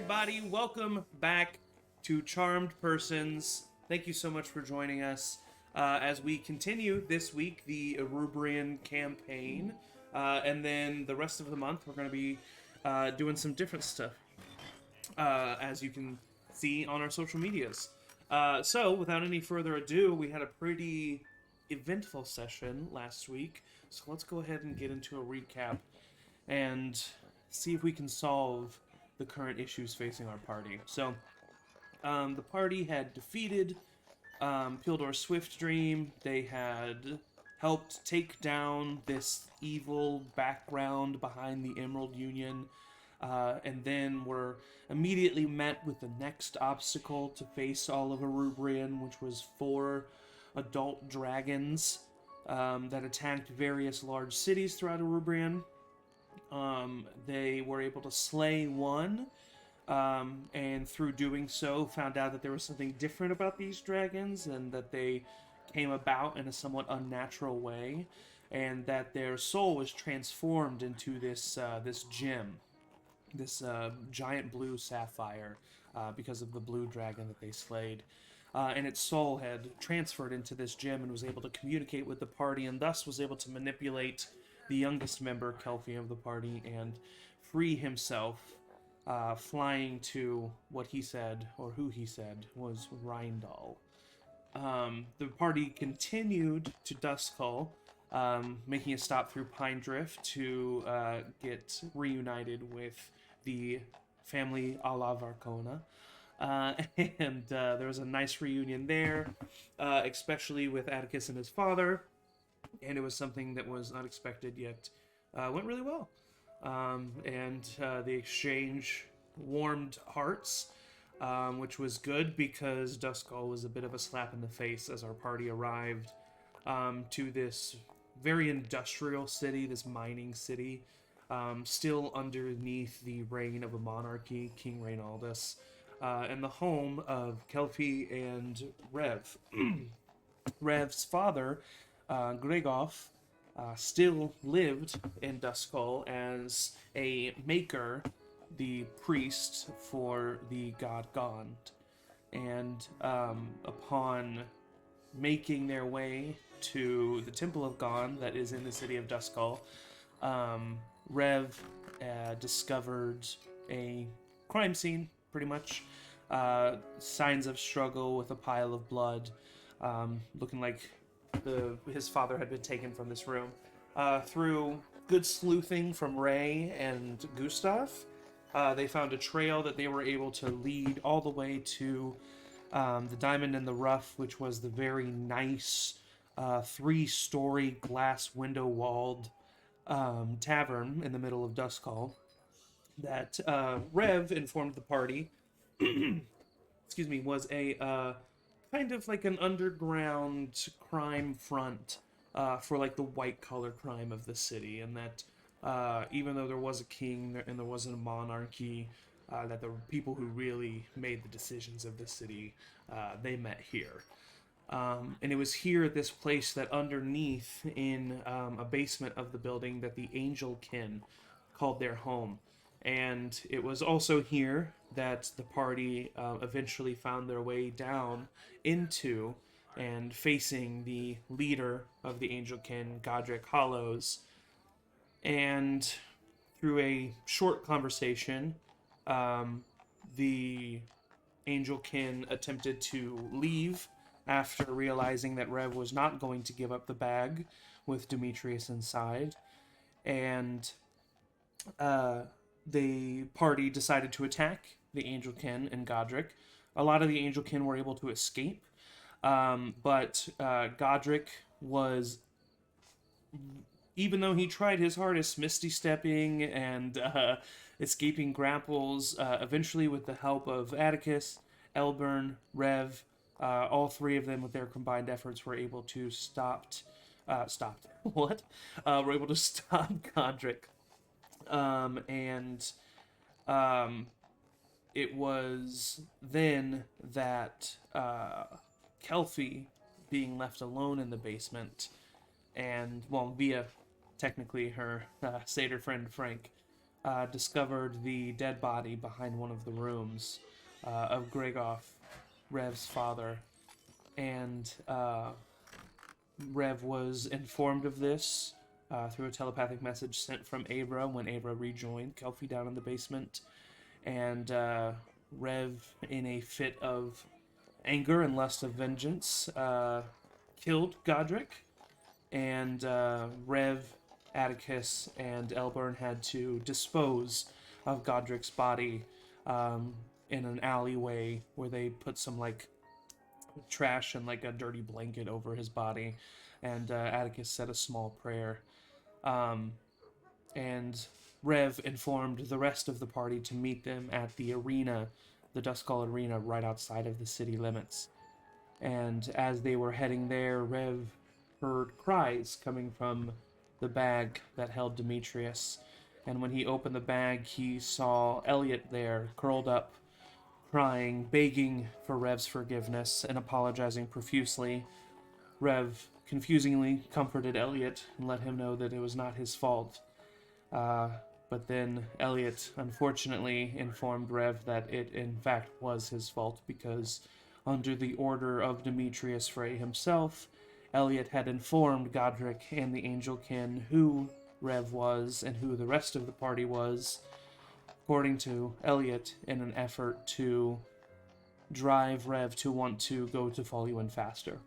everybody. Welcome back to Charmed Persons. Thank you so much for joining us as we continue this week the Erubrion campaign. And then the rest of the month, we're going to be doing some different stuff, as you can see on our social medias. So, without any further ado, we had a pretty eventful session last week. So, let's go ahead and get into a recap and see if we can solve the current issues facing our party. So, the party had defeated Pildor's Swift Dream. They had helped take down this evil background behind the Emerald Union, and then were immediately met with the next obstacle to face all of Erubrion, which was 4 adult dragons that attacked various large cities throughout Erubrion. They were able to slay one, and through doing so, found out that there was something different about these dragons, and that they came about in a somewhat unnatural way, and that their soul was transformed into this gem, this giant blue sapphire, because of the blue dragon that they slayed. And its soul had transferred into this gem and was able to communicate with the party, and thus was able to manipulate the youngest member, Kelpie, of the party, and free himself, flying to what he said, or who he said, was Rheindal. The party continued to Duskull, making a stop through Pine Drift to get reunited with the family a la Varcona. And there was a nice reunion there, especially with Atticus and his father, and it was something that was unexpected yet went really well. And the exchange warmed hearts, which was good because Duskull was a bit of a slap in the face as our party arrived to this very industrial city, this mining city, still underneath the reign of a monarchy, King Reynaldus, and the home of Kelpie and Rev. Rev's father, Gregov, still lived in Duskull as a maker, the priest for the god Gond. And upon making their way to the Temple of Gond that is in the city of Duskull, Rev discovered a crime scene, pretty much. Signs of struggle with a pile of blood, looking like his father had been taken from this room. Through good sleuthing from Ray and Gustav, they found a trail that they were able to lead all the way to the Diamond in the Rough, which was the very nice 3-story glass window-walled tavern in the middle of Duskull that Rev informed the party excuse me, was a kind of like an underground crime front for like the white collar crime of the city, and that even though there was a king and there wasn't a monarchy, that the people who really made the decisions of the city, they met here. And it was here at this place that underneath in a basement of the building that the Angel Kin called their home. And it was also here that the party eventually found their way down into and facing the leader of the Angelkin, Godric Hollows. And through a short conversation, the Angelkin attempted to leave after realizing that Rev was not going to give up the bag with Demetrius inside. And the party decided to attack the Angelkin and Godric. A lot of the Angelkin were able to escape, but Godric was, even though he tried his hardest, misty stepping and escaping grapples, eventually with the help of Atticus, Elburn, Rev, all 3 of them with their combined efforts were able to stop were able to stop Godric. It was then that Kelpie, being left alone in the basement, and, well, via technically her satyr friend Frank, discovered the dead body behind one of the rooms of Gregoff, Rev's father. And Rev was informed of this through a telepathic message sent from Abra when Abra rejoined Kelpie down in the basement. And Rev, in a fit of anger and lust of vengeance, killed Godric. And Rev, Atticus, and Elburn had to dispose of Godric's body in an alleyway where they put some, like, trash and, like, a dirty blanket over his body. And Atticus said a small prayer. And Rev informed the rest of the party to meet them at the arena, the Duskull Arena, right outside of the city limits. And as they were heading there, Rev heard cries coming from the bag that held Demetrius. And when he opened the bag, he saw Elliot there, curled up, crying, begging for Rev's forgiveness, and apologizing profusely. Rev confusingly comforted Elliot and let him know that it was not his fault. But then Elliot, unfortunately, informed Rev that it, in fact, was his fault because, under the order of Demetrius Frey himself, Elliot had informed Godric and the Angelkin who Rev was and who the rest of the party was, according to Elliot, in an effort to drive Rev to want to go to Voluin faster.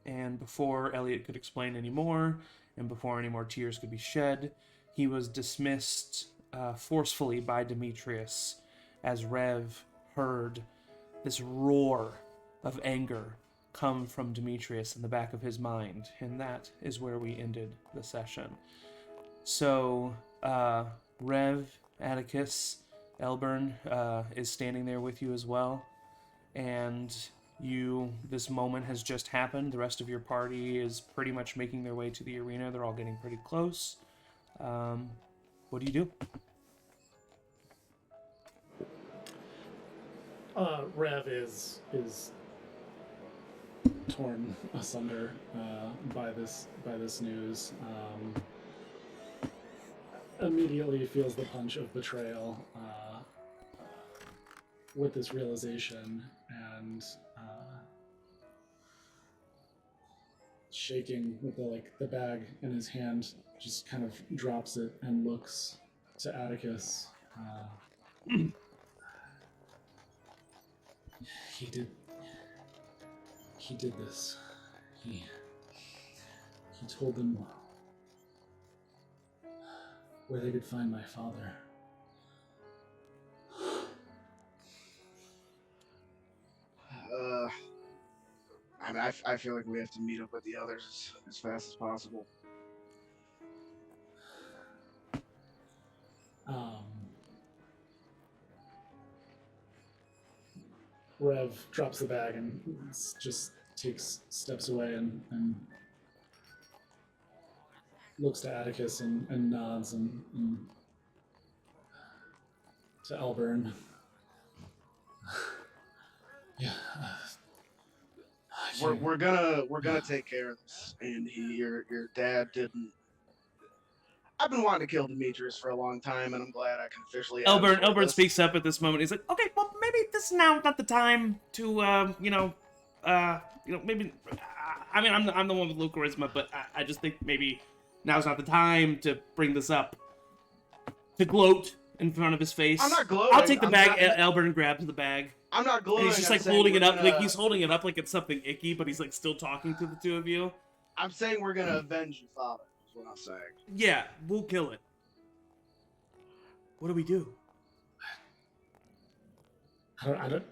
And before Elliot could explain any more, and before any more tears could be shed, he was dismissed forcefully by Demetrius as Rev heard this roar of anger come from Demetrius in the back of his mind, and that is where we ended the session. So, Rev, Atticus, Elburn is standing there with you as well, and this moment has just happened. The rest of your party is pretty much making their way to the arena. They're all getting pretty close. What do you do? Rev is torn asunder by this news. Immediately feels the punch of betrayal with this realization, and shaking with the bag in his hand, just kind of drops it and looks to Atticus. He did this. He told them where they could find my father. I feel like we have to meet up with the others as fast as possible. Rev drops the bag and just takes steps away and looks to Atticus and nods and to Elburn. Yeah. We're gonna take care of this. And your dad didn't. I've been wanting to kill Demetrius for a long time, and I'm glad I can officially. Elburn speaks up at this moment. He's like, "Okay, well, maybe this is now not the time to, maybe. I mean, I'm the one with low charisma, but I just think maybe now's not the time to bring this up. To gloat in front of his face. I'm not gloating. I'll take the bag. Elburn grabs the bag. I'm not gloating. And he's just like holding it up, like he's holding it up like it's something icky, but he's like still talking to the two of you. I'm saying we're gonna avenge your father. Is what I'm saying. Yeah, we'll kill it. What do we do? I don't.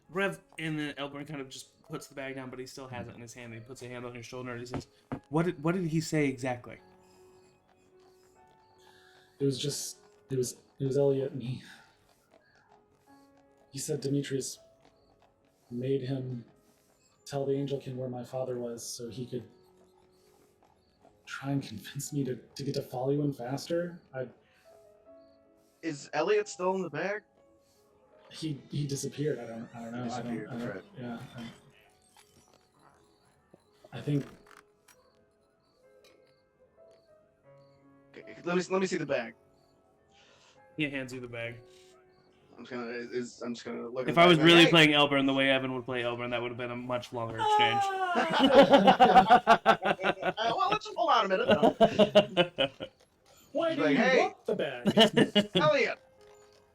Rev and then Elburn kind of just puts the bag down, but he still has it in his hand. And he puts a hand on your shoulder and he says, "What did he say exactly?" It was Elliot, and he said Demetrius made him tell the Angelkin where my father was so he could try and convince me to get to follow you in faster. Is Elliot still in the bag? He disappeared. I don't know. Right. Yeah. I think Okay, let me see the bag. He hands you the bag. I'm just gonna look. If at I the was bag, really like, playing Elburn the way Evan would play Elburn, that would have been a much longer exchange. Hey! Well, let's just hold on a minute. No. Why She's do like, you hey, want the bag? Elliot,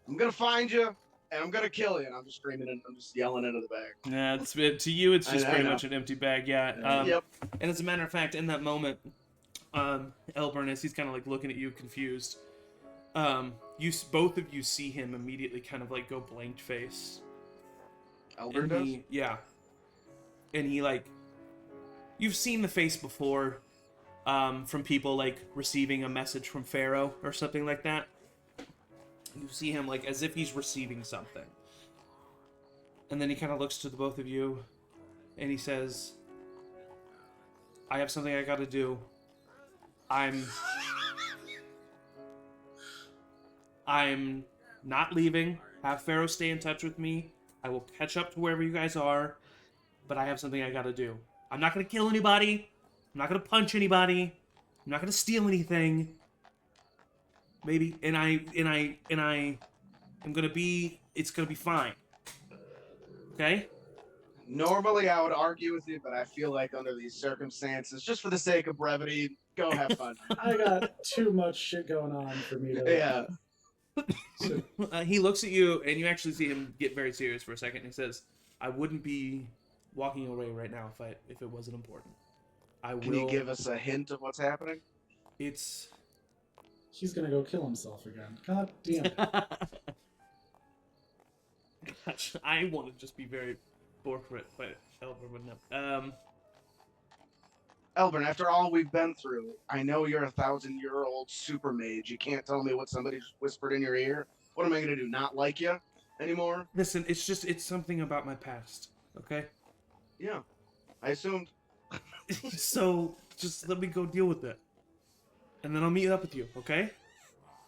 I'm gonna find you and I'm gonna kill you. And I'm just screaming and I'm just yelling into the bag. Yeah, to you, it's just I pretty know. much an empty bag. Yeah. Yep. And as a matter of fact, in that moment, Elburn, as he's kind of like looking at you, confused, both of you see him immediately kind of like go blank face. Albert And does. yeah. And he like, you've seen the face before, from people like receiving a message from Pharaoh or something like that. You see him like as if he's receiving something. And then he kind of looks to the both of you and he says, I have something I gotta do. I'm not leaving. Have Pharaoh stay in touch with me. I will catch up to wherever you guys are, but I have something I gotta do. I'm not gonna kill anybody. I'm not gonna punch anybody. I'm not gonna steal anything. Maybe, and I am gonna be. It's gonna be fine. Okay. Normally, I would argue with you, but I feel like under these circumstances, just for the sake of brevity, go have fun. I got too much shit going on for me to. Yeah. He looks at you, and you actually see him get very serious for a second. And he says, "I wouldn't be walking away right now if it wasn't important. I will." Can you give us a hint of what's happening? It's. He's gonna go kill himself again. God damn it. Gosh, I want to just be very forthright, but Elver wouldn't have. Elburn, after all we've been through, I know you're a 1,000-year-old super mage. You can't tell me what somebody just whispered in your ear. What am I gonna do? Not like you anymore? Listen, it's something about my past, okay? Yeah, I assumed. So just let me go deal with it, and then I'll meet up with you, okay?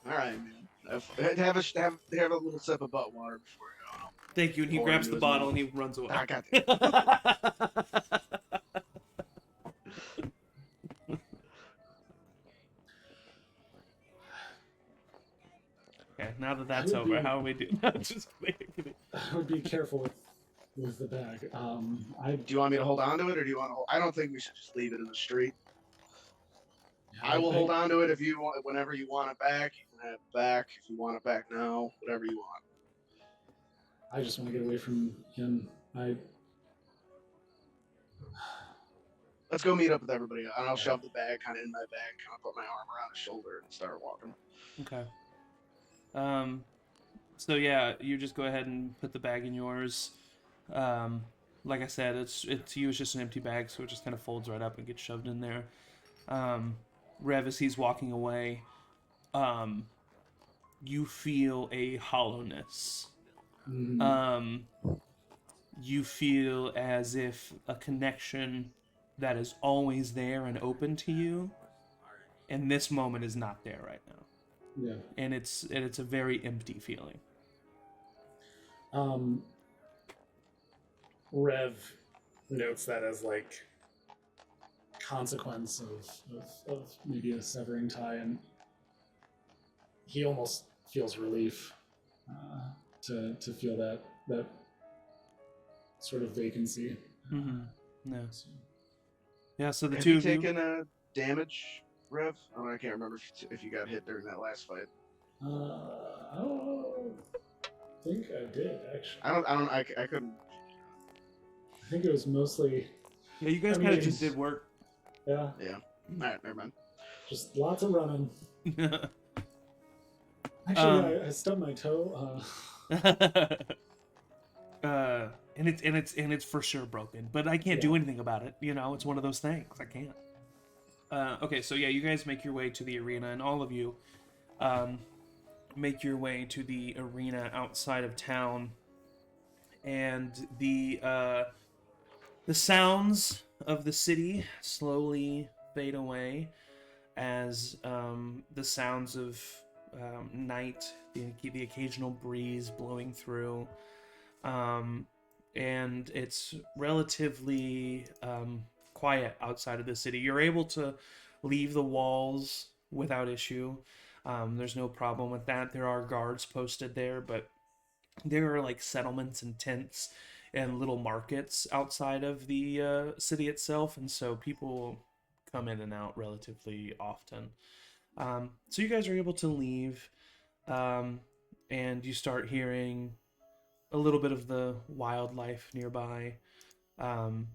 All right, man. Have a little sip of butt water before you go. Thank you. And he Pour grabs into the his bottle mouth. and he runs away. I got that. Okay, now that that's over, how are we doing? Just kidding. I would be careful with the bag. Do you want me to hold on to it, or do you want to? I don't think we should just leave it in the street. I will hold on to it if you want. Whenever you want it back, you can have it back. If you want it back now, whatever you want. I just want to get away from him. Let's go meet up with everybody, and I'll shove the bag kind of in my bag, kind of put my arm around his shoulder, and start walking. Okay. So yeah, you just go ahead and put the bag in yours. Like I said, it's to you it's just an empty bag, so it just kind of folds right up and gets shoved in there. Rev, as he's walking away, you feel a hollowness. You feel as if a connection that is always there and open to you, and this moment is not there right now. Yeah. And it's a very empty feeling. Rev notes that as like consequence of maybe a severing tie, and he almost feels relief to feel that sort of vacancy. Mm-hmm. No. Yeah. So the Have two you of you. taken damage, Rev? I can't remember if you got hit during that last fight. I don't think I did actually. I couldn't. I think it was mostly. Yeah, you guys I kind of mean, just did work. Yeah. Yeah. All right, never mind. Just lots of running. Actually, I stubbed my toe. And it's for sure broken, but I can't do anything about it. You know, it's one of those things. I can't. Okay, so yeah, you guys make your way to the arena, and all of you make your way to the arena outside of town, and the sounds of the city slowly fade away as the sounds of night, the occasional breeze blowing through, and it's relatively quiet outside of the city. You're able to leave the walls without issue. There's no problem with that. There are guards posted there, but there are like settlements and tents and little markets outside of the city itself, and so people come in and out relatively often. So you guys are able to leave, um, and you start hearing a little bit of the wildlife nearby. Um,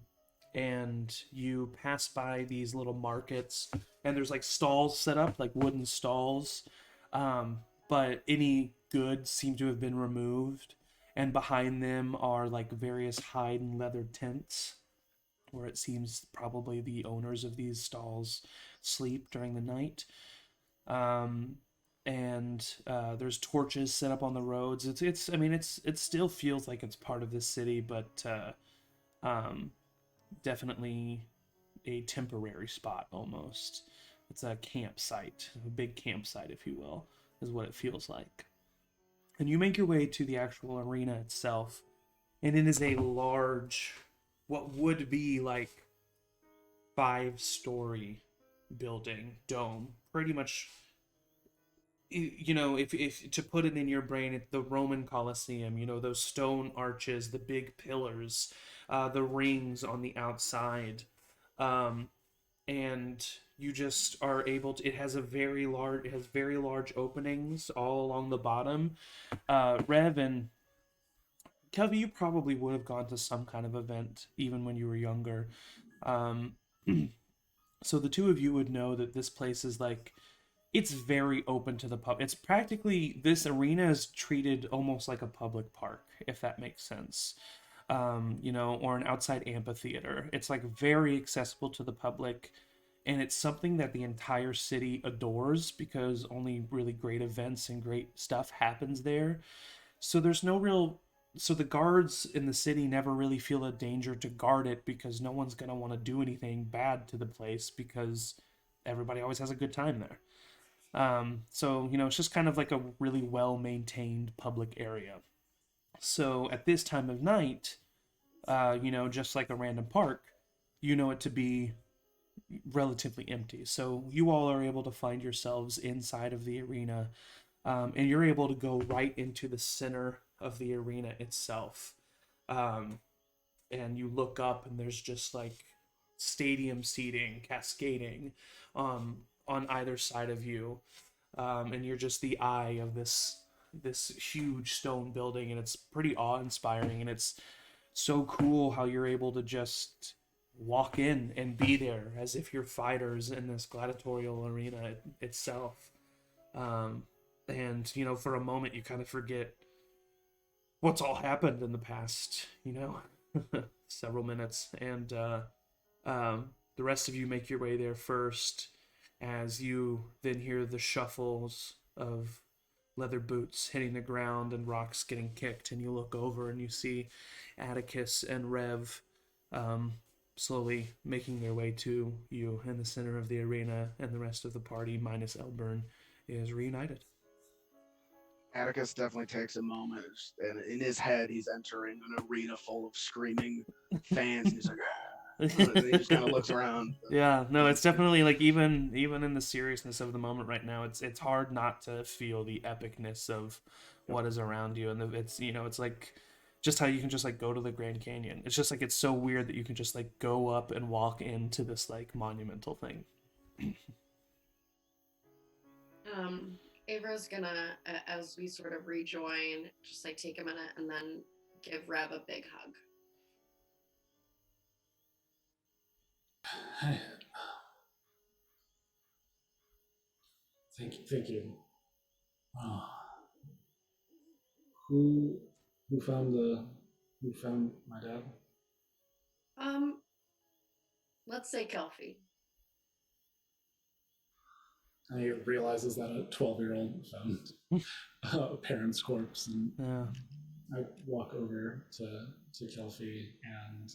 and you pass by these little markets, and there's like stalls set up, like wooden stalls, but any goods seem to have been removed, and behind them are like various hide and leather tents where it seems probably the owners of these stalls sleep during the night. um, and there's torches set up on the roads. It's I mean it still feels like it's part of this city, but um, definitely a temporary spot almost. It's a campsite, a big campsite, if you will, is what it feels like. And you make your way to the actual arena itself, and it is a large, what would be like 5-story building, dome, pretty much. If to put it in your brain, the Roman Colosseum, those stone arches, the big pillars, the rings on the outside, um, and you just are able to. It has very large openings all along the bottom. Rev and Kelvy, you probably would have gone to some kind of event even when you were younger. Um, so the two of you would know that this place is like, it's very open to the pub. It's practically, this arena is treated almost like a public park, if that makes sense. Or an outside amphitheater. It's like very accessible to the public, and it's something that the entire city adores because only really great events and great stuff happens there. So there's no real so the guards in the city never really feel a danger to guard it because no one's going to want to do anything bad to the place because everybody always has a good time there. It's just kind of like a really well maintained public area. So at this time of night, just like a random park, you know it to be relatively empty. So you all are able to find yourselves inside of the arena, and you're able to go right into the center of the arena itself. Um, and you look up, and there's just like stadium seating cascading on either side of you, and you're just the eye of this huge stone building, and it's pretty awe-inspiring, and it's so cool how you're able to just walk in and be there as if you're fighters in this gladiatorial arena itself. And for a moment you kind of forget what's all happened in the past, several minutes, and the rest of you make your way there first, as you then hear the shuffles of leather boots hitting the ground and rocks getting kicked, and you look over and you see Atticus and Rev slowly making their way to you in the center of the arena, and the rest of the party, minus Elburn, is reunited. Atticus definitely takes a moment, and in his head, he's entering an arena full of screaming fans, and he's like, and he just kind of looks around. Yeah, no, it's definitely like, even in the seriousness of the moment right now, it's hard not to feel the epicness of what is around you, and it's like just how you can just like go to the Grand Canyon. It's just like, it's so weird that you can just like go up and walk into this like monumental thing. Avra's gonna, as we sort of rejoin, just like take a minute and then give Rev a big hug. Hi. Thank you. Oh. Who found my dad? Let's say Kelfie. And he realizes that a 12-year-old found a parent's corpse, and Yeah. I walk over to Kelfie, and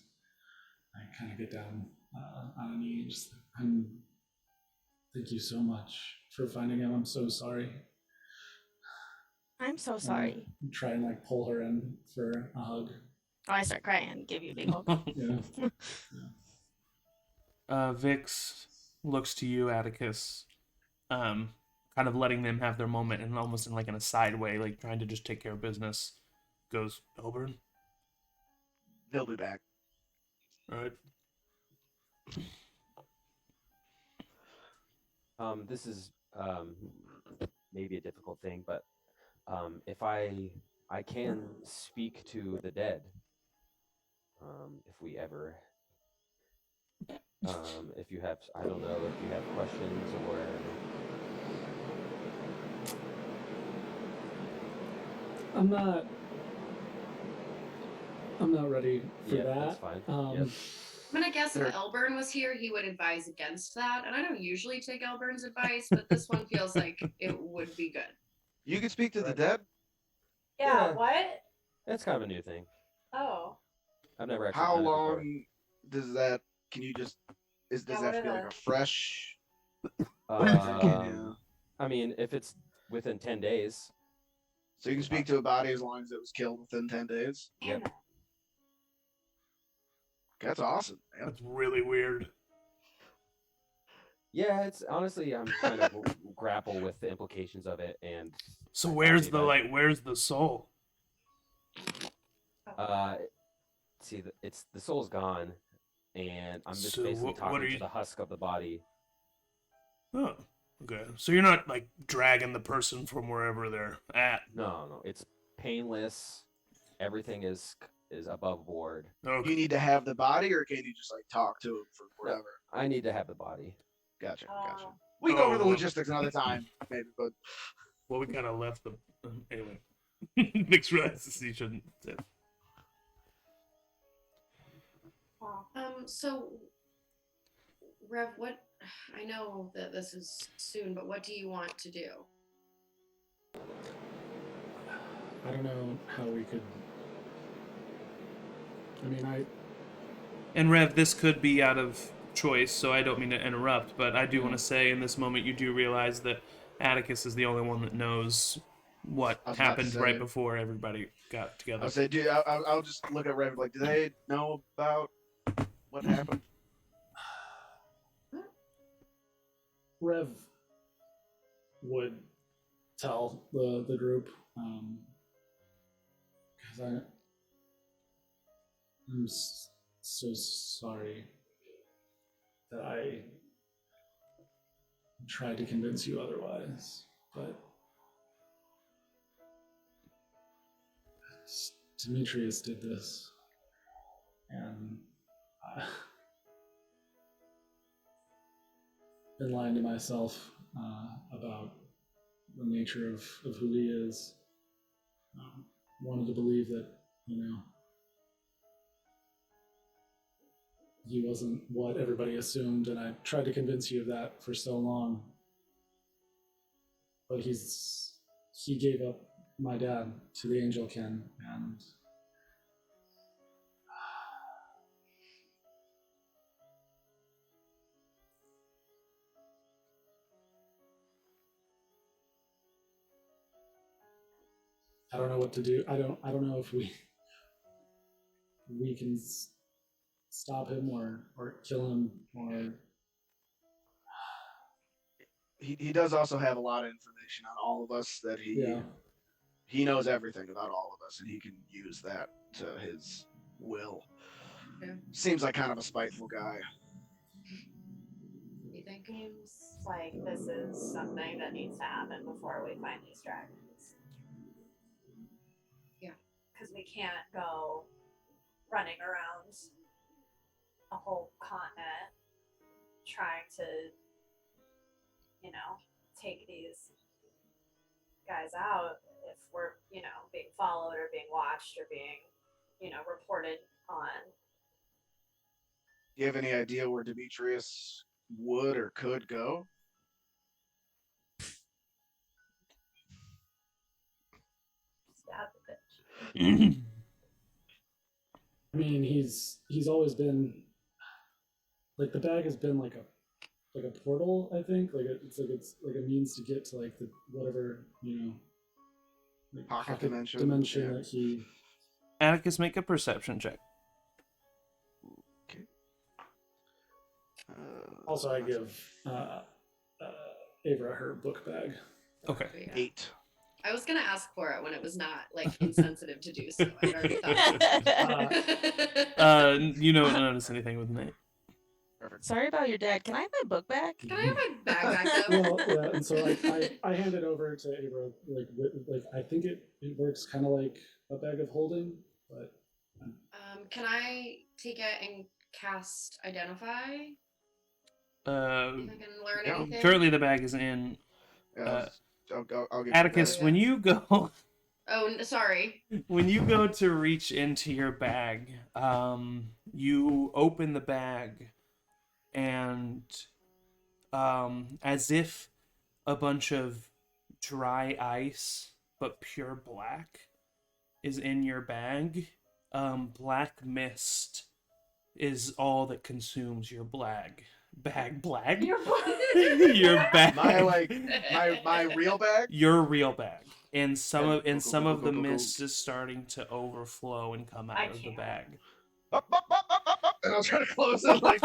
I kind of get down on a knee. Just, thank you so much for finding him. I'm so sorry. I'm so sorry. Try and like pull her in for a hug. Oh, I start crying and give you a big hug. Yeah. Vix looks to you, Atticus, kind of letting them have their moment and almost in like in a side way, like trying to just take care of business, goes, Elburn, They'll be back. all right. This is maybe a difficult thing, but if I can speak to the dead, if we ever, if you have, I don't know if you have questions or. I'm not ready for Yeah, that. that's fine. Yep. I'm gonna guess Sure. if Elburn was here, he would advise against that. And I don't usually take Elburn's advice, but this one feels like it would be good. You can speak to the Right. dead. Yeah, Yeah. what? That's kind of a new thing. Oh. I've never actually How done it before. long does that? Can you just? Does Yeah, that what have to be are like the- a fresh? Um, I mean, if it's within 10 days, So you can speak to a body as long as it was killed within 10 days. Yep. That's awesome. Man. That's really weird. yeah, it's honestly, I'm trying to grapple with the implications of it, and So I where's thought the maybe like? Where's the soul? see, it's the soul's gone, and I'm just So basically what talking are to you- the husk of the body. Oh, okay. So you're not like dragging the person from wherever they're at. No, it's painless. Everything is above board. Do Okay. you need to have the body, or can you just like talk to him for whatever? I need to have the body. Gotcha. Gotcha. Oh. We can go over the Oh. logistics another time, maybe. But Well, we kind of left the anyway. Nick's realizes he shouldn't. So Rev, what I know that this is soon, but what do you want to do? I don't know how we could. I mean, And Rev, this could be out of choice, so I don't mean to interrupt, but I do want to say in this moment you do realize that Atticus is the only one that knows what I was about to happened right say- before everybody got together. I'll say, dude, I'll just look at Rev like, do they know about what happened? Rev would tell the group because I'm so sorry that I tried to convince you otherwise, but Demetrius did this, and I've been lying to myself about the nature of who he is. Wanted to believe that, he wasn't what everybody assumed, and I tried to convince you of that for so long. But he gave up my dad to the Angel Kin, and I don't know what to do. I don't know if we can stop him or kill him or. He does also have a lot of information on all of us that he knows everything about all of us, and he can use that to his will. Yeah. Seems like kind of a spiteful guy. You think? Seems like this is something that needs to happen before we find these dragons. Yeah. Because we can't go running around a whole continent trying to, take these guys out if we're, being followed or being watched or being, reported on. Do you have any idea where Demetrius would or could go? Stab the bitch. I mean, he's always been like the bag has been like a portal. I think it's like a means to get to like the whatever like Pocket dimension, dimension yeah. that he. Atticus, make a perception check. Okay. Also, I give Ava her book bag. Okay. Yeah. 8. I was gonna ask for it when it was not like insensitive to do so. I already thought. You don't notice anything with Nate. Perfect. Sorry about your dad. Can I have my book back? Can I have my bag back though? Well, yeah, and so I hand it over to Ava. Like I think it works kind of like a bag of holding, but Can I take it and cast Identify? Uh, If I can learn Yeah. anything. currently, the bag is in. I'll get Atticus, you when you go, Sorry. when you go to reach into your bag, you open the bag, and as if a bunch of dry ice but pure black is in your bag. Black mist is all that consumes your black. Your Your bag. my real bag. Your real bag. And some Yeah, of and go, some go, of go, the go, go. mist is starting to overflow and come out I of the can't. bag. Up, and I'll try to close it. Like,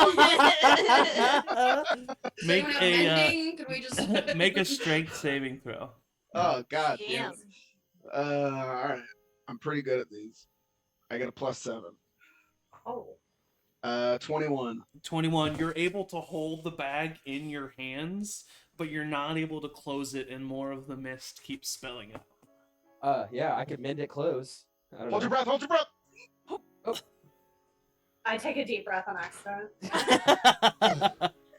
Make Anyone have a mending? Can we just make a strength saving throw. oh god damn Damn. it. All right. I'm pretty good at these. I got a +7. Oh. 21. 21. You're able to hold the bag in your hands, but you're not able to close it, and more of the mist keeps spilling out. Yeah, I could mend it close. I don't Hold your know. breath. Hold your breath. I take a deep breath on accident.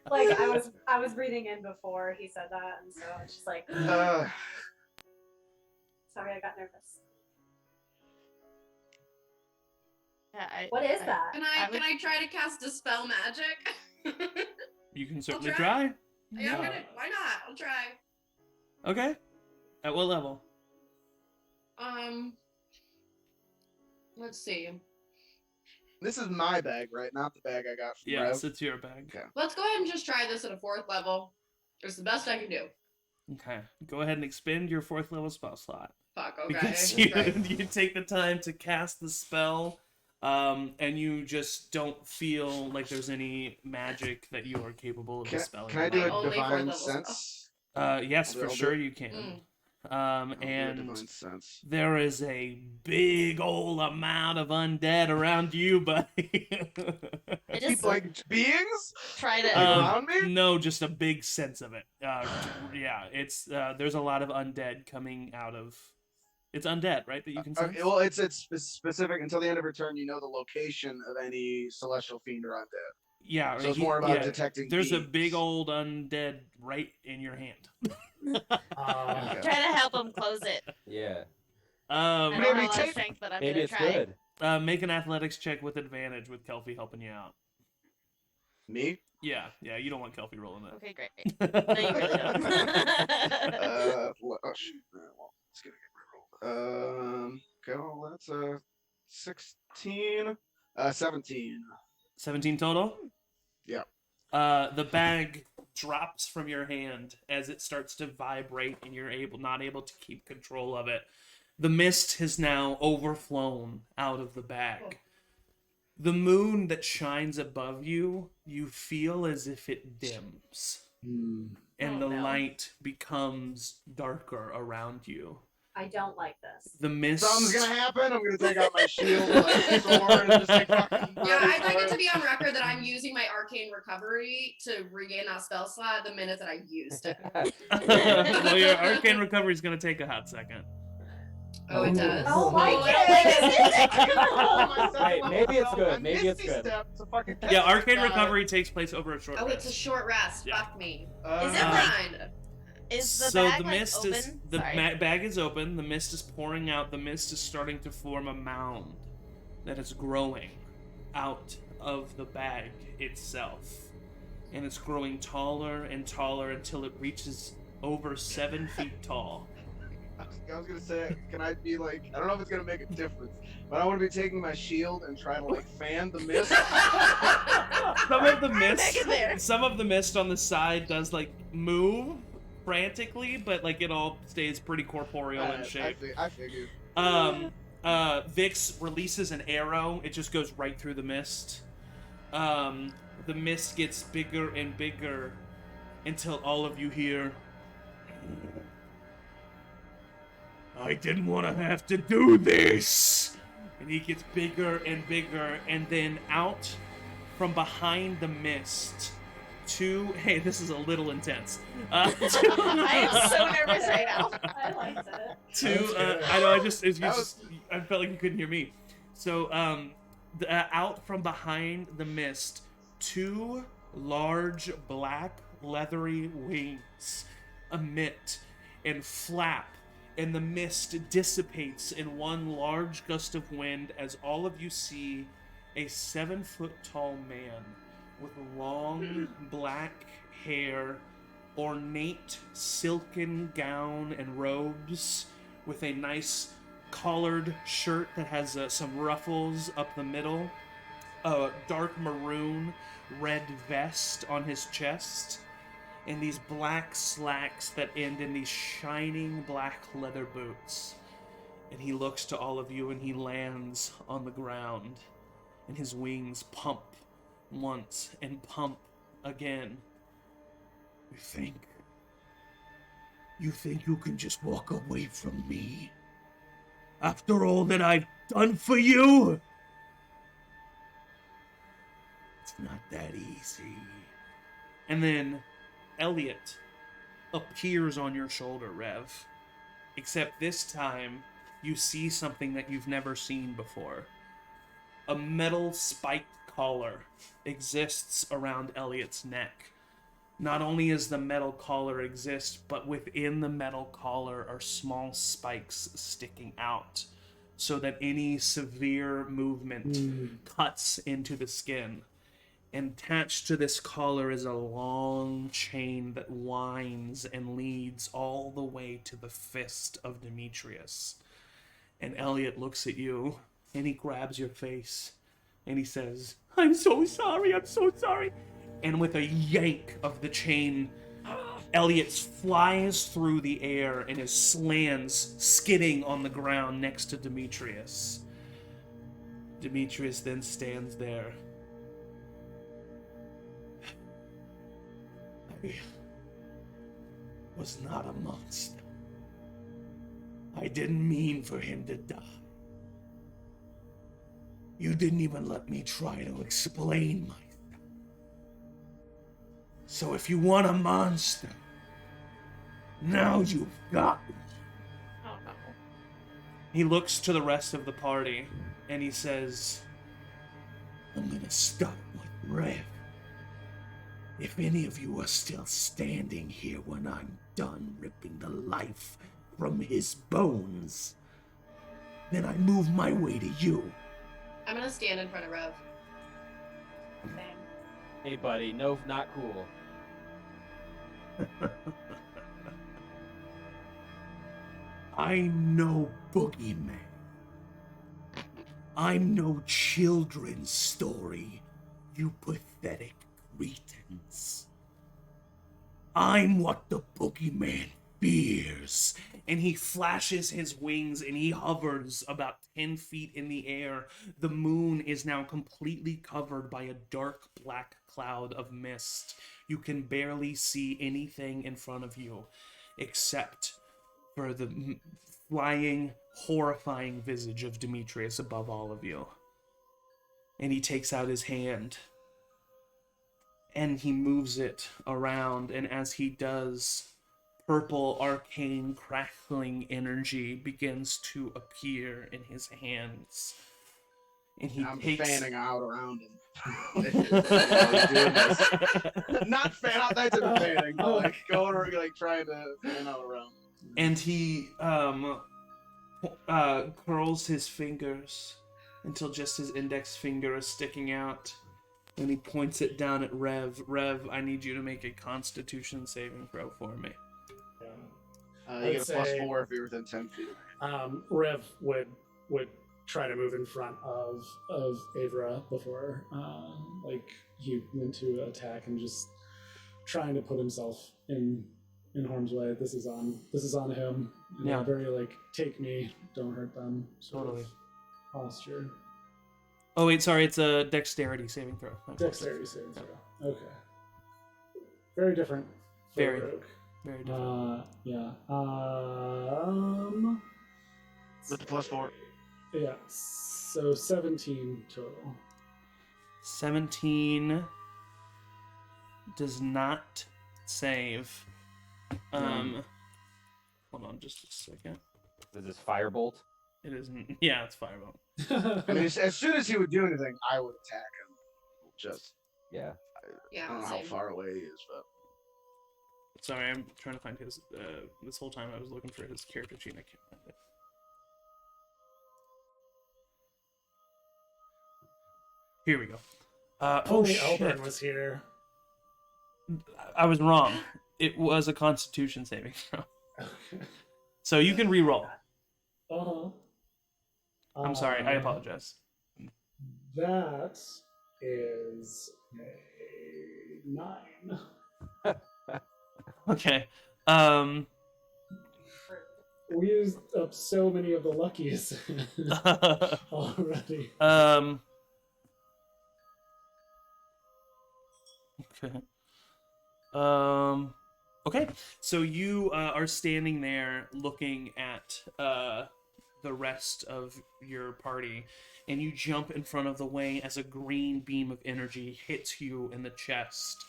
Like I was breathing in before he said that, and so it's just like Uh, sorry, I got nervous. Yeah, What is that? Can I I would- can I try to cast Dispel Magic? You can certainly try. try. Yeah, I'm gonna, why not? I'll try. Okay. At what level? Let's see. this is my bag, right? Not the bag I got from Yes, Rev. it's your bag. Okay. Let's go ahead and just try this at a 4th level. It's the best I can do. Okay. Go ahead and expend your 4th level spell slot. Fuck, okay. Because That's you, right. you take the time to cast the spell, and you just don't feel like there's any magic that you are capable of dispelling. Can I do My a only divine fourth level sense? Yes, I'll for do sure it. you can. Mm. I'll do a And divine sense. there is a big old amount of undead around you, buddy. I just Like beings try to. around me? No, just a big sense of it. Yeah, it's there's a lot of undead coming out of. It's undead, right? That you can sense. Okay, well, it's specific until the end of your turn. You know the location of any celestial fiend or undead. Yeah, So it's more about yeah, detecting. There's a beings. big old undead right in your hand. Okay. Try to help him close it. Yeah. I Um, don't have a Maybe lot of take- strength, but I'm Maybe gonna it's try. good. make an athletics check with advantage with Kelpie helping you out. Me? Yeah, you don't want Kelpie rolling it. Okay, great. No, you really don't. Oh shoot. Well, it's gonna get rerolled. Okay, well, that's 16. 17. 17 total? Yeah. The bag drops from your hand as it starts to vibrate and you're not able to keep control of it. The mist has now overflown out of the bag. The moon that shines above you, you feel as if it dims. And Oh, the no. light becomes darker around you. I don't like this. The mist... Something's gonna happen. I'm gonna take out my shield, like sword, and just like fucking. Yeah, I'd like it to be on record that I'm using my arcane recovery to regain that spell slot the minute that I used it. Well, your arcane recovery is going to take a hot second. Oh, it does. Oh my Oh, god! Hey, maybe it's good, maybe it's good. Yeah, arcane recovery takes place over a short Oh, rest. it's a short rest. Yeah. Fuck me. Is it like- Fine. Is the so bag the like, mist open? is the Sorry. bag is open. The mist is pouring out. The mist is starting to form a mound that is growing out of the bag itself, and it's growing taller and taller until it reaches over 7 feet tall. I was gonna say, can I be like, I don't know if it's gonna make a difference, but I want to be taking my shield and try to like fan the mist. Some of the mist, Back in there. some of the mist on the side does like move frantically, but like it all stays pretty corporeal in shape. I figured. Vix releases an arrow. It just goes right through the mist. The mist gets bigger and bigger until all of you hear I didn't want to have to do this. And he gets bigger and bigger, and then out from behind the mist, hey, this is a little intense. I am so nervous right now. I liked it. I know, I felt like you couldn't hear me. So, out from behind the mist, two large black leathery wings emit and flap, and the mist dissipates in one large gust of wind as all of you see a 7-foot-tall man with long black hair, ornate silken gown and robes, with a nice collared shirt that has some ruffles up the middle, a dark maroon red vest on his chest, and these black slacks that end in these shining black leather boots. And he looks to all of you and he lands on the ground, and his wings pump once and pump again. You think you can just walk away from me? After all that I've done for you? It's not that easy. And then Elliot appears on your shoulder, Rev. Except this time, you see something that you've never seen before. A metal spiked collar exists around Elliot's neck. Not only is the metal collar exist, but within the metal collar are small spikes sticking out, so that any severe movement cuts into the skin. And attached to this collar is a long chain that winds and leads all the way to the fist of Demetrius. And Elliot looks at you, and he grabs your face, and he says, I'm so sorry. And with a yank of the chain, Elliot flies through the air and lands skidding on the ground next to Demetrius. Demetrius then stands there. I was not a monster. I didn't mean for him to die. You didn't even let me try to explain myself. So if you want a monster, now you've got one. Oh no. He looks to the rest of the party and he says, I'm gonna start with Rev. If any of you are still standing here when I'm done ripping the life from his bones, then I move my way to you. I'm gonna stand in front of Rev. Same. Hey, buddy, no, not cool. I'm no boogeyman. I'm no children's story, you pathetic cretins. I'm what the boogeyman fears. And he flashes his wings and he hovers about 10 feet in the air. The moon is now completely covered by a dark black cloud of mist. You can barely see anything in front of you except for the flying, horrifying visage of Demetrius above all of you. And he takes out his hand and he moves it around, and as he does, purple, arcane, crackling energy begins to appear in his hands. And I'm takes... fanning out around him. I was doing this. Not that type of fanning, but like going or like trying to fan out around. And he curls his fingers until just his index finger is sticking out. And he points it down at Rev. Rev, I need you to make a Constitution saving throw for me. You get a +4 if you're within 10 feet. Rev would try to move in front of Avra before he went to attack, and just trying to put himself in harm's way. This is on him. Yeah. Very take me, don't hurt them sort of posture. Oh wait, sorry, it's a dexterity saving throw. Dexterity saving throw. Okay. Very different. For Very. Rogue. Very different. Yeah. With the +4. Yeah. So 17 total. 17 does not save. Hold on just a second. Is this firebolt? It isn't. Yeah, it's Firebolt. I mean, as soon as he would do anything, I would attack him. Just, Yeah. Yeah, I don't know how same. far away he is, but Sorry, I'm trying to find his. This whole time I was looking for his character sheet and I can't find it. Here we go. Only shit. Elburn was here. I was wrong. It was a Constitution saving throw. So you can re-roll. Uh-huh. I'm sorry. I apologize. That is a 9. Okay. We used up so many of the luckies already. Okay. Okay. So you are standing there looking at the rest of your party, and you jump in front of the way as a green beam of energy hits you in the chest,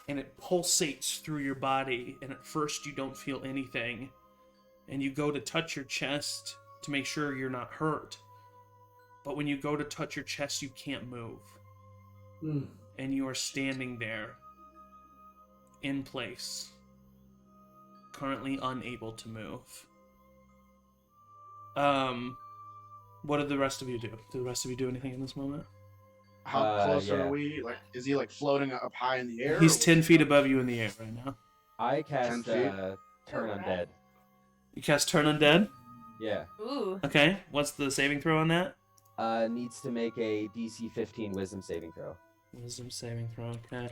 and it pulsates through your body. And at first, you don't feel anything, and you go to touch your chest to make sure you're not hurt. But when you go to touch your chest, you can't move. And you are standing there in place, currently unable to move. What did the rest of you do? Did the rest of you do anything in this moment? how close yeah. are we? Like, is he like floating up high in the air? He's or 10 was feet he- above you in the air right now. I 10 cast feet? Turn Undead. You cast Turn Undead? Yeah. Ooh. Okay, what's the saving throw on that? Needs to make a DC 15 Wisdom saving throw. Wisdom saving throw, okay.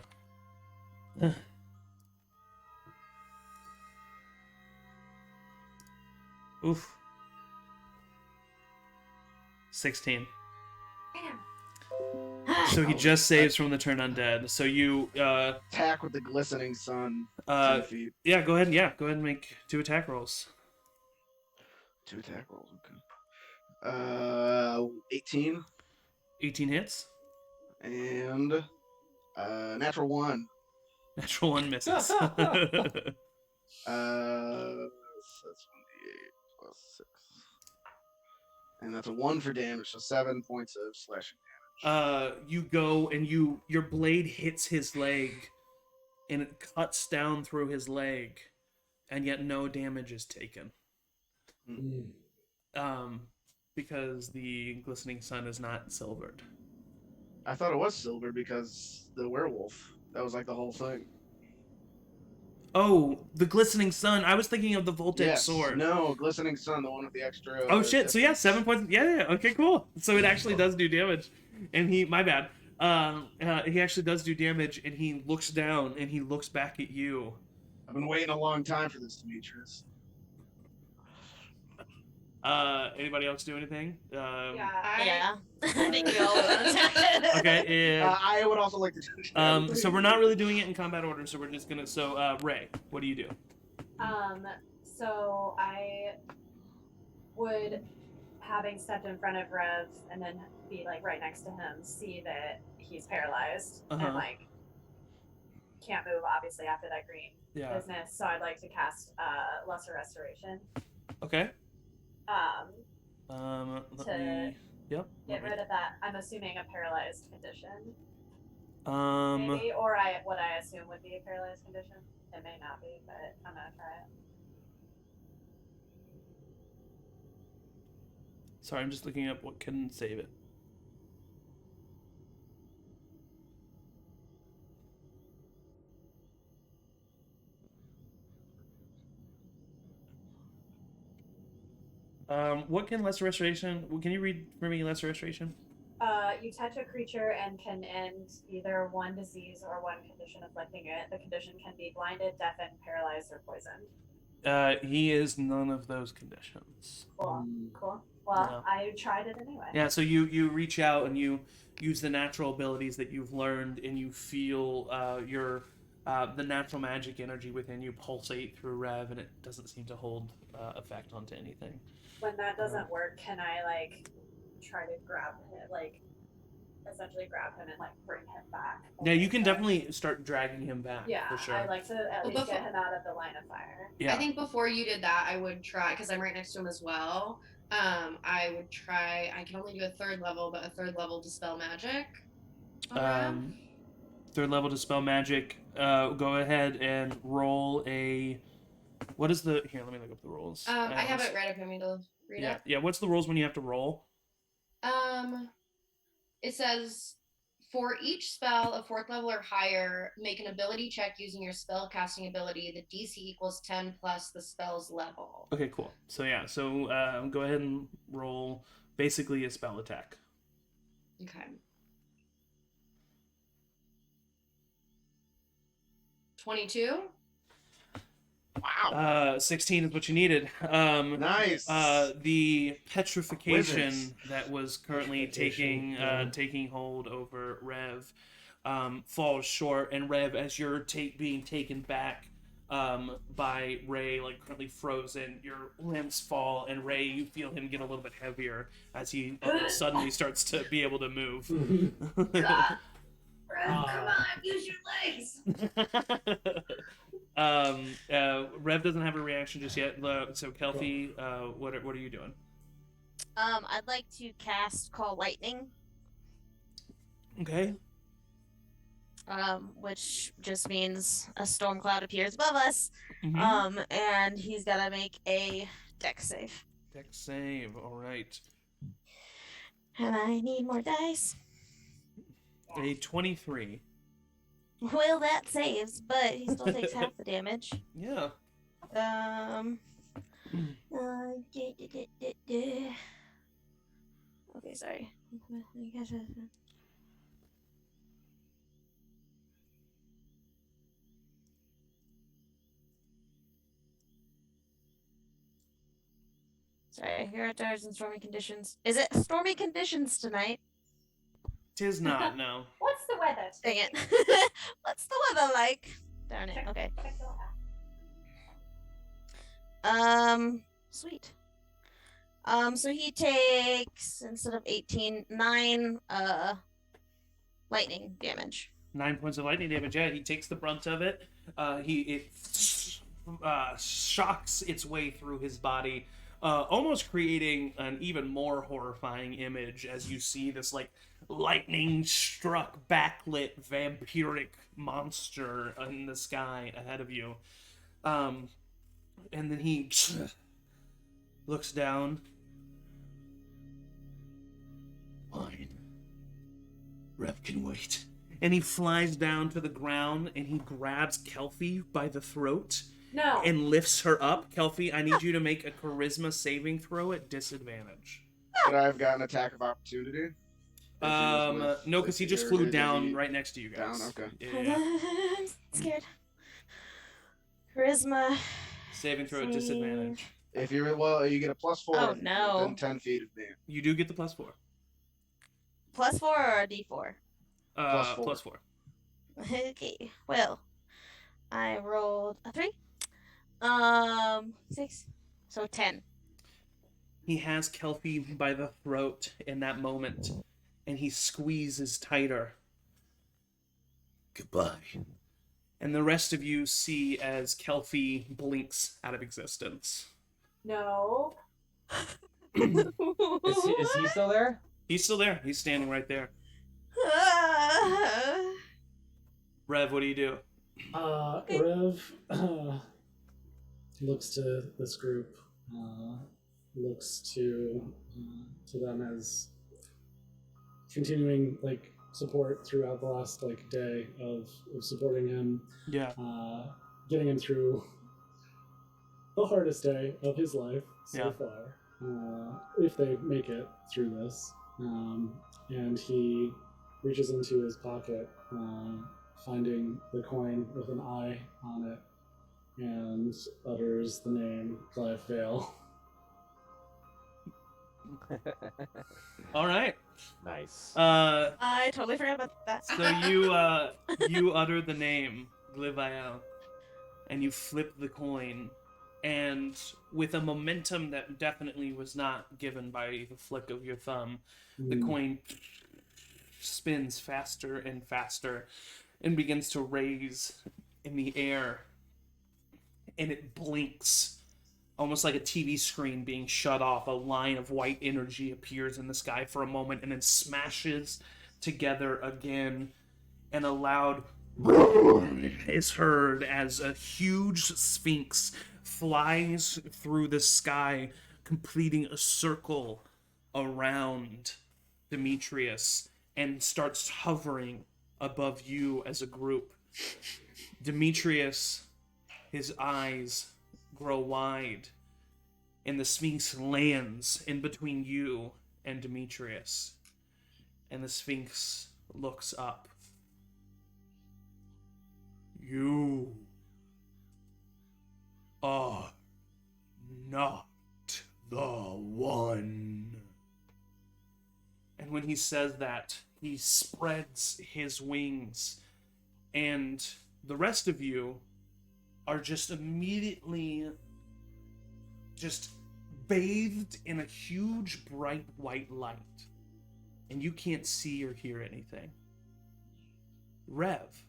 Oof. 16. So he just saves from the Turn Undead. So you, Attack with the glistening sun. 10 feet. yeah, go ahead and make 2 attack rolls. 2 attack rolls. Okay. 18 18 hits. and natural 1. Natural 1 misses. So that's 1d8 plus 6. And that's a 1 for damage, so 7 points of slashing damage. You go and your blade hits his leg, and it cuts down through his leg, and yet no damage is taken. Because the glistening sun is not silvered. I thought it was silver because the werewolf. That was like the whole thing. Oh, the glistening sun. I was thinking of the voltage Yes. sword. No, glistening sun, the one with the extra. Oh shit! So yeah, difference. 7 points. Yeah. Okay, cool. So it actually does do damage, and my bad. He actually does do damage, and he looks down and he looks back at you. I've been waiting a long time for this, Demetrius. Anybody else do anything? Yeah. I think we all will. Okay. I would also like to. So we're not really doing it in combat order. So we're just gonna. So Ray, what do you do? So I would, having stepped in front of Rev and then be like right next to him, see that he's paralyzed Uh-huh. and like can't move obviously after that green Yeah. business. So I'd like to cast Lesser Restoration. Okay. To Let me. Yep. Get rid of that. I'm assuming a paralyzed condition. Um. Maybe, or what I assume would be a paralyzed condition. It may not be, but I'm gonna try it. Sorry, I'm just looking up what can save it. What can Lesser Restoration? Can you read for me Lesser Restoration? You touch a creature and can end either one disease or one condition afflicting it. The condition can be blinded, deafened, paralyzed, or poisoned. He is none of those conditions. Cool. Cool. Well, No. I tried it anyway. Yeah, so you reach out and you use the natural abilities that you've learned, and you feel your the natural magic energy within you pulsate through Rev, and it doesn't seem to hold effect onto anything. When that doesn't work, can I like try to grab him, like essentially grab him and like bring him back? Yeah, you can definitely start dragging him back. Yeah, for sure. I like to at Well, least before- get him out of the line of fire. Yeah. I think before you did that, I would try, because I'm right next to him as well. I would try, I can only do a 3rd level, but a 3rd level Dispel Magic. on Rev. 3rd level Dispel Magic. Go ahead and roll a. What is the. Here, let me look up the rolls. I have it right up here. Me to read Yeah, it. yeah. What's the rolls when you have to roll? It says for each spell of 4th level or higher, make an ability check using your spell casting ability. The DC equals 10 plus the spell's level. Okay, cool. So yeah, go ahead and roll basically a spell attack. Okay. 22. Wow. 16 is what you needed. Nice. The petrification Wizards. that was currently taking Yeah. taking hold over Rev falls short, and Rev, as you're being taken back by Ray, like currently frozen, your limbs fall, and Ray, you feel him get a little bit heavier as he suddenly starts to be able to move. Rev, come on, use your legs. Rev doesn't have a reaction just yet. So Kelpie, what are you doing? I'd like to cast Call Lightning, Okay. which just means a storm cloud appears above us. Mm-hmm. And he's gotta make a dex save. Dex save. All right. And I need more dice. A 23. Well, that saves, but he still takes half the damage. Yeah. Okay, sorry. Sorry, here at Stars and stormy conditions. Is it stormy conditions tonight? Tis not. No. What's the weather? Dang it. What's the weather like? Darn it. Okay. Check the weather. Sweet. So he takes, instead of 18, 9 lightning damage. 9 points of lightning damage. Yeah, he takes the brunt of it. It shocks its way through his body, almost creating an even more horrifying image as you see this like lightning-struck, backlit, vampiric monster in the sky ahead of you. And then he looks down. Fine. Rev can wait. And he flies down to the ground and he grabs Kelpie by the throat No. and lifts her up. Kelpie, I need you to make a charisma saving throw at disadvantage. Could I have gotten attack of opportunity? If he was with- No, because he just or flew did down he- right next to you guys. Down, okay. Yeah. I'm scared. Charisma. Saving throw at Save. disadvantage. If you're you get a +4. Oh, if you're no. within 10 feet of me. You do get the +4. +4 or a d4? +4. +4. Okay. Well, I rolled a 3. 6. So 10. He has Kelpie by the throat in that moment, and he squeezes tighter. Goodbye. And the rest of you see as Kelpie blinks out of existence. No. Is he still there? He's still there. He's standing right there. Rev, what do you do? Rev looks to this group, looks to them as continuing like support throughout the last like day of supporting him, Yeah. getting him through the hardest day of his life so Yeah. far, if they make it through this. And he reaches into his pocket, finding the coin with an eye on it, and utters the name Clive Vale. All right. Nice. I totally forgot about that. So you utter the name Glivael, and you flip the coin, and with a momentum that definitely was not given by the flick of your thumb, the coin spins faster and faster and begins to raise in the air, and it blinks almost like a TV screen being shut off. A line of white energy appears in the sky for a moment and then smashes together again, and a loud is heard as a huge sphinx flies through the sky, completing a circle around Demetrius and starts hovering above you as a group. Demetrius, his eyes grow wide, and the Sphinx lands in between you and Demetrius. And the Sphinx looks up. You are not the one. And when he says that, he spreads his wings, and the rest of you are just immediately just bathed in a huge bright white light, and you can't see or hear anything. Rev,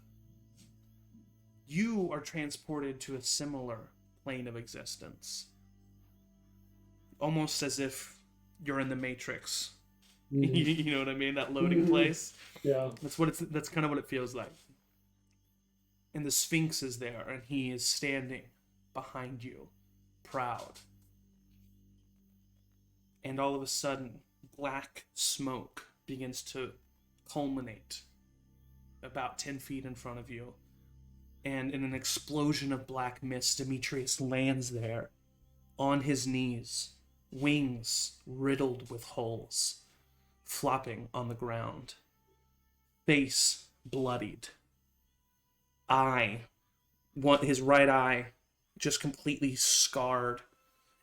you are transported to a similar plane of existence, almost as if you're in the Matrix. You know what I mean? That loading place. Yeah. That's kind of what it feels like. And the Sphinx is there, and he is standing behind you, proud. And all of a sudden, black smoke begins to culminate about 10 feet in front of you. And in an explosion of black mist, Demetrius lands there, on his knees, wings riddled with holes, flopping on the ground, face bloodied, his right eye just completely scarred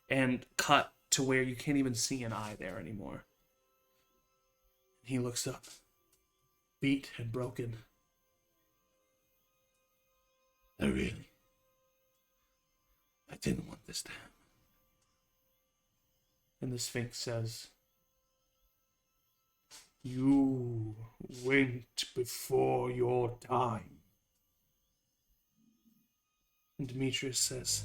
and cut to where you can't even see an eye there anymore. He looks up, beat and broken. I didn't want this to happen. And the Sphinx says, "You went before your time." And Demetrius says,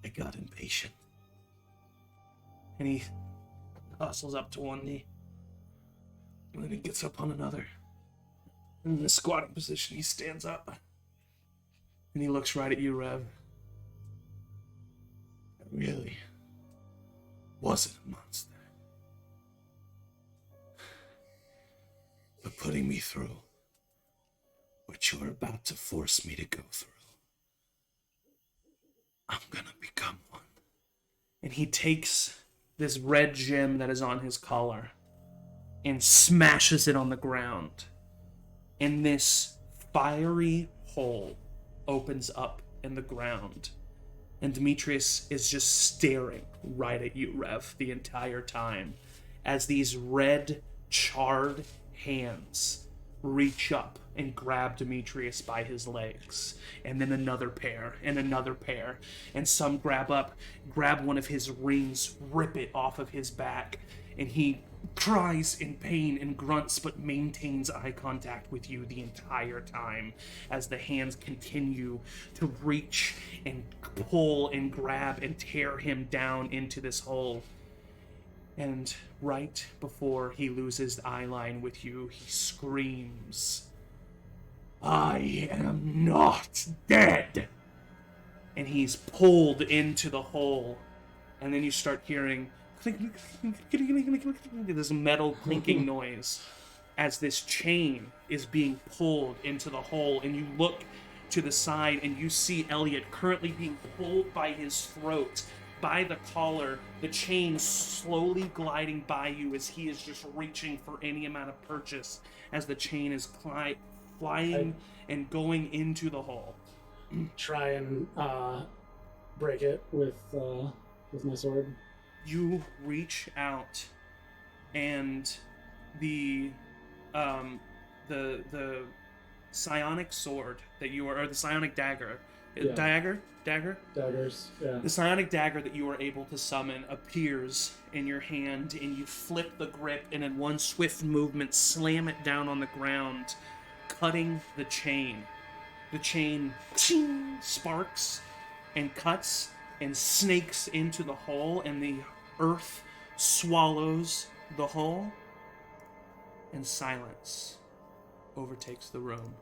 "I got impatient." And he hustles up to one knee, and then he gets up on another. And in the squatting position, he stands up, and he looks right at you, Rev. I really wasn't a monster. But putting me through what you're about to force me to go through, I'm gonna become one. And he takes this red gem that is on his collar and smashes it on the ground. And this fiery hole opens up in the ground. And Demetrius is just staring right at you, Rev, the entire time, as these red, charred hands reach up and grab Demetrius by his legs, and then another pair, and some grab one of his rings, rip it off of his back, and he cries in pain and grunts but maintains eye contact with you the entire time as the hands continue to reach and pull and grab and tear him down into this hole. And right before he loses eye line with you, he screams, "I am not dead!" And he's pulled into the hole. And then you start hearing this metal clinking noise as this chain is being pulled into the hole. And you look to the side and you see Elliot currently being pulled by his throat, by the collar, the chain slowly gliding by you as he is just reaching for any amount of purchase as the chain is flying and going into the hole. Try and break it with my sword. You reach out, and the psionic sword that you are, or the psionic dagger. Yeah. Dagger? Daggers. Yeah. The psionic dagger that you are able to summon appears in your hand, and you flip the grip, and in one swift movement, slam it down on the ground, cutting the chain. The chain sparks and cuts and snakes into the hole, and the earth swallows the hole, and silence overtakes the room.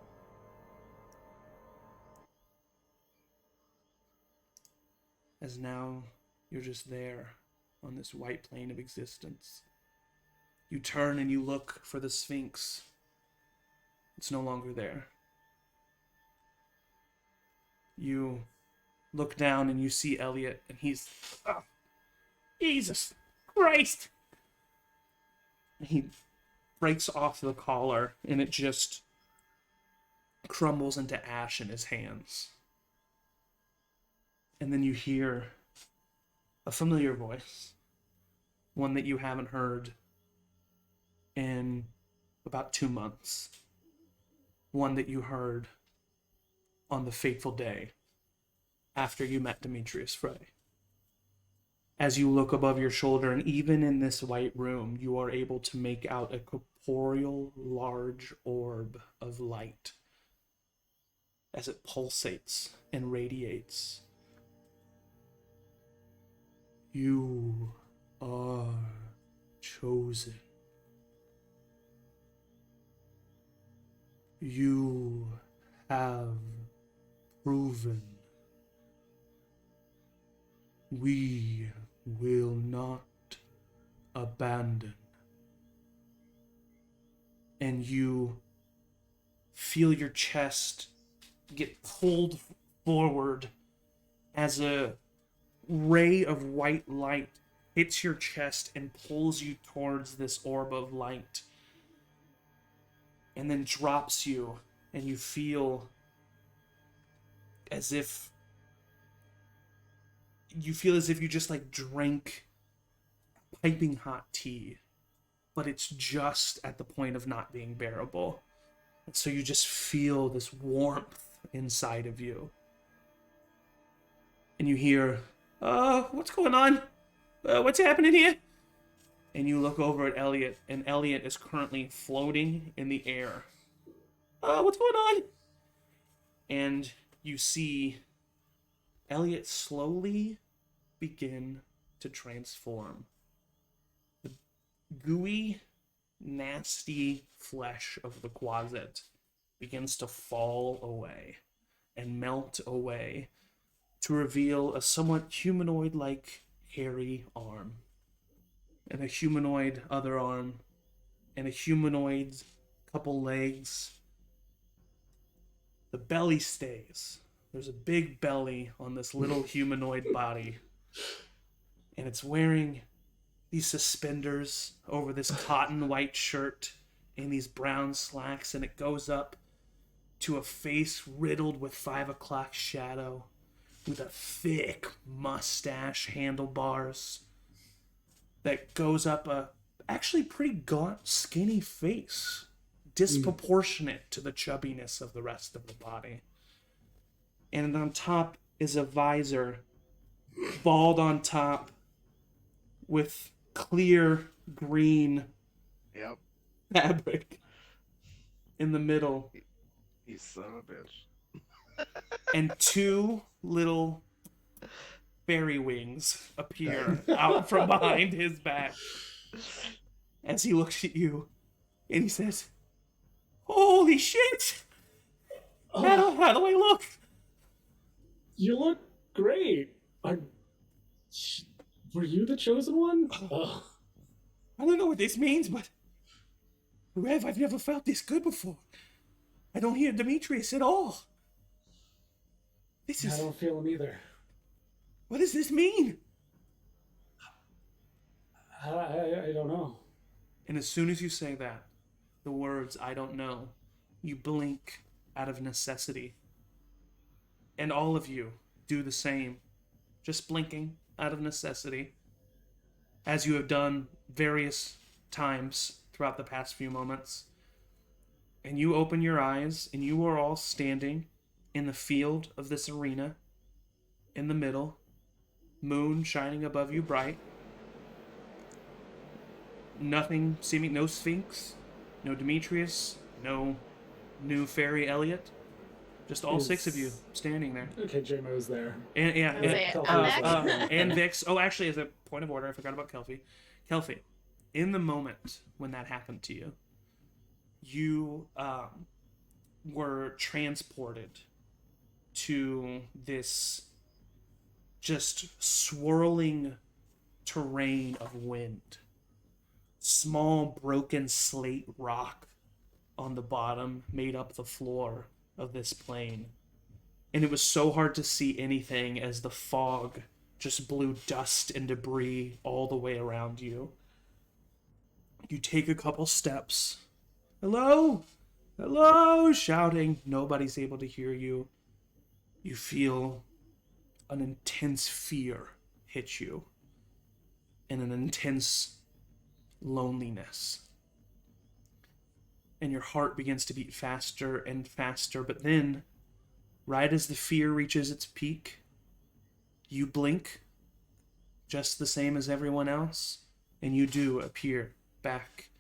As now you're just there on this white plane of existence. You turn and you look for the Sphinx. It's no longer there. You look down and you see Elliot, and he's... Oh, Jesus Christ! He breaks off the collar, and it just crumbles into ash in his hands. And then you hear a familiar voice, one that you haven't heard in about 2 months, one that you heard on the fateful day after you met Demetrius Frey. As you look above your shoulder, and even in this white room, you are able to make out a corporeal, large orb of light as it pulsates and radiates. You are chosen. You have proven. We will not abandon. And you feel your chest get pulled forward as a ray of white light hits your chest and pulls you towards this orb of light, and then drops you, and you feel as if you just like drank piping hot tea, but it's just at the point of not being bearable. And so you just feel this warmth inside of you. And you hear, what's going on? What's happening here? And you look over at Elliot, and Elliot is currently floating in the air. What's going on? And you see Elliot slowly begin to transform. The gooey, nasty flesh of the closet begins to fall away and melt away to reveal a somewhat humanoid-like hairy arm, and a humanoid other arm, and a humanoid couple legs. The belly stays. There's a big belly on this little humanoid body, and it's wearing these suspenders over this cotton white shirt and these brown slacks, and it goes up to a face riddled with 5 o'clock shadow, with a thick mustache handlebars that goes up a actually pretty gaunt, skinny face, disproportionate to the chubbiness of the rest of the body. And on top is a visor, bald on top, with clear green fabric in the middle. You son of a bitch. And 2 little fairy wings appear out from behind his back as he looks at you, and he says, "Holy shit! How do I look?" You look great. Were you the chosen one? I don't know what this means, but Rev, I've never felt this good before. I don't hear Demetrius at all. I don't feel him either. What does this mean? I don't know. And as soon as you say that, the words, "I don't know," you blink out of necessity. And all of you do the same, just blinking out of necessity, as you have done various times throughout the past few moments. and you open your eyes, and you are all standing in the field of this arena, in the middle, moon shining above you bright. Nothing seeming, no Sphinx, no Demetrius, no new fairy Elliot. Just all six of you standing there. Okay, J-Mo's there. And yeah, I was like, Kelpie I'm is back. there. and Vix. Oh, actually, as a point of order, I forgot about Kelpie. Kelpie, in the moment when that happened to you, you were transported to this just swirling terrain of wind. Small broken slate rock on the bottom made up the floor of this plane. And it was so hard to see anything as the fog just blew dust and debris all the way around you. You take a couple steps. Hello? Hello? Shouting. Nobody's able to hear you. You feel an intense fear hit you. And an intense loneliness. And your heart begins to beat faster and faster. But then, right as the fear reaches its peak, you blink just the same as everyone else, and you do appear back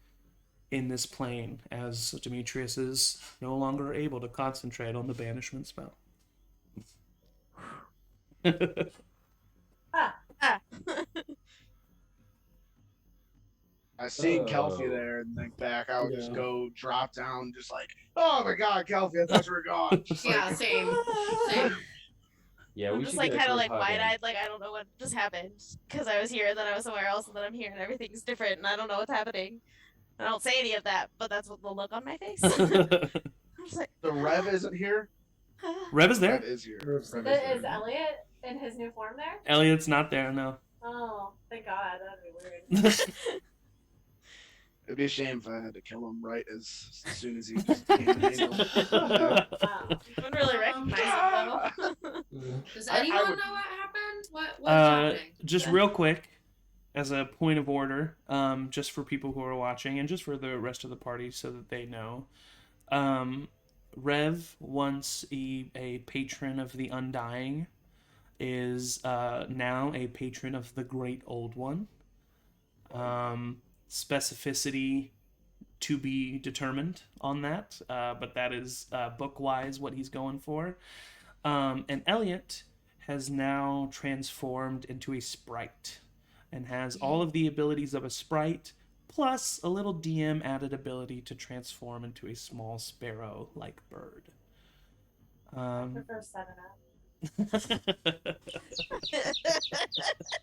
in this plane as Demetrius is no longer able to concentrate on the banishment spell. Ah. I seen Oh. Kelpie there and think back. I would just Yeah. go drop down, just like, oh my god, Kelpie, I thought you were gone. Just Yeah, like, same. Same. Yeah, I'm we just should like get a kind of group like hug in. wide-eyed, like I don't know what just happened because I was here, then I was somewhere else, and then I'm here, and everything's different, and I don't know what's happening. I don't say any of that, but that's what the look on my face. I'm just like, the Rev isn't here. Rev is there. Rev is here. Rev's Rev there. is Is there. Elliot in his new form there? Elliot's not there, no. Oh, thank God. That'd be weird. It'd be a shame if I had to kill him right as soon as he just became an angel. Wow. you wouldn't really recognize him though. Does I anyone would- know what happened? What's happening? Just real quick, as a point of order, just for people who are watching and just for the rest of the party so that they know. Rev, once a patron of the Undying, is now a patron of the Great Old One. Specificity to be determined on that, but that is book-wise what he's going for. And Elliot has now transformed into a sprite and has all of the abilities of a sprite, plus a little DM added ability to transform into a small sparrow-like bird. I prefer 7-Up.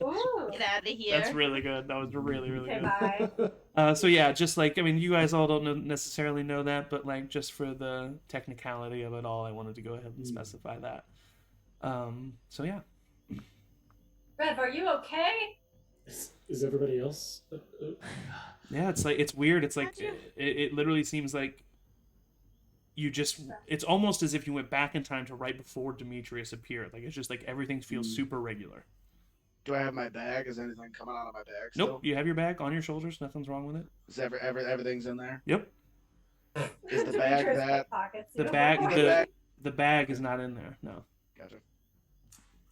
Ooh. Get out of here. That's really good. That was really, really Okay, good. bye. So yeah, just like, I mean, you guys all don't necessarily know that, but like just for the technicality of it all, I wanted to go ahead and specify that. So yeah. Rev, are you okay? Is everybody else? Yeah, it's like, it's weird. It's like, How'd you- it literally seems like you just, it's almost as if you went back in time to right before Demetrius appeared. Like, it's just like everything feels super regular. Do I have my bag? Is anything coming out of my bag still? Nope, you have your bag on your shoulders. Nothing's wrong with it. Is everything's in there? Yep. Is the bag Demetrius that? pockets The you. bag, The bag. the bag is not in there. No. Gotcha.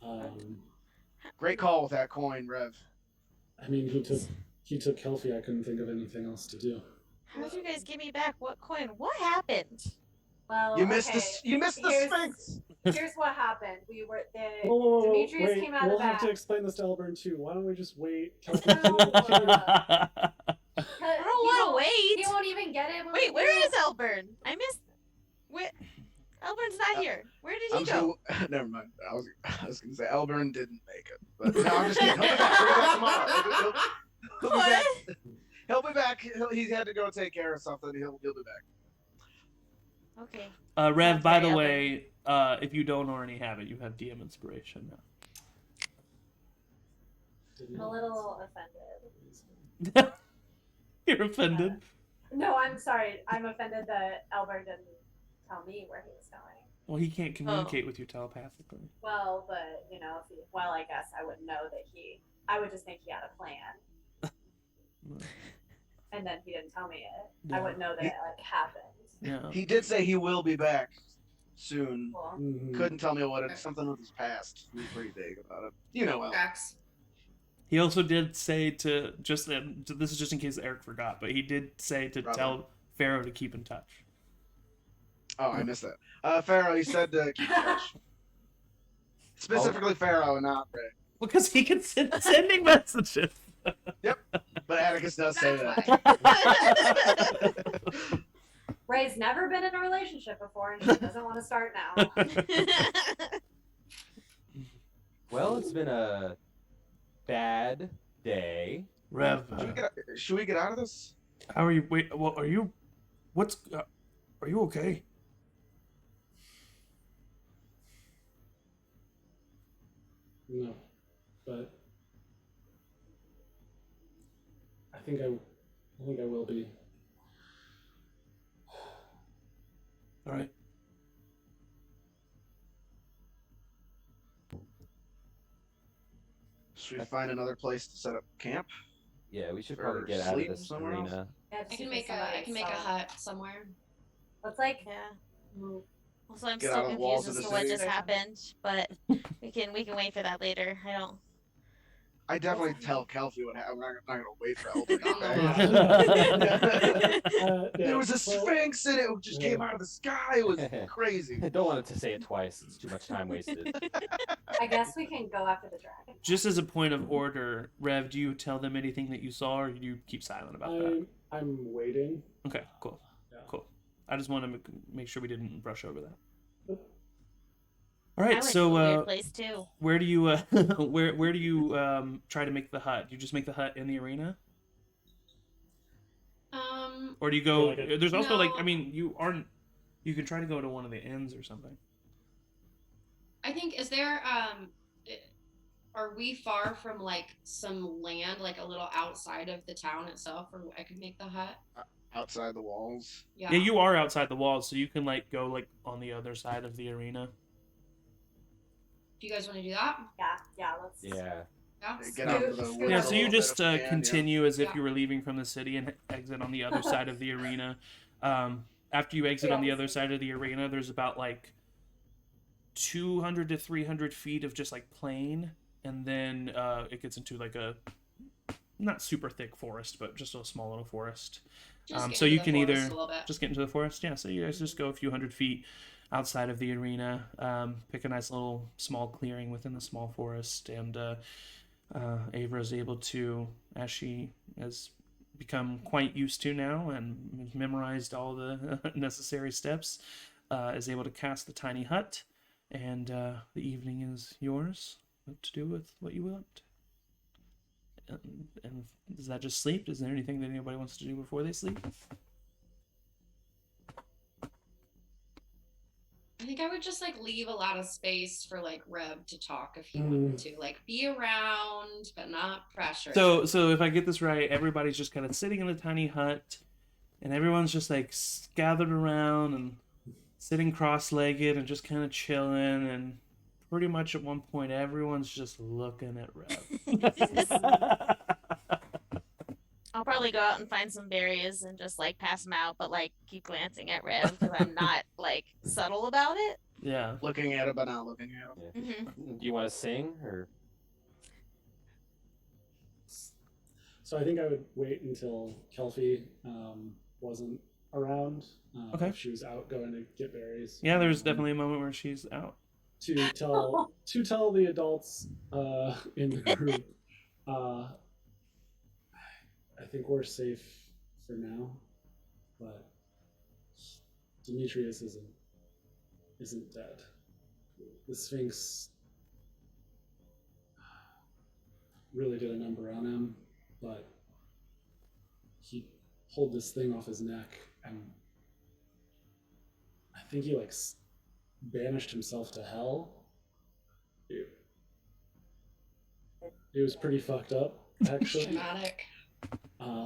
Um, Great call with that coin, Rev. I mean, he took Kelpie. I couldn't think of anything else to do. How'd you guys give me back what coin? What happened? Well, You missed okay. the you missed the Here's- Sphinx. Here's what happened. We were the Whoa, Demetrius wait, came out we'll of have to that. explain this to Elburn too. Why don't we just wait? Kelpie, No. I don't want to He wait. won't even get it. When Wait, we where do. is Elburn? I missed. Where? Elburn's not here. Where did he I'm go? sure. Never mind. I was gonna say Elburn didn't make it, but no, I'm just kidding. He'll be back. He'll be back tomorrow. He'll be What? back. He'll be back. He had to go take care of something. He'll be back. Okay. Rev, Sounds by very the way, if you don't already have it, you have DM inspiration now. Didn't I'm a know. little offended. You're offended. No, I'm sorry. I'm offended that Albert didn't tell me where he was going. Well, he can't communicate with you telepathically. Well, but you know, I guess I would know that I would just think he had a plan, and then he didn't tell me it. I Yeah. wouldn't know that it like happened. Yeah. He did say he will be back soon. Cool. Mhm. Couldn't tell me what it's something with his past. He was pretty vague about it. You know, well, Tracks. He also did say to just this is just in case Eric forgot, but he did say to Brother. tell Pharaoh to keep in touch. Oh, I missed that. Pharaoh, he said to keep in touch. Specifically Pharaoh, not Ray. Because he can send sending messages. But Atticus does say That's that. why. Ray's never been in a relationship before, and she doesn't want to start now. Well, it's been a bad day. Rev, Should we get out of this? how are you? Wait, well, are you? What's? Are you okay? No, but I think I will be. All right. Should we find another place to set up camp? Yeah, we should Or probably get out of sleep this somewhere else? arena. Yeah, I can make a hut somewhere. Let's like Yeah. move. Also, I'm Get still out of the walls confused of as the to what city. just happened, but we can wait for that later. I don't. I definitely tell Kelpie what happened. I'm not gonna wait for Elder to On get the back. There was a well, sphinx and it just came out of the sky. It was crazy. I don't want it to say it twice. It's too much time wasted. I guess we can go after the dragon. Just as a point of order, Rev, do you tell them anything that you saw, or do you keep silent about that? I'm waiting. Okay, cool, Yeah. cool. I just want to make sure we didn't brush over that. All I right, went so to a weird place too. where do you where do you try to make the hut? You just make the hut in the arena, or do you go? Yeah, like There's also like No. I mean you can try to go to one of the inns or something. I think is there are we far from like some land like a little outside of the town itself where I could make the hut? Outside the walls. Yeah, you are outside the walls, so you can like go like on the other side of the arena. Do you guys want to do that? Yeah, let's. Yeah. Yeah. Get out of the Scoot. woods Yeah, a so you little just bit if we can, continue as if Yeah. you were leaving from the city and exit on the other side of the arena. After you exit on the other side of the arena, there's about like 200 to 300 feet of just like plain, and then it gets into like a not super thick forest, but just a small little forest. Just get So into you the can forest either a little bit. just get into the forest. Yeah, so you guys just go a few hundred feet outside of the arena, pick a nice little small clearing within the small forest, and Ava is able to, as she has become quite used to now and has memorized all the necessary steps, is able to cast the tiny hut, and the evening is yours. What to do with what you want. And does that just sleep? Is there anything that anybody wants to do before they sleep? I think I would just like leave a lot of space for like Rev to talk if he wanted to. Like be around, but not pressure. So if I get this right, everybody's just kind of sitting in a tiny hut, and everyone's just like gathered around and sitting cross-legged and just kind of chilling, and pretty much at one point everyone's just looking at Rev. I'll probably go out and find some berries and just like pass them out, but like keep glancing at Rev because I'm not like subtle about it. Yeah. Looking at it, but not looking at it. Mm-hmm. Do you want to sing or? So I think I would wait until Kelpie wasn't around. Okay. If she was out going to get berries. Yeah, there's definitely a moment where she's out. To tell the adults in the group. I think we're safe for now, but Demetrius isn't dead. The Sphinx really did a number on him, but he pulled this thing off his neck, and I think he like banished himself to hell. It was pretty fucked up, actually. Dramatic.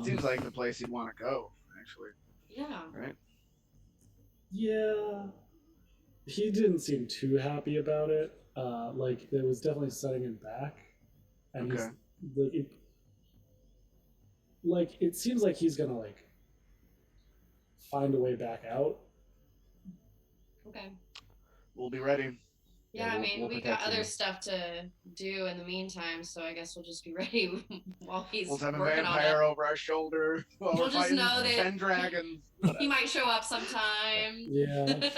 Seems like the place you'd want to go, actually. Yeah. Right? Yeah, he didn't seem too happy about it. Like it was definitely setting him back, and Okay. it seems like he's gonna like find a way back out, Okay. We'll be ready. Yeah, I we'll- mean, we'll we got protect other you. stuff to do in the meantime, so I guess we'll just be ready while he's We'll have a working on vampire it. over our shoulder while We'll we're just fighting know that 10 dragons. he might show up sometime. Yeah. Yeah.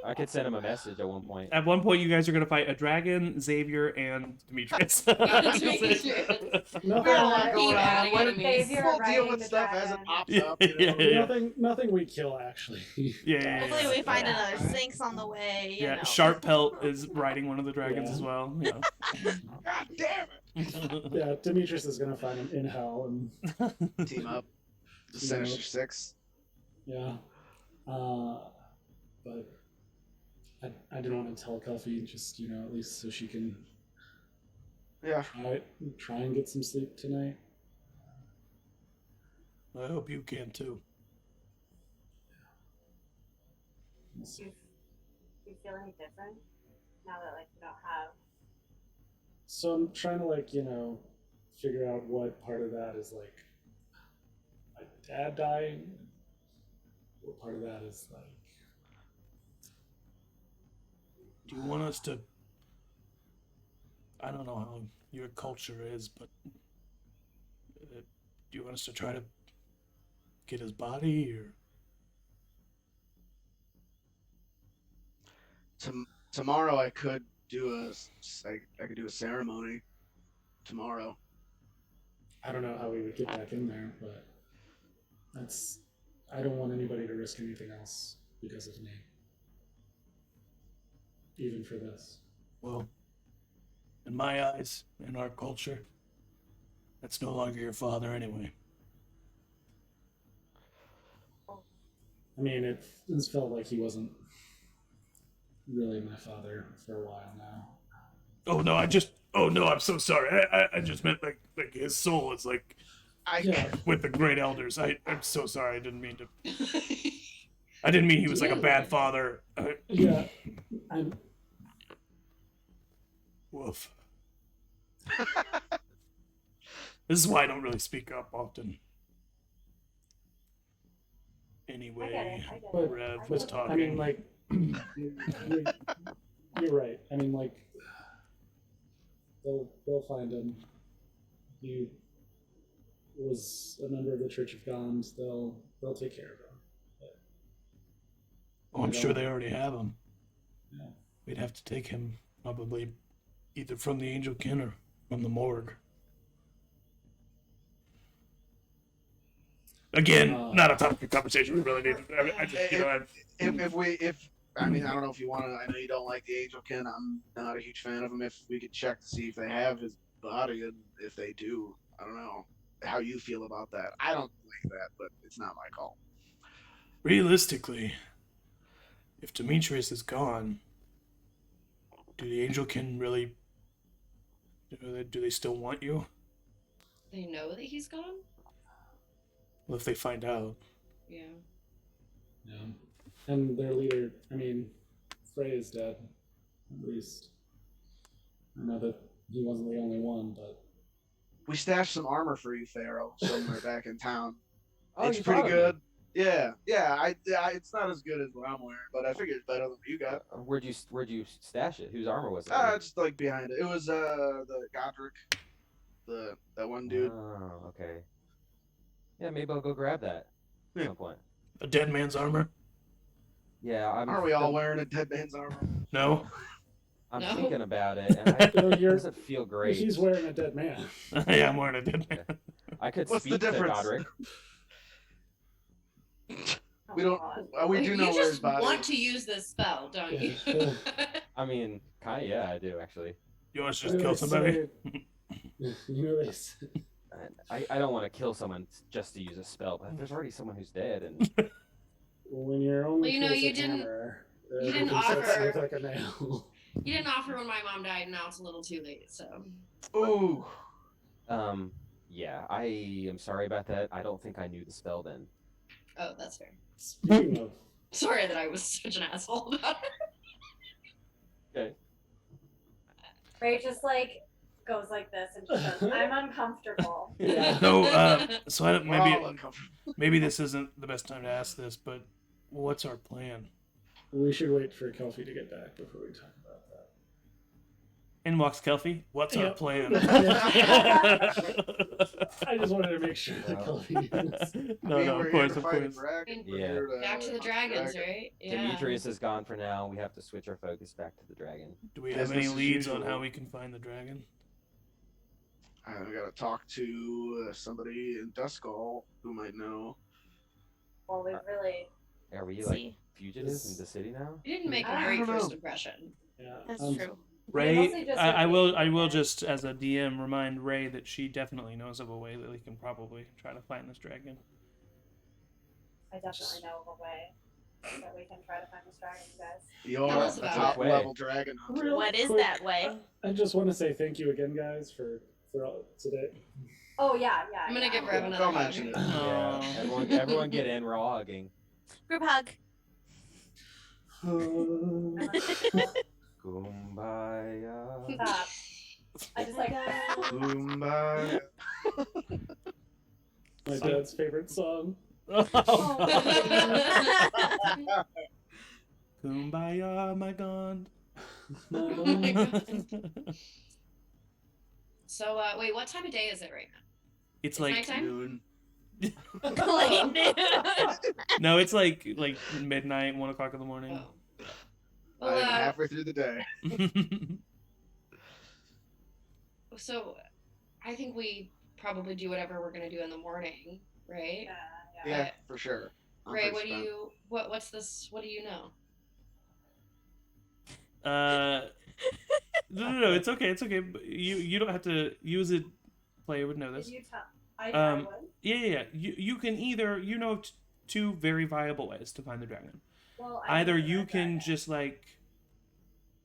I could send him a message at one point. At one point, you guys are going to fight a dragon, Xavier, and Demetrius. Demetrius. Nothing, We're lot keep going on. adding What- enemies. Xavier We'll deal riding with the stuff as it dragon. pops Yeah, up. You know? yeah. nothing we kill actually. Yeah. Hopefully we find Yeah. another Sphinx on the way. You Yeah, know. Sharp Pelt is riding one of the dragons Yeah. as well. Yeah. God damn it! Yeah, Demetrius is gonna find him in hell, and Team up. The Team Sinister up. Six. yeah. But I didn't want to tell Kelfie, just at least so she can Yeah. try and get some sleep tonight. I hope you can too. We'll see. Do you feel any different now that you don't have? So I'm trying to figure out what part of that is my dad dying. What part of that is Do you want us to? I don't know how your culture is, but do you want us to try to get his body, or? Tomorrow I could do I could do a ceremony. Tomorrow. I don't know how we would get back in there, but I don't want anybody to risk anything else because of me. Even for this. Well, in my eyes, in our culture, that's no longer your father anyway. I mean, it's felt like he wasn't really my father for a while now. Oh no, I'm so sorry. I just meant like his soul is like Yeah, with the great elders. I'm so sorry. I didn't mean to. I didn't mean he was like a bad father. yeah. I'm Woof. This is why I don't really speak up often. Anyway, I get it. But- Rev was talking. I mean, you're right. I mean, they'll find him. He was a member of the Church of Goms. They'll take care of him. Oh, I'm sure they already have him. Yeah. We'd have to take him probably either from the Angel Kin or from the morgue. Again, not a topic of conversation we really need. I just, If I mean, I don't know if you want to. I know you don't like the Angel Kin. I'm not a huge fan of them. If we could check to see if they have his body, and if they do, I don't know how you feel about that. I don't like that, but it's not my call. realistically, if Demetrius is gone, do the Angel Kin really? Do they still want you? They know that he's gone? Well, if they find out. Yeah. Yeah. And their leader, I mean, Frey is dead. At least. I know that he wasn't the only one, but We stashed some armor for you, Pharaoh, somewhere back in town. Oh, It's you pretty thought of good. Yeah. I it's not as good as what I'm wearing, but I figured it's better than what you got. Where'd you stash it? Whose armor was it? Just like behind it. It was the Godric, that one dude. Oh, okay. Yeah, maybe I'll go grab that at Yeah. some point. A dead man's armor? Yeah, Are we all wearing a dead man's armor? No? I'm No. thinking about it, and it doesn't feel great. he's wearing a dead man. Yeah, I'm wearing a dead man. I could What's the speak to difference? Godric. We don't. We do know you where his just body want is. to use this spell, don't you? Yeah. I mean, kind of, yeah, I do actually. You want us to just kill somebody? They say, I don't want to kill someone just to use a spell, but there's already someone who's dead, and when you're only Well, you know, kills you a didn't- hammer, you didn't everything starts to offer- look like a nail. You didn't offer when my mom died, and now it's a little too late, so. Ooh. yeah, I am sorry about that. I don't think I knew the spell then. Oh, that's fair. Speaking of, Sorry that I was such an asshole about it. Okay. Ray just goes like this and just says, "I'm uncomfortable." yeah. So I don't, We're all maybe uncomfortable. maybe this isn't the best time to ask this, but what's our plan? We should wait for Kelfie to get back before we talk about that. In walks Kelfie. What's our Yep. plan? I just wanted to make sure that Yeah. Kelfie was... No, we're no, of here course, to of fight a course. dragon. We're Yeah. here to Back to the hunt dragons, dragon. right? Yeah. Demetrius is gone for now. We have to switch our focus back to the dragon. Do we have Business any as leads on usual. how we can find the dragon? I got to talk to somebody in Duskull who might know. Well, we've really. Are we like See, fugitives in the city now? You didn't make I a great don't know. first impression. Yeah, that's I'm- true. Ray, mostly just I like will. making I will it. just, as a DM, remind Ray that she definitely knows of a way that we can probably try to find this dragon. I definitely know of a way that we can try to find this dragon, you guys. You're Tell us a about top it. level dragon hunter. Real What is quick, that way? I just want to say thank you again, guys, for all today. Oh yeah. I'm gonna give yeah. Rev another Don't hug. mention it. Yeah. Aw. Everyone get in. We're all hugging. Group hug. Kumbaya. Stop. I just like. Kumbaya. My dad's favorite song. Kumbaya, my god. So, wait, what time of day is it right now? It's It's like nighttime? Noon. Like, no, it's like midnight, 1 o'clock in the morning. Oh. I'm Well, halfway through the day. so I think we probably do whatever we're gonna do in the morning, right? Yeah. Yeah, for sure. I'm Ray, pretty what do spent. you what's this? What do you know? No, it's okay, it's okay. But you don't have to. You as a player would know Did this. you tell? I Um, would. Yeah. You can either two very viable ways to find the dragon. Well, I Either know you that can dragon. just like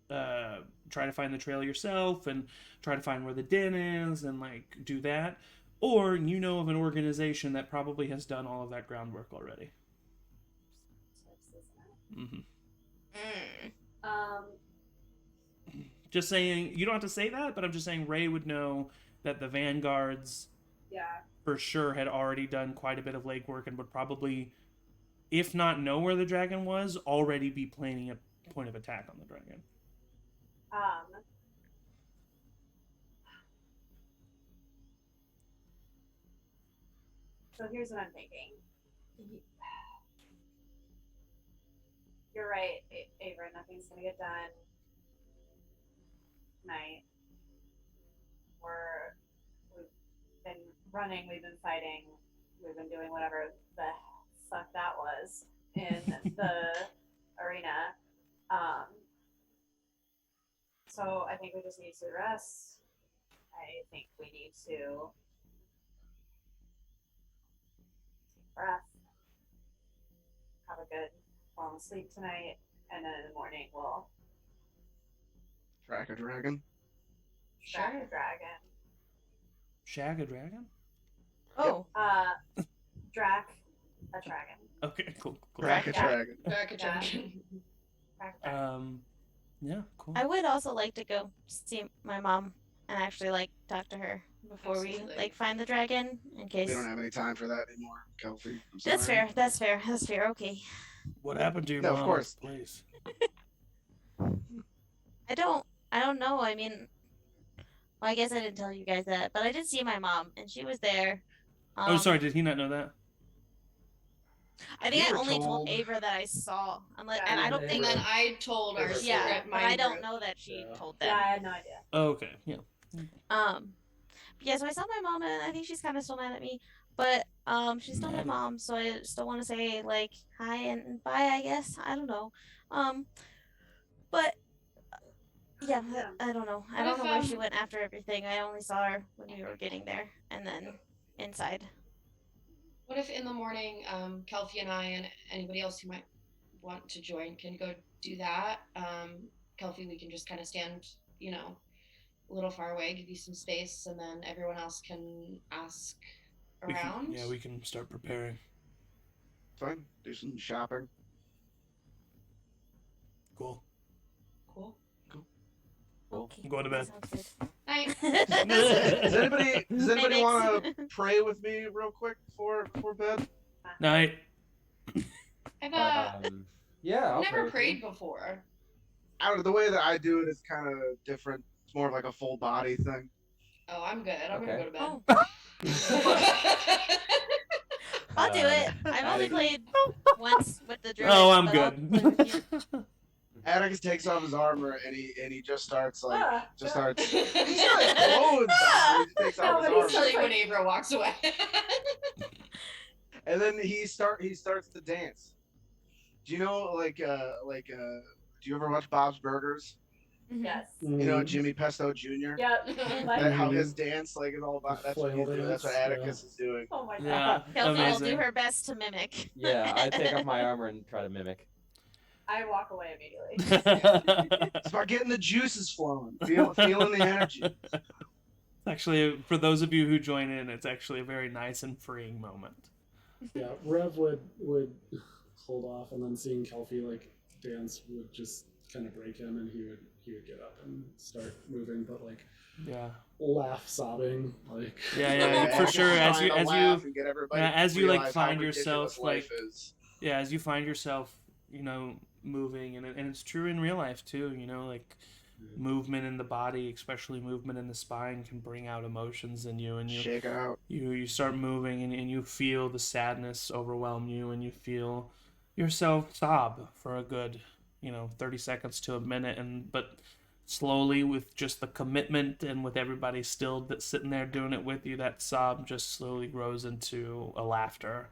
try to find the trail yourself and try to find where the den is and like do that, or you know of an organization that probably has done all of that groundwork already. hmm Um. Just saying, you don't have to say that, but I'm just saying Ray would know that the vanguards Yeah. for sure had already done quite a bit of legwork and would probably, if not know where the dragon was, already be planning a point of attack on the dragon. So here's what I'm thinking. You're right, Ava. Nothing's gonna get done tonight. We've been running. We've been fighting. We've been doing whatever the fuck that was in the arena. So I think we just need to rest. I think we need to take a breath, have a good long sleep tonight, and then in the morning we'll Track a dragon. track Sure. a dragon. Shag a dragon? oh, Drac a dragon. Okay, cool. Track a Yeah. dragon. Back a Yeah. dragon. Track a dragon. Yeah, cool. I would also like to go see my mom and actually like talk to her before we Absolutely. like find the dragon in case. We don't have any time for that anymore, Kelfie. I'm That's sorry. fair. That's fair. That's fair. Okay. What happened to your No, mom? of course. Please. I don't know. I mean, well, I guess I didn't tell you guys that, but I did see my mom and she was there. Oh, sorry. Did he not know that? I think You I were only told told- Ava that I saw, Yeah. and I don't And think. then I told our secret Yeah, but I mind don't group. know that she Yeah. told them. Yeah, I had no idea. Oh, okay. Yeah. Yeah, so I saw my mom, and I think she's kind of still mad at me, but she's still my Mad. mom, so I still want to say like hi and bye. I guess I don't know. But yeah, Yeah. I don't know. I What don't if, know where she went after everything. I only saw her when we were getting there, and then inside. What if in the morning, Kelfie and I and anybody else who might want to join can go do that? Kelfie, we can just kind of stand, a little far away, give you some space, and then everyone else can ask We can, around. yeah, we can start preparing. Fine. Do some shopping. Cool. Cool. Okay. I'm going to bed. Sounds good. Night. Does anybody Thanks. want to pray with me real quick before bed? Night. I've Yeah, I'll I've pray never with you. prayed before. I don't know. The way that I do it is kind of different. It's more of like a full body thing. Oh, I'm good. I'm gonna Okay. go to bed. Oh, I'll do Um, it. I've only Atticus, played once with the druid, Oh, I'm but I'll play with you. good. Atticus takes off his armor and he just starts like just sure. starts. He's still has clothes on. He just takes off No, his but he's armor, still Usually when Abra walks away. and then he starts to dance. Do you know do you ever watch Bob's Burgers? Mhm. Yes. You know Jimmy Pesto Jr. Yep. That how his dance like is all about. The That's what he's flail doing. That's what dance, Atticus is doing. Oh my god. Yeah, Kelsey will do amazing. her best to mimic. Yeah, I take off my armor and try to mimic. I walk away immediately. It's about getting the juices flowing, feeling the energy. Actually, for those of you who join in, it's actually a very nice and freeing moment. Yeah, Rev would hold off, and then seeing Kelpie like dance would just kind of break him, and he would get up and start moving, but like Yeah, laugh, sobbing, like yeah, for Atticus sure. is As trying you to as laugh you and get everybody yeah, to as you like realize how find ridiculous yourself life like is. yeah, as you find yourself, moving, and it's true in real life too. Like movement in the body, especially movement in the spine, can bring out emotions in you, and Shake it out. you start moving, and you feel the sadness overwhelm you, and you feel yourself sob for a good 30 seconds to a minute, but slowly, with just the commitment and with everybody still sitting there doing it with you, that sob just slowly grows into a laughter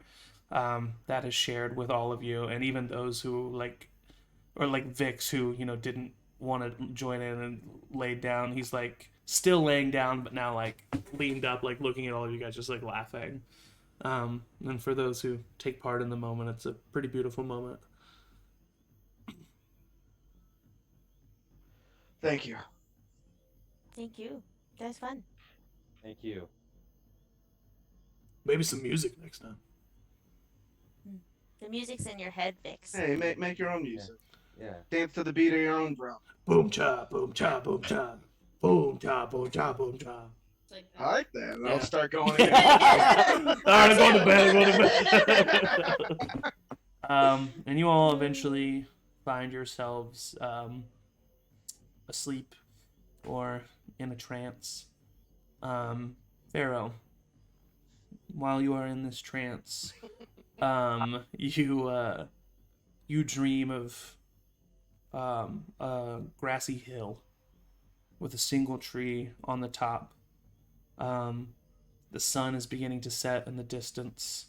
that is shared with all of you, and even those who like Vix, who didn't want to join in and laid down. He's like still laying down, but now like leaned up, like looking at all of you guys, just like laughing. And for those who take part in the moment, it's a pretty beautiful moment. Thank you. Thank you. That was fun. Thank you. Maybe some music next time. The music's in your head, Vix. Hey, make your own music. Yeah. Dance to the beat of your own drum. Boom cha, boom cha, boom cha, boom cha, boom cha, boom cha. It's like I like that. And Yeah. I'll start going again. All right, I'm going to bed. I'm going to bed. And you all eventually find yourselves asleep or in a trance. Pharaoh, while you are in this trance, you dream of a grassy hill with a single tree on the top. The sun is beginning to set in the distance.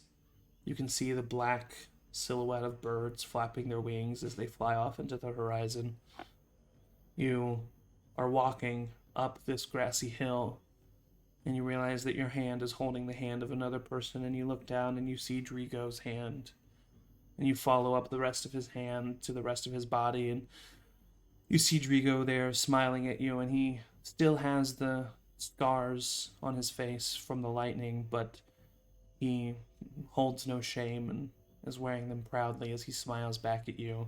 You can see the black silhouette of birds flapping their wings as they fly off into the horizon. You are walking up this grassy hill, and you realize that your hand is holding the hand of another person, and you look down and you see Drigo's hand. And you follow up the rest of his hand to the rest of his body, and you see Drigo there smiling at you, and he still has the scars on his face from the lightning, but he holds no shame and is wearing them proudly as he smiles back at you.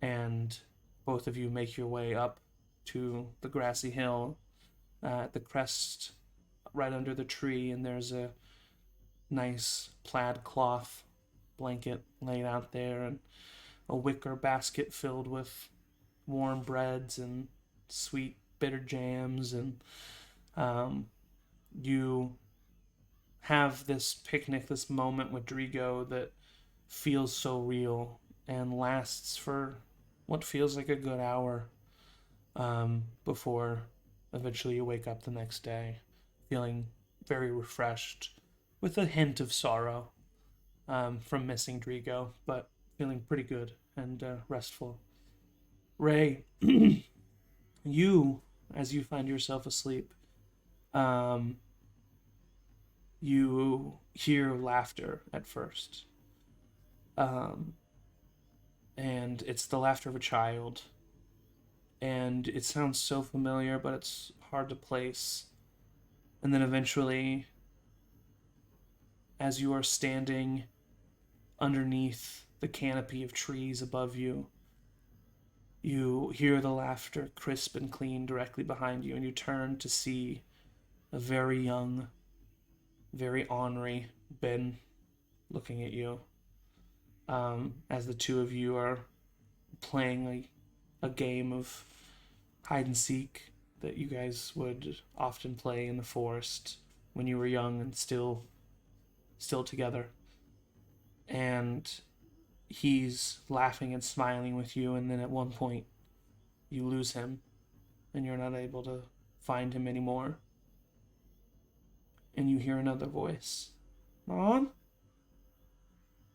And both of you make your way up to the grassy hill at the crest right under the tree, and there's a nice plaid cloth blanket laid out there, and a wicker basket filled with warm breads and sweet bitter jams, and you have this picnic, this moment with Drigo that feels so real and lasts for what feels like a good hour before eventually you wake up the next day feeling very refreshed with a hint of sorrow from missing Drigo, but feeling pretty good and restful. Ray, you, as you find yourself asleep, you hear laughter at first. And it's the laughter of a child. And it sounds so familiar, but it's hard to place. And then eventually, as you are standing underneath the canopy of trees above you, you hear the laughter crisp and clean directly behind you, and you turn to see a very young, very ornery Ben looking at you. as the two of you are playing a game of hide and seek that you guys would often play in the forest when you were young and still together. And he's laughing and smiling with you, and then at one point you lose him and you're not able to find him anymore. And you hear another voice, Mom?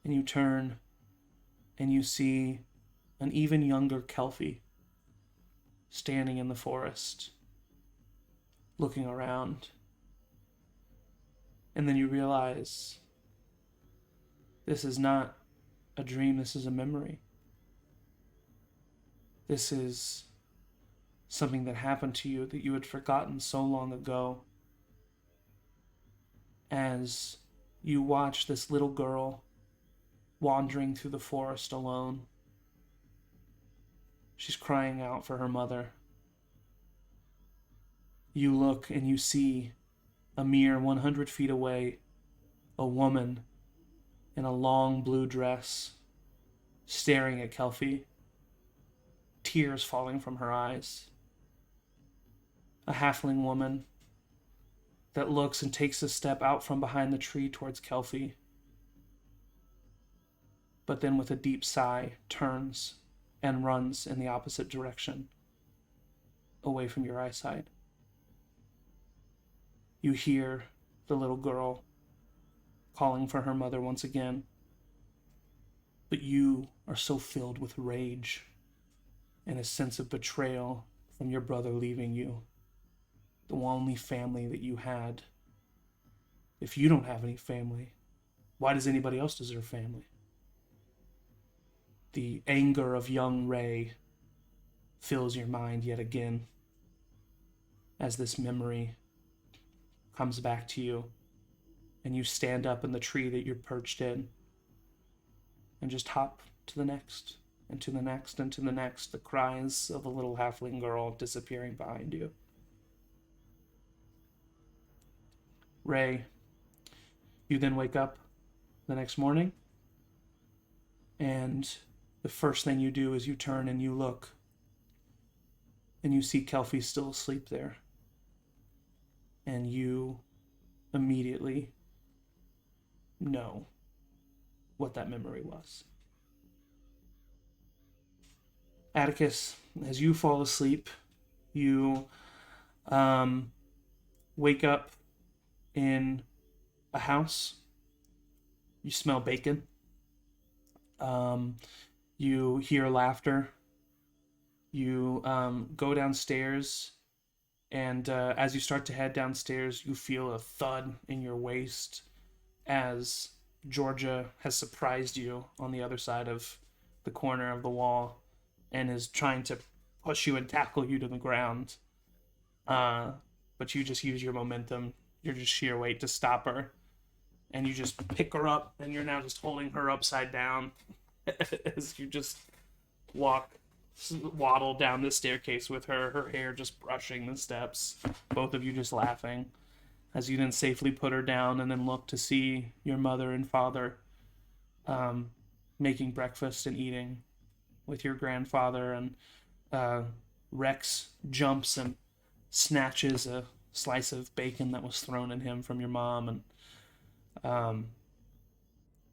And you turn and you see an even younger Kelpie standing in the forest, looking around. And then you realize this is not a dream, this is a memory. This is something that happened to you that you had forgotten so long ago. As you watch this little girl wandering through the forest alone, she's crying out for her mother. You look and you see a mere 100 feet away a woman in a long blue dress staring at Kelpie, tears falling from her eyes. A halfling woman that looks and takes a step out from behind the tree towards Kelpie, but then with a deep sigh turns and runs in the opposite direction, away from your eyesight. You hear the little girl calling for her mother once again, but you are so filled with rage and a sense of betrayal from your brother leaving you, the only family that you had. If you don't have any family, why does anybody else deserve family? The anger of young Ray fills your mind yet again as this memory comes back to you, and you stand up in the tree that you're perched in and just hop to the next and to the next and to the next, the cries of a little halfling girl disappearing behind you. Ray, you then wake up the next morning, and the first thing you do is you turn and you look, and you see Kelpie still asleep there. And you immediately know what that memory was. Atticus, as you fall asleep, you wake up in a house. You smell bacon. You hear laughter. You go downstairs, and as you start to head downstairs, you feel a thud in your waist as Georgia has surprised you on the other side of the corner of the wall and is trying to push you and tackle you to the ground. But you just use your momentum, your just sheer weight to stop her. And you just pick her up, and you're now just holding her upside down as you just waddle down the staircase with her hair just brushing the steps, both of you just laughing, as you then safely put her down and then look to see your mother and father making breakfast and eating with your grandfather, and Rex jumps and snatches a slice of bacon that was thrown at him from your mom, and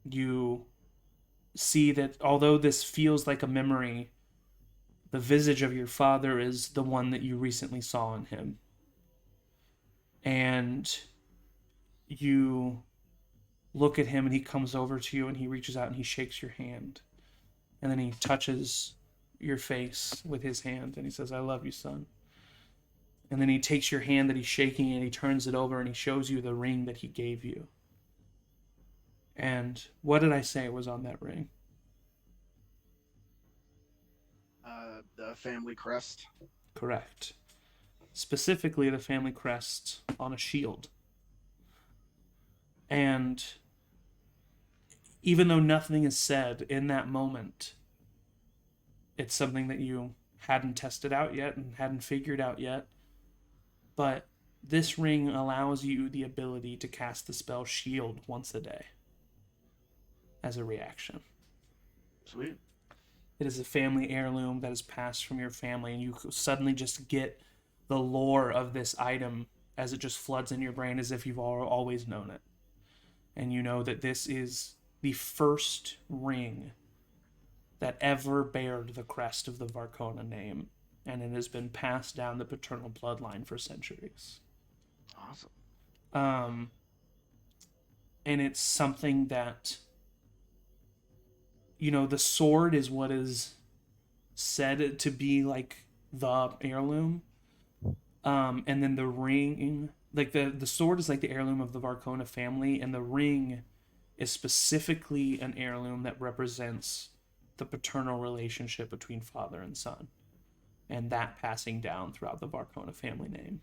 you see that although this feels like a memory, the visage of your father is the one that you recently saw in him. And you look at him, and he comes over to you, and he reaches out and he shakes your hand. And then he touches your face with his hand, and he says, "I love you, son." And then he takes your hand that he's shaking, and he turns it over, and he shows you the ring that he gave you. And what did I say was on that ring? The family crest. Correct. Specifically, the family crest on a shield. And even though nothing is said in that moment, it's something that you hadn't tested out yet and hadn't figured out yet. But this ring allows you the ability to cast the spell Shield once a day as a reaction. Sweet. It is a family heirloom that is passed from your family, and you suddenly just get the lore of this item as it just floods in your brain as if you've always known it. And you know that this is the first ring that ever bared the crest of the Varkona name, and it has been passed down the paternal bloodline for centuries. Awesome. And it's something that, the sword is what is said to be like the heirloom. And then the ring, like the sword is like the heirloom of the Varkona family, and the ring is specifically an heirloom that represents the paternal relationship between father and son, and that passing down throughout the Varkona family name.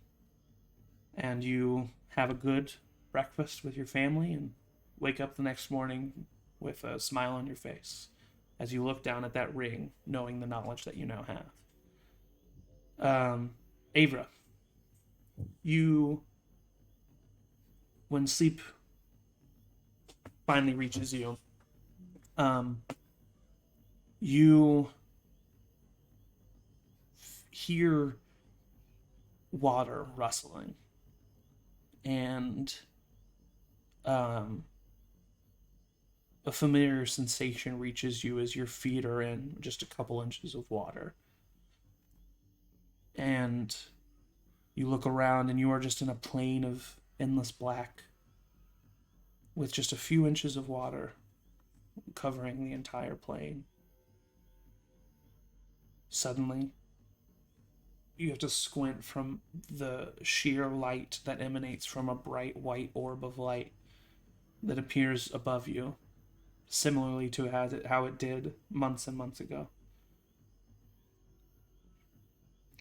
And you have a good breakfast with your family and wake up the next morning with a smile on your face as you look down at that ring, knowing the knowledge that you now have. Avra, when sleep finally reaches you, you hear water rustling, and a familiar sensation reaches you as your feet are in just a couple inches of water. And you look around and you are just in a plain of endless black with just a few inches of water covering the entire plain. Suddenly, you have to squint from the sheer light that emanates from a bright white orb of light that appears above you, similarly to how it did months and months ago.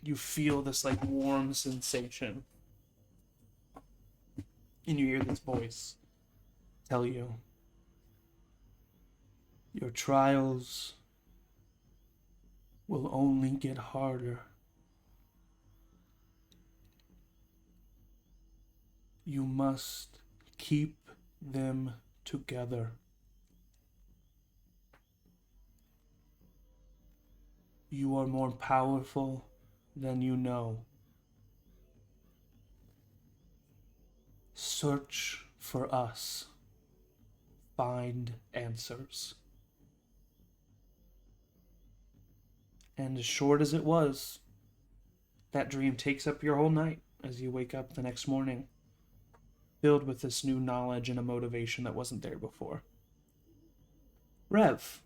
You feel this like warm sensation, and you hear this voice tell you, your trials will only get harder. You must keep them together. You are more powerful than you know. Search for us. Find answers. And as short as it was, that dream takes up your whole night as you wake up the next morning, filled with this new knowledge and a motivation that wasn't there before. Rev,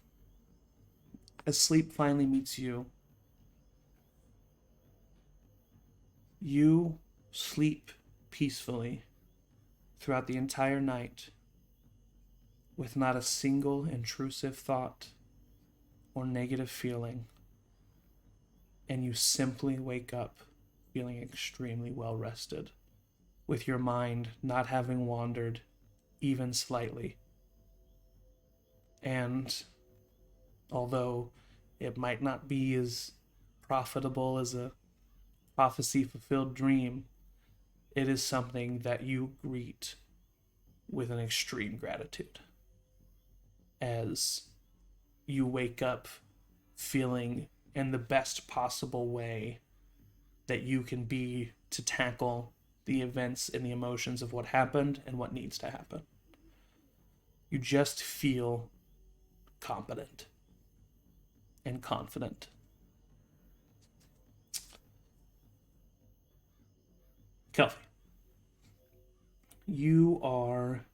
as sleep finally meets you, you sleep peacefully throughout the entire night with not a single intrusive thought or negative feeling, and you simply wake up feeling extremely well rested, with your mind not having wandered even slightly. And although it might not be as profitable as a prophecy-fulfilled dream, it is something that you greet with an extreme gratitude as you wake up feeling in the best possible way that you can be to tackle the events and the emotions of what happened and what needs to happen. You just feel competent and confident. Kelvin, you are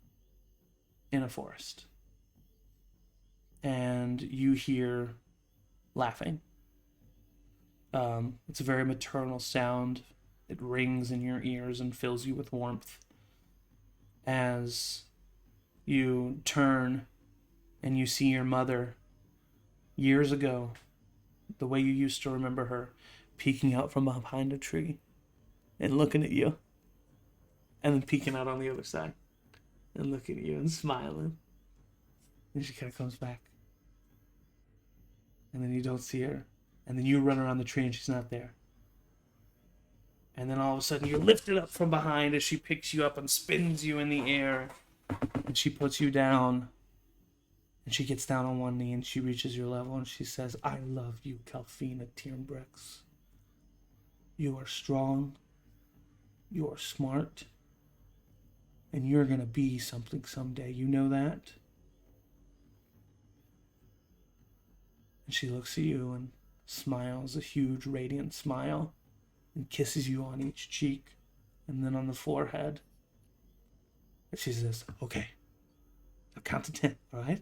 in a forest, and you hear laughing. It's a very maternal sound. It rings in your ears and fills you with warmth as you turn and you see your mother years ago, the way you used to remember her, peeking out from behind a tree and looking at you, and then peeking out on the other side and looking at you and smiling. And she kind of comes back, and then you don't see her, and then you run around the tree and she's not there. And then all of a sudden you're lifted up from behind as she picks you up and spins you in the air, and she puts you down, And she gets down on one knee and she reaches your level and she says, I love you, Calfina Tiermbrex. You are strong. You are smart. And you're going to be something someday. You know that? And she looks at you and smiles a huge, radiant smile and kisses you on each cheek and then on the forehead. And she says, okay, I'll count to 10, all right?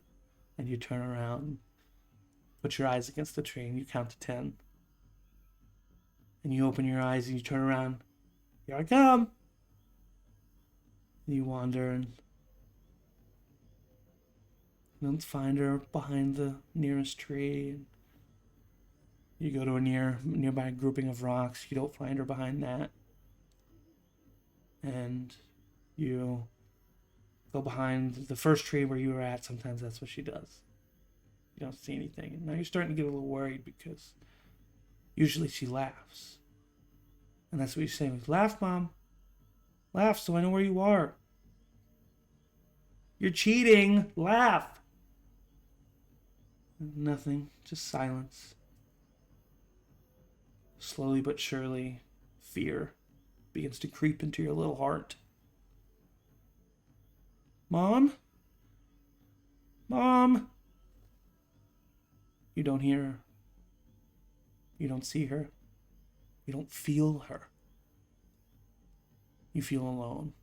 And you turn around, put your eyes against the tree, and you count to 10. And you open your eyes and you turn around. Here I come. And you wander and you don't find her behind the nearest tree. You go to a nearby grouping of rocks. You don't find her behind that. And you go behind the first tree where you were at. Sometimes that's what she does. You don't see anything. And now you're starting to get a little worried because usually she laughs. And that's what you're saying. Laugh, Mom. Laugh so I know where you are. You're cheating. Laugh. Nothing. Just silence. Slowly but surely, fear begins to creep into your little heart. Mom? Mom? You don't hear her. You don't see her. You don't feel her. You feel alone.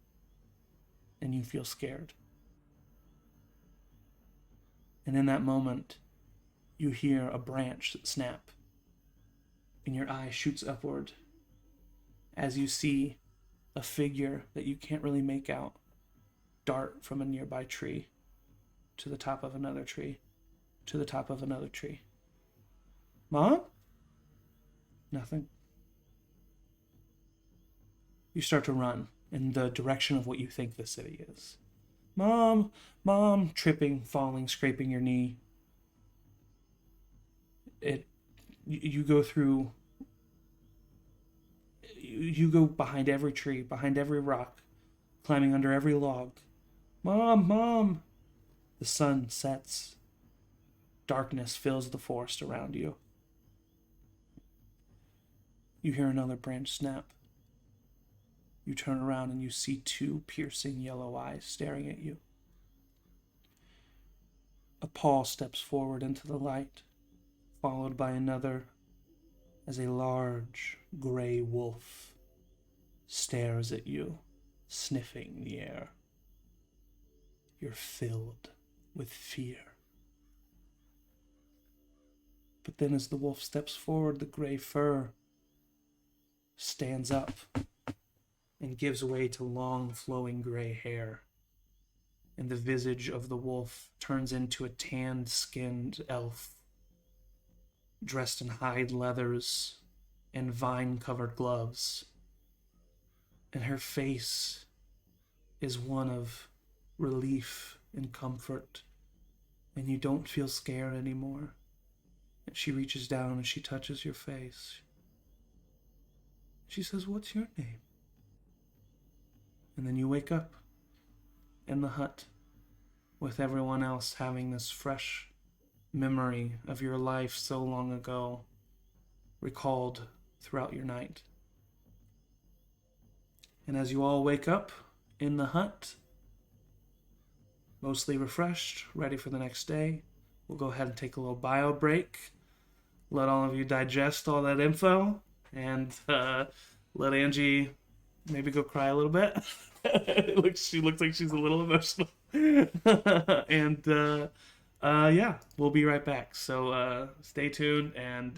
And you feel scared. And in that moment, you hear a branch snap. And your eye shoots upward as you see a figure that you can't really make out dart from a nearby tree to the top of another tree to the top of another tree. Mom? Nothing. You start to run in the direction of what you think the city is. Mom, Mom, tripping, falling, scraping your knee. You go through, you go behind every tree, behind every rock, climbing under every log. Mom, Mom! The sun sets. Darkness fills the forest around you. You hear another branch snap. You turn around and you see two piercing yellow eyes staring at you. A paw steps forward into the light, followed by another, as a large gray wolf stares at you, sniffing the air. You're filled with fear. But then as the wolf steps forward, the gray fur stands up and gives way to long, flowing gray hair. And the visage of the wolf turns into a tanned-skinned elf, dressed in hide leathers and vine-covered gloves. And her face is one of relief and comfort, and you don't feel scared anymore. And she reaches down and she touches your face. She says, "What's your name?" And then you wake up in the hut with everyone else having this fresh memory of your life so long ago recalled throughout your night. And as you all wake up in the hut, mostly refreshed, ready for the next day, we'll go ahead and take a little bio break, let all of you digest all that info, and let Angie maybe go cry a little bit. She looks like she's a little emotional. And yeah, we'll be right back. So stay tuned and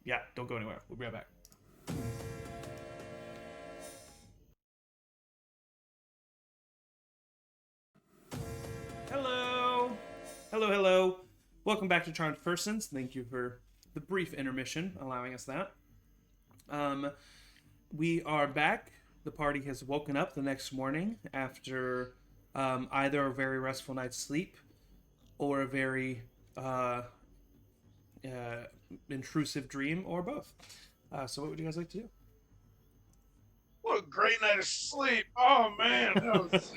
yeah, don't go anywhere. We'll be right back. Hello. Hello. Welcome back to Charmed Persons. Thank you for the brief intermission, allowing us that. We are back. The party has woken up the next morning after either a very restful night's sleep or a very intrusive dream, or both. So what would you guys like to do? What a great night of sleep. Oh, man. That was...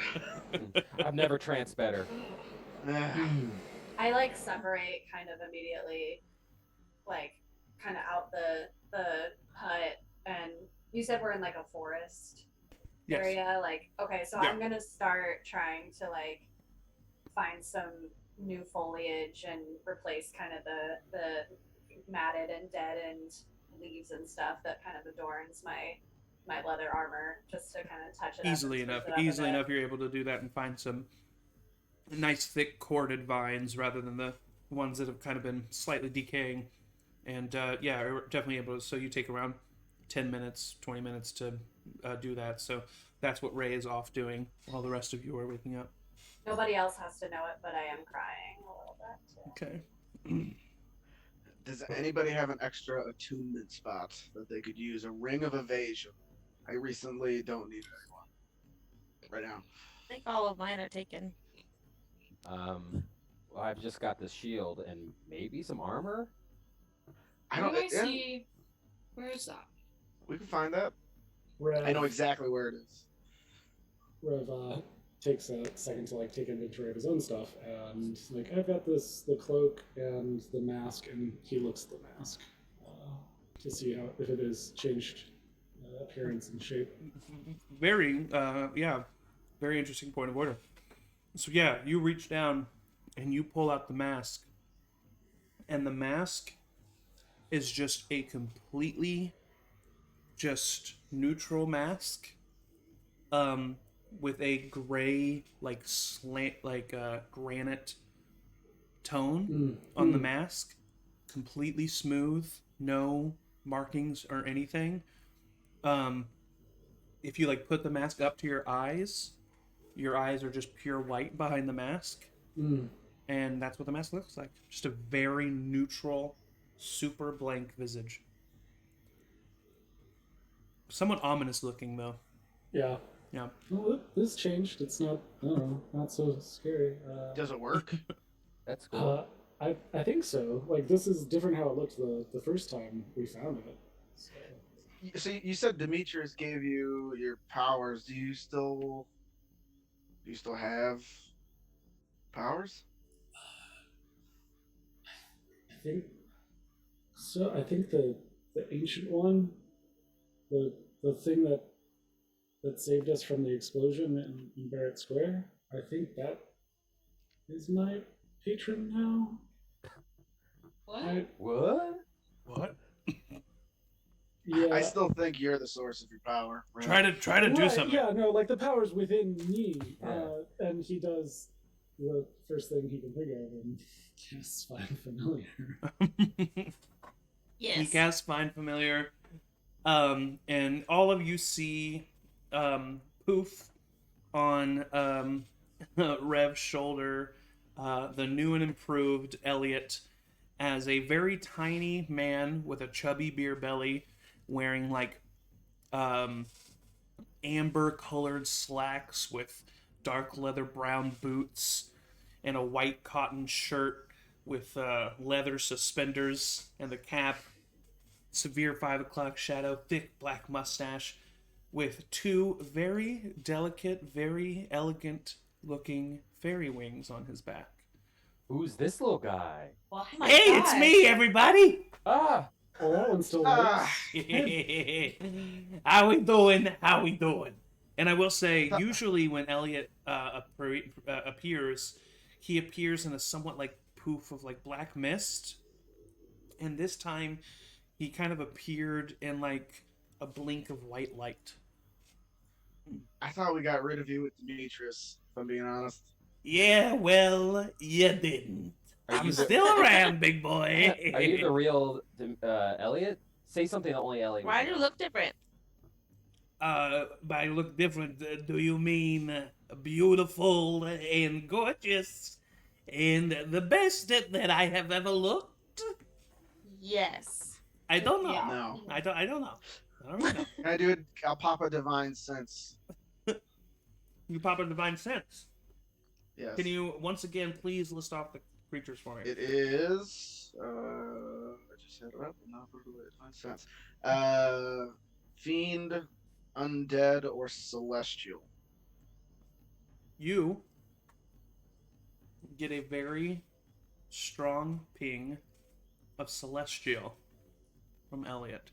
I've never tranced better. I like separate kind of immediately, like kind of out the hut, and you said we're in like a forest Yes. area. Like, okay, so Yeah. I'm gonna start trying to like find some new foliage and replace kind of the matted and deadened leaves and stuff that kind of adorns my leather armor, just to kind of touch it Easily up and enough. spruce it up a Easily bit. enough, you're able to do that and find some nice thick corded vines rather than the ones that have kind of been slightly decaying. And yeah, are definitely able to. So you take around 10 minutes, 20 minutes to do that. So that's what Ray is off doing while the rest of you are waking up. Nobody else has to know it, but I am crying a little bit too. Okay. Does anybody have an extra attunement spot that they could use? A ring of evasion. I recently don't need it anymore. Right now. I think all of mine are taken. Well, I've just got this shield and maybe some armor. I Where don't. do I Yeah, see? Where is that? we can find that. Rev, I know exactly where it is. Rev takes a second to like take inventory of his own stuff, and like I've got the cloak and the mask, and he looks at the mask to see how if it has changed appearance and shape. Very, yeah, very interesting point of order. So yeah, you reach down and you pull out the mask, and the mask is just a completely just neutral mask, um, with a gray like slant like granite tone on the mask, completely smooth, no markings or anything. Um, if you like put the mask up to your eyes are just pure white behind the mask. And that's what the mask looks like. Just a very neutral, super blank visage. Somewhat ominous looking, though. Yeah. Yeah. Well, this changed. It's not. I don't know. Not so scary. Does it work? That's cool. I think so. Like this is different how it looked the first time we found it. So. So you said Demetrius gave you your powers. Do you still have powers? I think so. I think the ancient one, the thing that saved us from the explosion in Barrett Square. I think that is my patron now. What? What? What? Yeah. I still think you're the source of your power. Right? Try to do Right, something. Yeah, no, like the power's within me, Yeah. and he does the first thing he can think of and casts Find Familiar. Yes. He casts Find Familiar. And all of you see Poof on Rev's shoulder, the new and improved Elliot, as a very tiny man with a chubby beer belly, wearing like amber colored slacks with dark leather brown boots and a white cotton shirt with leather suspenders and the cap, severe 5 o'clock shadow, thick black mustache, with two very delicate, very elegant looking fairy wings on his back. Who's this little guy? Well, my Hey, it's God. me, everybody! Ah! Oh, that one still Ah, works. How we doing? How we doing? And I will say, usually when Elliot appears, he appears in a somewhat like poof of like black mist. And this time, he kind of appeared in like a blink of white light. I thought we got rid of you with Demetrius. If I'm being honest. Yeah, well, you didn't. Are I'm you the- still around, big boy. Are you the real Elliot? Say something that only Elliot. Why would do you know. look different? By look different, do you mean beautiful and gorgeous and the best that I have ever looked? Yes. I don't know. Yeah. No. I don't know. I don't really know. Can I do it? I'll pop a divine sense. You pop a divine sense. Yes. Can you once again please list off the creatures for me? It is. I just set it up. Not for the divine sense. Fiend, undead, or celestial. You get a very strong ping of celestial from Elliot.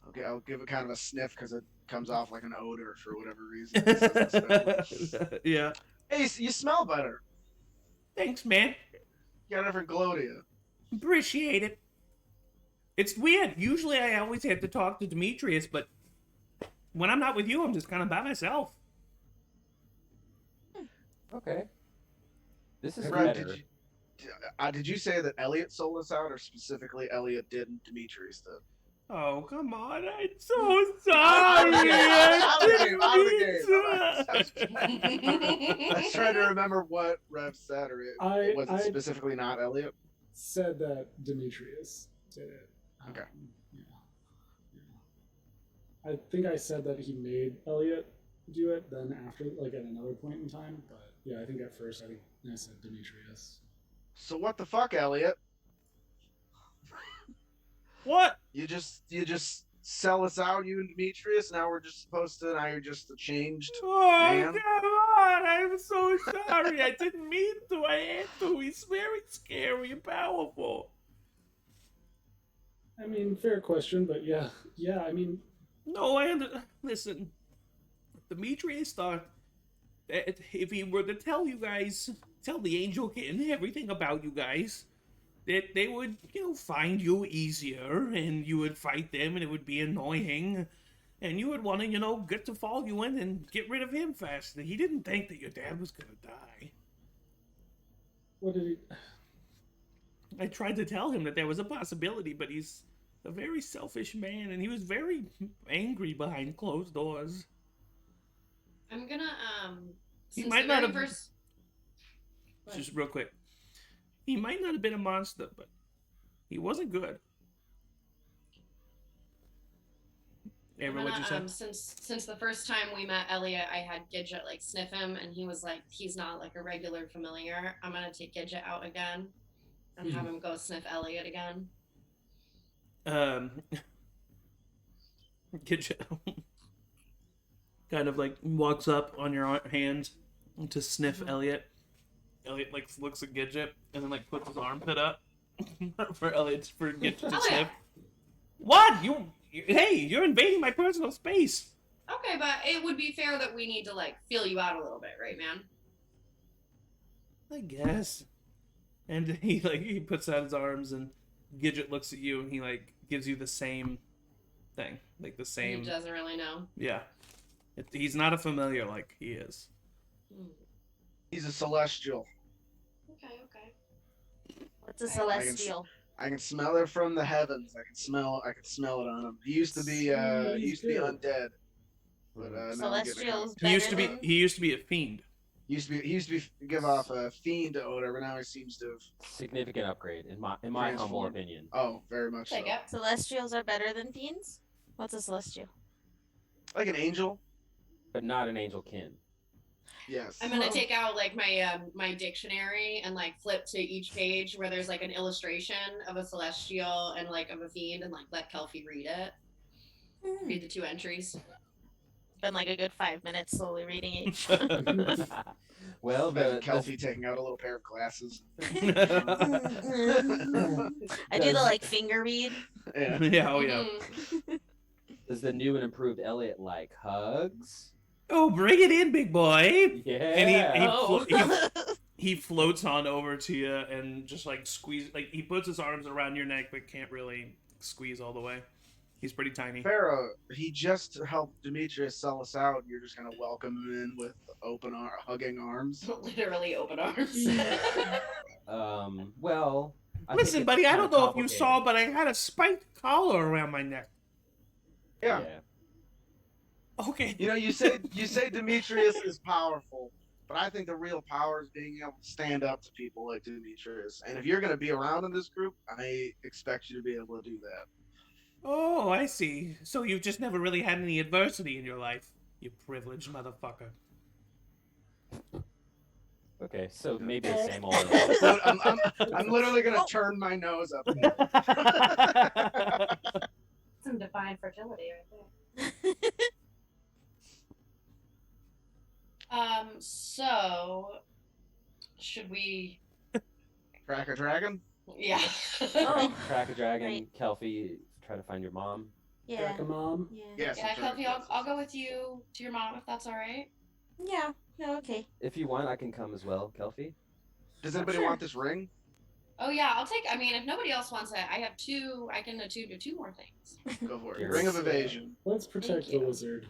Okay, I'll give it kind of a sniff because it comes off like an odor for whatever reason. It says it's smell. Yeah. Hey, you smell better. Thanks, man. You got a different glow to you. Appreciate it. It's weird. Usually I always have to talk to Demetrius, but when I'm not with you, I'm just kind of by myself. Okay. This is Red, better. did you say that Elliot sold us out, or specifically Elliot did and Demetrius did? Oh, come on. I'm so sorry. Out of the game. I was trying to remember what Rev said, or was it specifically not Elliot? Said that Demetrius did it. Okay. I think I said that he made Elliot do it, then after, like at another point in time. But yeah, I think at first I said Demetrius. So what the fuck, Elliot? What? You just sell us out, you and Demetrius. Now we're just supposed to. Now you're just a changed man. Come on. I'm so sorry. I didn't mean to. I had to. He's very scary and powerful. I mean, fair question, but yeah. I mean, No, listen. Demetrius thought that if he were to tell the Angel Kitten everything about you guys, that they would, find you easier, and you would fight them, and it would be annoying, and you would want to, get to fall you in and get rid of him faster. He didn't think that your dad was gonna die. what did he? I tried to tell him that there was a possibility, but he's a very selfish man, and he was very angry behind closed doors. I'm gonna He since might the not very have- first. Go ahead. Just real quick. He might not have been a monster, but he wasn't good. Amber, what'd you say? Since the first time we met Elliot, I had Gidget like sniff him, and he was like, he's not like a regular familiar. I'm gonna take Gidget out again, and have him go sniff Elliot again. Get you kind of like walks up on your hand to sniff Elliot. Elliot like looks at Gidget and then like puts his armpit up for Gidget to sniff. What? Hey, you're invading my personal space. Okay, but it would be fair that we need to like feel you out a little bit, right, man? I guess. And he puts out his arms and Gidget looks at you and he like gives you the same thing, like the same. He doesn't really know. Yeah, he's not a familiar like he is. He's a celestial. Okay. What's a celestial? I can smell it from the heavens. I can smell it on him. He used to be undead. But now I'm getting Celestials. He used to be a fiend. He used to give off a fiend odor, but now he seems to have. Significant upgrade in my humble Transformed. opinion. Oh, very much so. Take it. Celestials are better than fiends? What's a celestial? Like an angel. But not an angel kin. Yes. I'm gonna take out like my dictionary and like flip to each page where there's like an illustration of a celestial and like of a fiend, and like let Kelfie read it. Read the two entries. Been like a good 5 minutes slowly reading each. Well, Imagine Kelfie taking out a little pair of glasses. I do the like finger read. Yeah. Yeah, oh yeah. does the new and improved Elliot like hugs? Oh, bring it in, big boy. Yeah. And he floats on over to you and just like he puts his arms around your neck but can't really squeeze all the way. He's pretty tiny. Pharaoh, he just helped Demetrius sell us out. You're just gonna welcome him in with hugging arms. Literally open arms. Well. I think Listen, it's buddy, I kinda don't know if you complicated. saw, but I had a spiked collar around my neck. Yeah. Okay. You say Demetrius is powerful, but I think the real power is being able to stand up to people like Demetrius. And if you're gonna be around in this group, I expect you to be able to do that. Oh, I see. So you've just never really had any adversity in your life, you privileged motherfucker. Okay, so maybe the same old. I'm literally gonna turn my nose up. Some divine fertility right there. So should we Cracker Dragon? Yeah. Oh. Crack a dragon, Right. Kelpie, try to find your mom. Yeah. Mom. Yeah. Yes. Yeah, I'm trying Kelpie, to- I'll go with you to your mom if that's all right. Yeah. No, okay. If you want, I can come as well, Kelpie. Does anybody Sure. want this ring? Oh yeah, I'll take. I mean, if nobody else wants it, I have two. I can attune to two more things. Go for it. Here. Ring of Let's, Evasion. Let's protect Thank the you. wizard.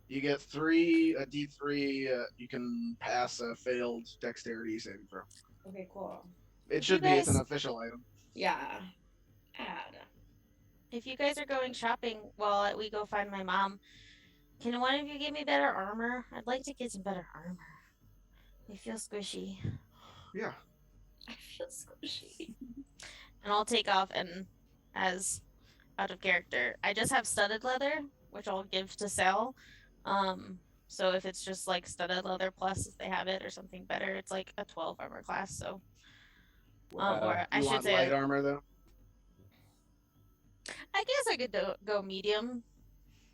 You get a D3. You can pass a failed dexterity saving throw. Okay, cool. It You should be. It's an guys- official item. Yeah. Add. If you guys are going shopping while we go find my mom, can one of you give me better armor? I'd like to get some better armor. I feel squishy. Yeah. I feel squishy. And I'll take off and, as out of character, I just have studded leather, which I'll give to sell. So if it's just like studded leather plus if they have it or something better, it's like a 12 armor class. So, or I You should want say, light armor though? I guess I could go medium.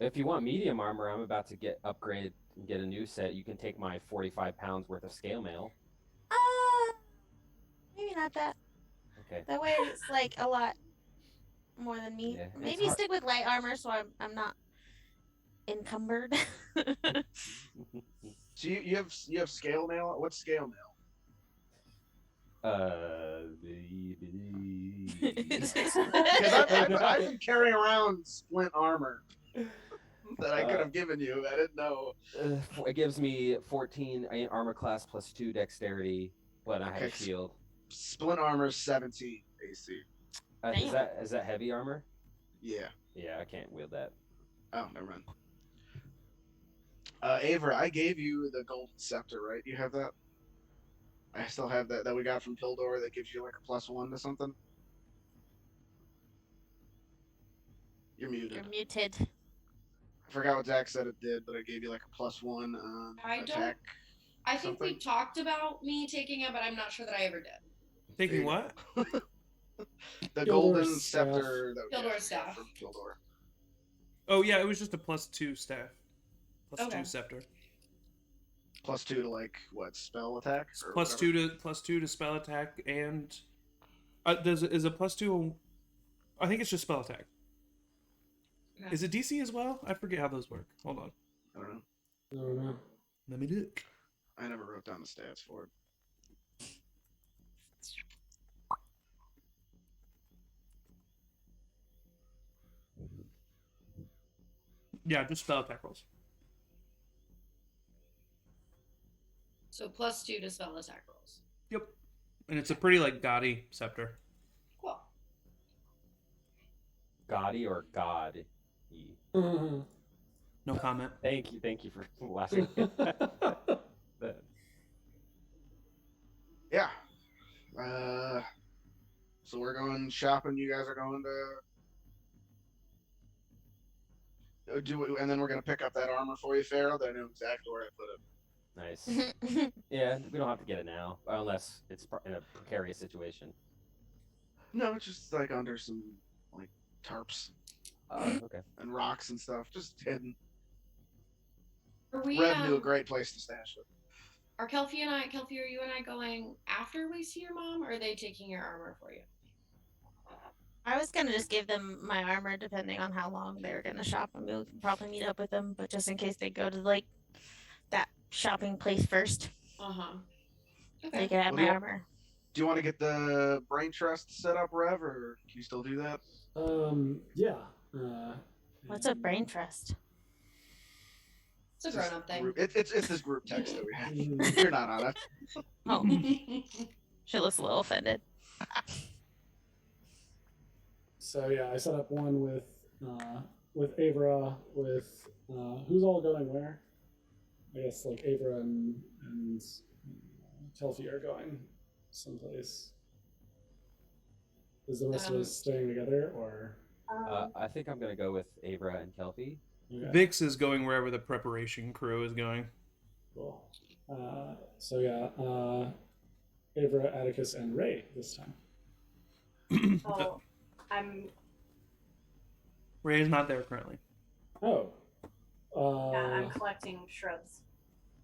If you want medium armor, I'm about to get upgraded and get a new set. You can take my 45 pounds worth of scale mail. Maybe not that. Okay. That way it's like a lot more than me. Yeah, it's Maybe hard- stick with light armor so I'm not encumbered. So you have scale mail. What's scale mail? Because I've been carrying around splint armor that I could have given you. I didn't know. It gives me 14 armor class plus 2 dexterity, but I have a Okay. shield. Splint armor is 17 AC. Is that heavy armor? Yeah. Yeah, I can't wield that. Oh, never mind. Avra, I gave you the golden scepter, right? You have that? I still have that we got from Pildor that gives you like a +1 to something. You're muted. You're muted. I forgot what Zach said it did, but I gave you like a +1 on I don't- attack. I think we Something? talked about me taking it, but I'm not sure that I ever did. Thinking what? The Pildor's golden staff. scepter that we Pildor's got staff. from Pildor. Oh yeah, it was just a +2 staff. +2 Okay. scepter. +2 to like what spell attack? Or +2 to spell attack and is a +2? I think it's just spell attack. Okay. Is it DC as well? I forget how those work. Hold on. I don't know. I don't know. Let me look. I never wrote down the stats for it. Yeah, just spell attack rolls. So +2 to spell attack rolls. Yep. And it's a pretty like gaudy scepter. Cool. Gaudy or God? No comment. Thank you for laughing. Yeah. So we're going shopping. You guys are going to and then we're gonna pick up that armor for you, Pharaoh. That I know exactly where I put it. Nice. Yeah, we don't have to get it now, unless it's in a precarious situation. No, it's just like under some like tarps Okay. and rocks and stuff, just hidden. Are we? Rev knew a great place to stash it. Are Kelpie, are you and I going after we see your mom, or are they taking your armor for you? I was gonna just give them my armor depending on how long they were gonna shop, and we can probably meet up with them. But just in case they go to like that shopping place first, Okay. they can have Well, my yeah. armor. Do you want to get the brain trust set up, Rev, or can you still do that? Yeah. What's a brain trust? It's a grown-up thing. It's this group text that we have. Mm, You're not on it. Oh, she looks a little offended. So yeah, I set up one with Avra, with who's all going where? I guess like Avra and Telfi are going someplace. Is the rest of us staying together, or? I think I'm gonna go with Avra and Kelpie. Okay, Vix is going wherever the preparation crew is going. cool. So yeah, Avra, Atticus, and Ray this time. Oh, I'm Ray is not there currently. Oh. I'm collecting shrubs.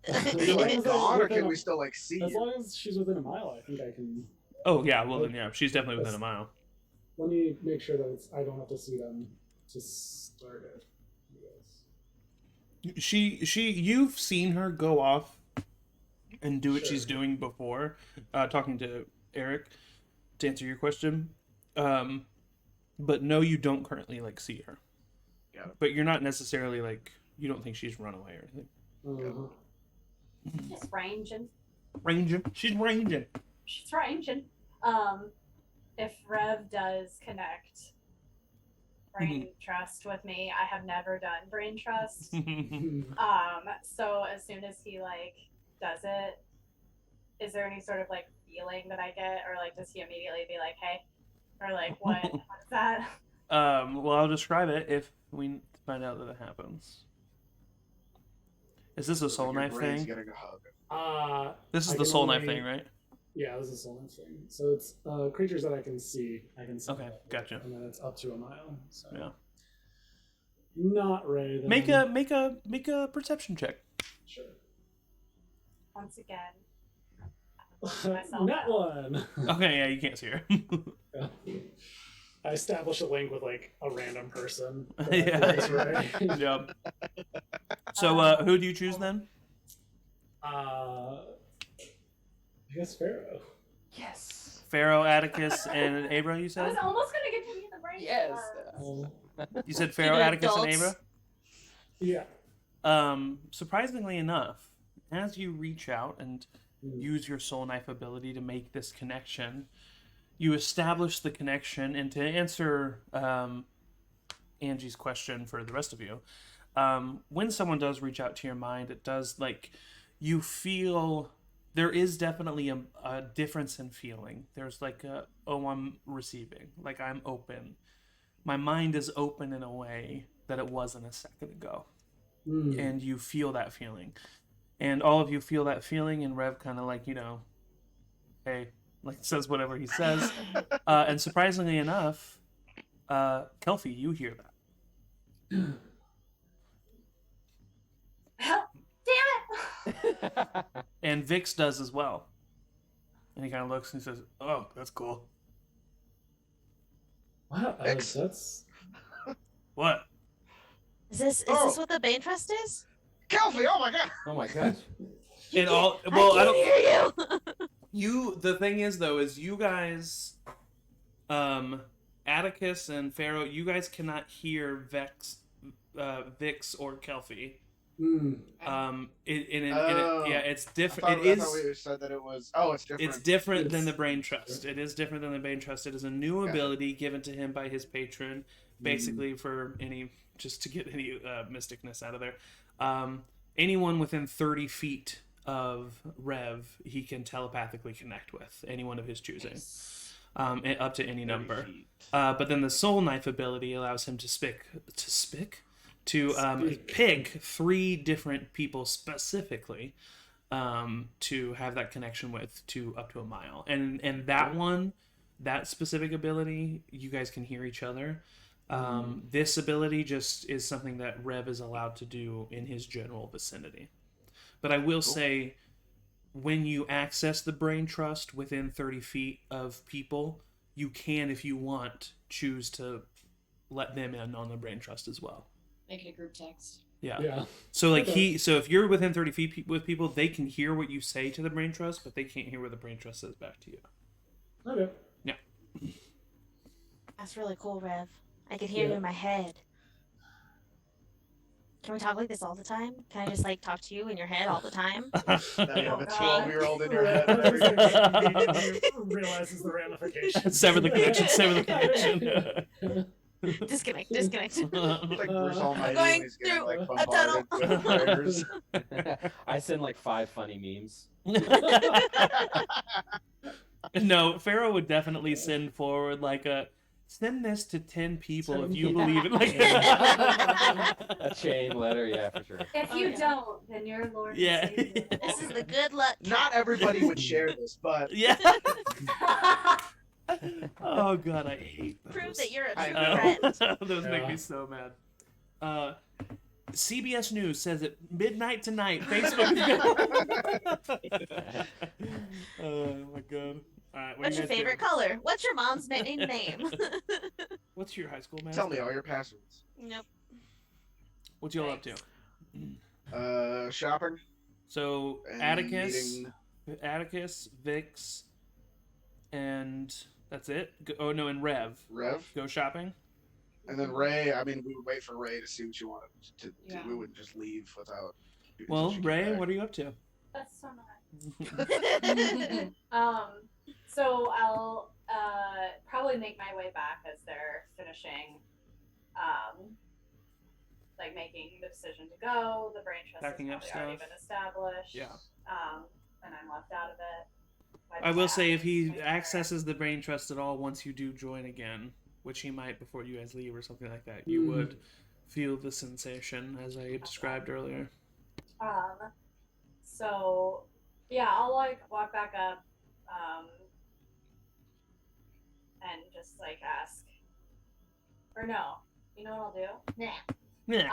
Are you as long like as gone, or within can a- we still like see As you? long as she's within a mile, I think I can. Oh yeah, well then yeah, she's definitely within a mile. Let me make sure that I don't have to see them to start it. I guess. You've seen her go off and do what Sure. she's doing before, talking to Eric to answer your question. But no, you don't currently like see her. Got it. But you're not necessarily like you don't think she's run away or anything. Uh-huh. Just ranging. Ranging. She's ranging. She's ranging. If Rev does connect brain trust with me, I have never done brain trust. So as soon as he like does it, is there any sort of like feeling that I get, or like does he immediately be like, hey, or like what is that? Well, I'll describe it if we find out that it happens. Is this a soul knife thing? Getting a hug. This is I the can soul knife only- thing, right? Yeah, this is a soul knife thing. So it's creatures that I can see. Okay, that, gotcha. And then it's up to a mile. So Yeah. not Ray. Then. Make a perception check. Sure. Once again. That one. Okay, yeah, you can't see her. Yeah. I establish a link with like a random person. Yeah. That's right. Yep. So, who do you choose then? I guess Pharaoh. Yes. Pharaoh, Atticus, and Abra. You I was said. almost gonna get to be the brain. Yes. You said Pharaoh, Even Atticus, and adults. Abra. Yeah. Surprisingly enough, as you reach out and use your soul knife ability to make this connection, you establish the connection. And to answer Angie's question for the rest of you, when someone does reach out to your mind, it does like you feel there is definitely a difference in feeling. There's like I'm receiving, like I'm open. My mind is open in a way that it wasn't a second ago. And you feel that feeling. And all of you feel that feeling, and Rev kind of like, hey, like says whatever he says. And surprisingly enough, Kelfie, you hear that. Damn it! And Vix does as well. And he kind of looks and he says, oh, that's cool. Wow. X. That's. What? Is this what the Bane Trust is? Kelfie, oh my god! Oh my gosh. And all, well, I I don't. can't hear you. The thing is though, is you guys, Atticus and Pharaoh, you guys cannot hear Vix or Kelfie. It's different. I thought we said that it was. Oh, it's different. It's different than the Brain Trust. It is different than the Brain Trust. It is a new ability given to him by his patron, basically for just to get any mysticness out of there. Anyone within 30 feet of Rev, he can telepathically connect with anyone of his choosing, up to any number. But then the Soul Knife ability allows him to pick 3 different people specifically to have that connection with up to a mile. And that specific ability, you guys can hear each other. This ability just is something that Rev is allowed to do in his general vicinity. But I will say, when you access the Brain Trust within 30 feet of people, you can, if you want, choose to let them in on the Brain Trust as well. Make it a group text. Yeah. So if you're within 30 feet with people, they can hear what you say to the Brain Trust, but they can't hear what the Brain Trust says back to you. Okay. Yeah. That's really cool, Rev. I could hear you in my head. Can we talk like this all the time? Can I just like talk to you in your head all the time? Now you have a God. 12-year-old in your head. Realizes the ramifications. Sever the connection. Disconnect. Like Bruce Almighty going when he's getting through like a tunnel. bombarded with fires. I send like 5 funny memes. No, Pharaoh would definitely send forward send this to 10 people if you believe it. A chain letter, yeah, for sure. If you don't, then you're Lord. Yeah. And Savior. This is the good luck. Not everybody would share this, but Yeah. Oh god, I hate those. Prove that you're a I true know. friend. Those make me so mad. CBS News says at midnight tonight, Facebook is going. Oh my god. What are What's you your guys favorite doing? color? What's your mom's name? What's your high school mascot? Tell me all your passwords. Nope. What y'all up to? Shopping. So And Atticus, Vix, and that's it. And Rev. Rev. Go shopping. And then Ray. I mean, we would wait for Ray to see what you wanted to do. Yeah. We wouldn't just leave without. Well, Ray, what are you up to? That's so nice. So I'll probably make my way back as they're finishing, like making the decision to go. The brain trust Packing up has probably already stuff. been established. Yeah. And I'm left out of it. I will say if he accesses the brain trust at all once you do join again, which he might before you guys leave or something like that, you would feel the sensation as I described earlier. So yeah, I'll like walk back up, and just like ask, or no, you know what I'll do? Yeah.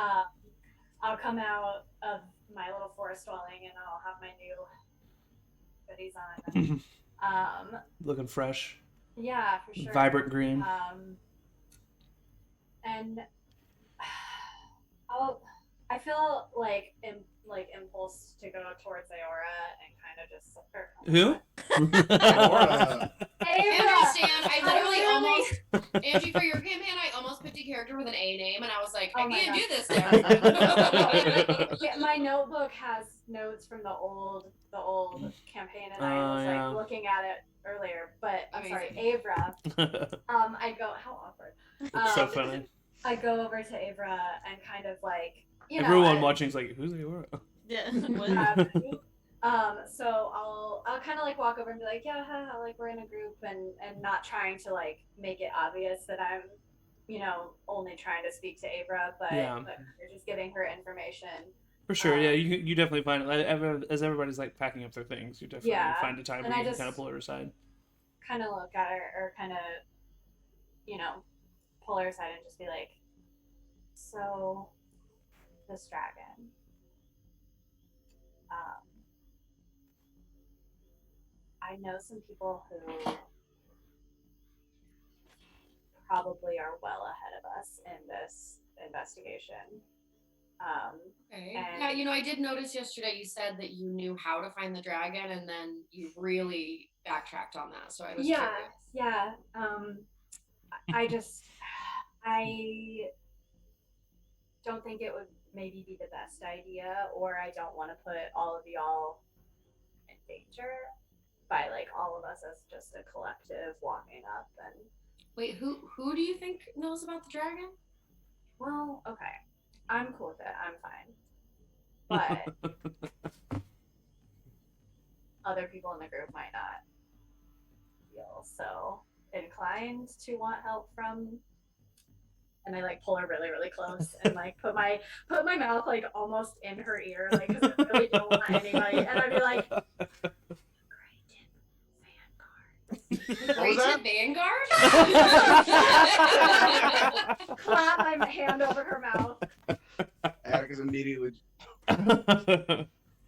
I'll come out of my little forest dwelling and I'll have my new goodies on. Looking fresh. Yeah, for sure. Vibrant green. And I feel like impulse to go towards Aora and kind of just Who? I understand. I literally almost, Angie, for your campaign, I almost picked a character with an A name, and I was like, I can't do this now. Yeah, my notebook has notes from the old campaign, and I was like looking at it earlier. But I'm sorry, Avra. I go, how awkward. It's so funny. I go over to Avra and kind of like, everyone watching is like, who's Aora? Yeah. So I'll kind of like walk over and be like, yeah, like we're in a group, and not trying to like make it obvious that I'm, only trying to speak to Avra, but you're just giving her information. For sure, yeah, you definitely find it as everybody's like packing up their things. You definitely find a time where you can kind of pull her aside. Kind of look at her, or kind of, pull her aside and just be like, so, this dragon. I know some people who probably are well ahead of us in this investigation. Okay. Yeah, I did notice yesterday you said that you knew how to find the dragon, and then you really backtracked on that. So I was curious. Yeah. I don't think it would maybe be the best idea, or I don't want to put all of y'all in danger by like all of us as just a collective walking up and. Wait, who do you think knows about the dragon? Well, okay, I'm cool with it. I'm fine, but other people in the group might not feel so inclined to want help from. And I like pull her really, really close and like put my mouth like almost in her ear, like because I really don't want anybody. And I'd be like, Great Vanguard? Clap my hand over her mouth. Atticus immediately.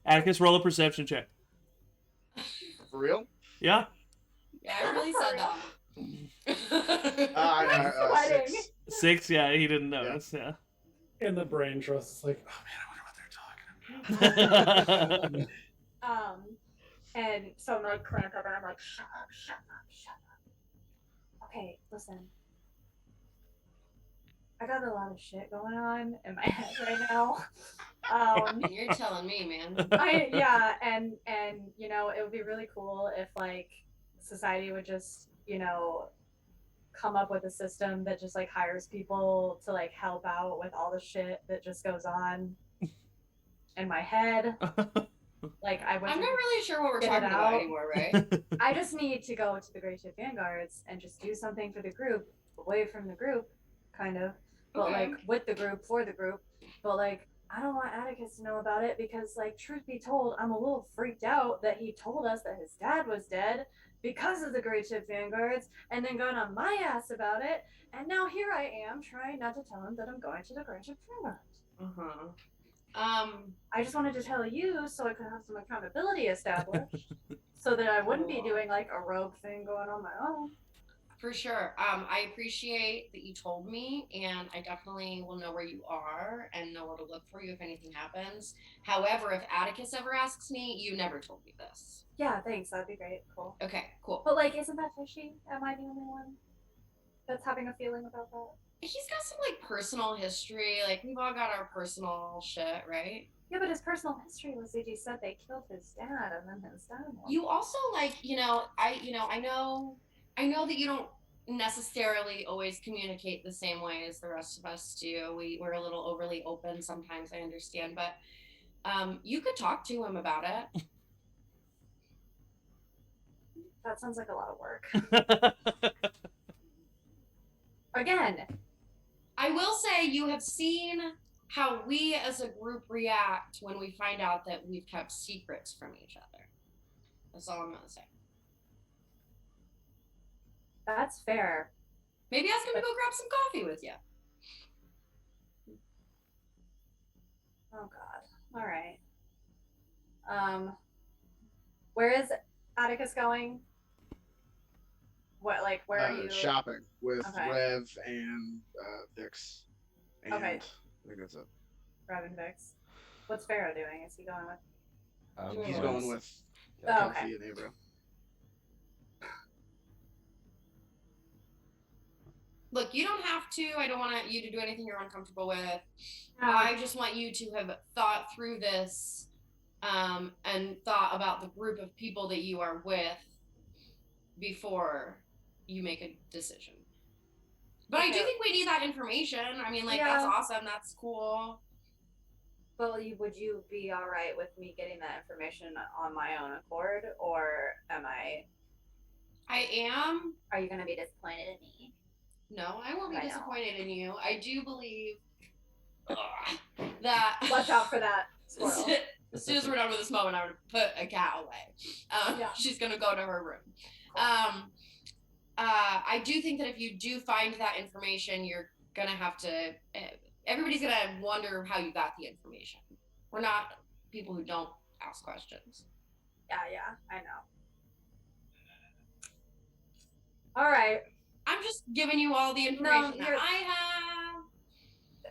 Atticus, roll a perception check. For real? Yeah. Yeah, I really said that. I'm sweating. 6, yeah, he didn't notice, yeah. And the brain trust is like, oh man, I wonder what they're talking about. And so I'm like crank up and I'm like, shut up. Okay, listen. I got a lot of shit going on in my head right now. You're telling me, man. And it would be really cool if like society would just, come up with a system that just like hires people to like help out with all the shit that just goes on in my head. Like I'm not really sure what we're talking about anymore, right? I just need to go to the Great Ship Vanguards and just do something for the group, away from the group, kind of, but like with the group, for the group. But like I don't want Atticus to know about it because, like, truth be told, I'm a little freaked out that he told us that his dad was dead because of the Great Ship Vanguards, and then got on my ass about it, and now here I am trying not to tell him that I'm going to the Great Ship Vanguards. I just wanted to tell you so I could have some accountability established. so that I wouldn't be doing like a rogue thing going on my own. For sure. I appreciate that you told me, and I definitely will know where you are and know where to look for you if anything happens. However, if Atticus ever asks me, you never told me this. Yeah, thanks. That'd be great. Cool. Okay, cool. But like, isn't that fishy? Am I the only one that's having a feeling about that? He's got some like personal history. Like we've all got our personal shit, right? Yeah, but his personal history was that he said they killed his dad and then his dad. You also like, I know that you don't necessarily always communicate the same way as the rest of us do. We're a little overly open sometimes, I understand, but you could talk to him about it. That sounds like a lot of work. Again, I will say you have seen how we as a group react when we find out that we've kept secrets from each other. That's all I'm gonna say. that's fair. Maybe ask him to go grab some coffee with you. Oh God. All right. Where is Atticus going? What, like, where are you? Shopping with Okay. Rev and Vix. And Okay. I think that's it. Robin Vix. What's Pharaoh doing? Is he going with? He's Yeah. going with Oh, Kelsey okay. and Abra. Look, you don't have to. I don't want you to do anything you're uncomfortable with. I just want you to have thought through this and thought about the group of people that you are with before you make a decision. But I do think we need that information. I mean, like, that's awesome. That's cool. Well, would you be all right with me getting that information on my own accord, or am I? I am. Are you going to be disappointed in me? No, I won't be I know. disappointed in you. I do believe that. Watch out for that squirrel. As soon as we're done with this moment, I'm gonna put a cat away. Yeah. She's gonna go to her room. I do think that if you do find that information, you're gonna have to. Everybody's gonna wonder how you got the information. We're not people who don't ask questions. Yeah, I know. All right. I'm just giving you all the information that you're- I have.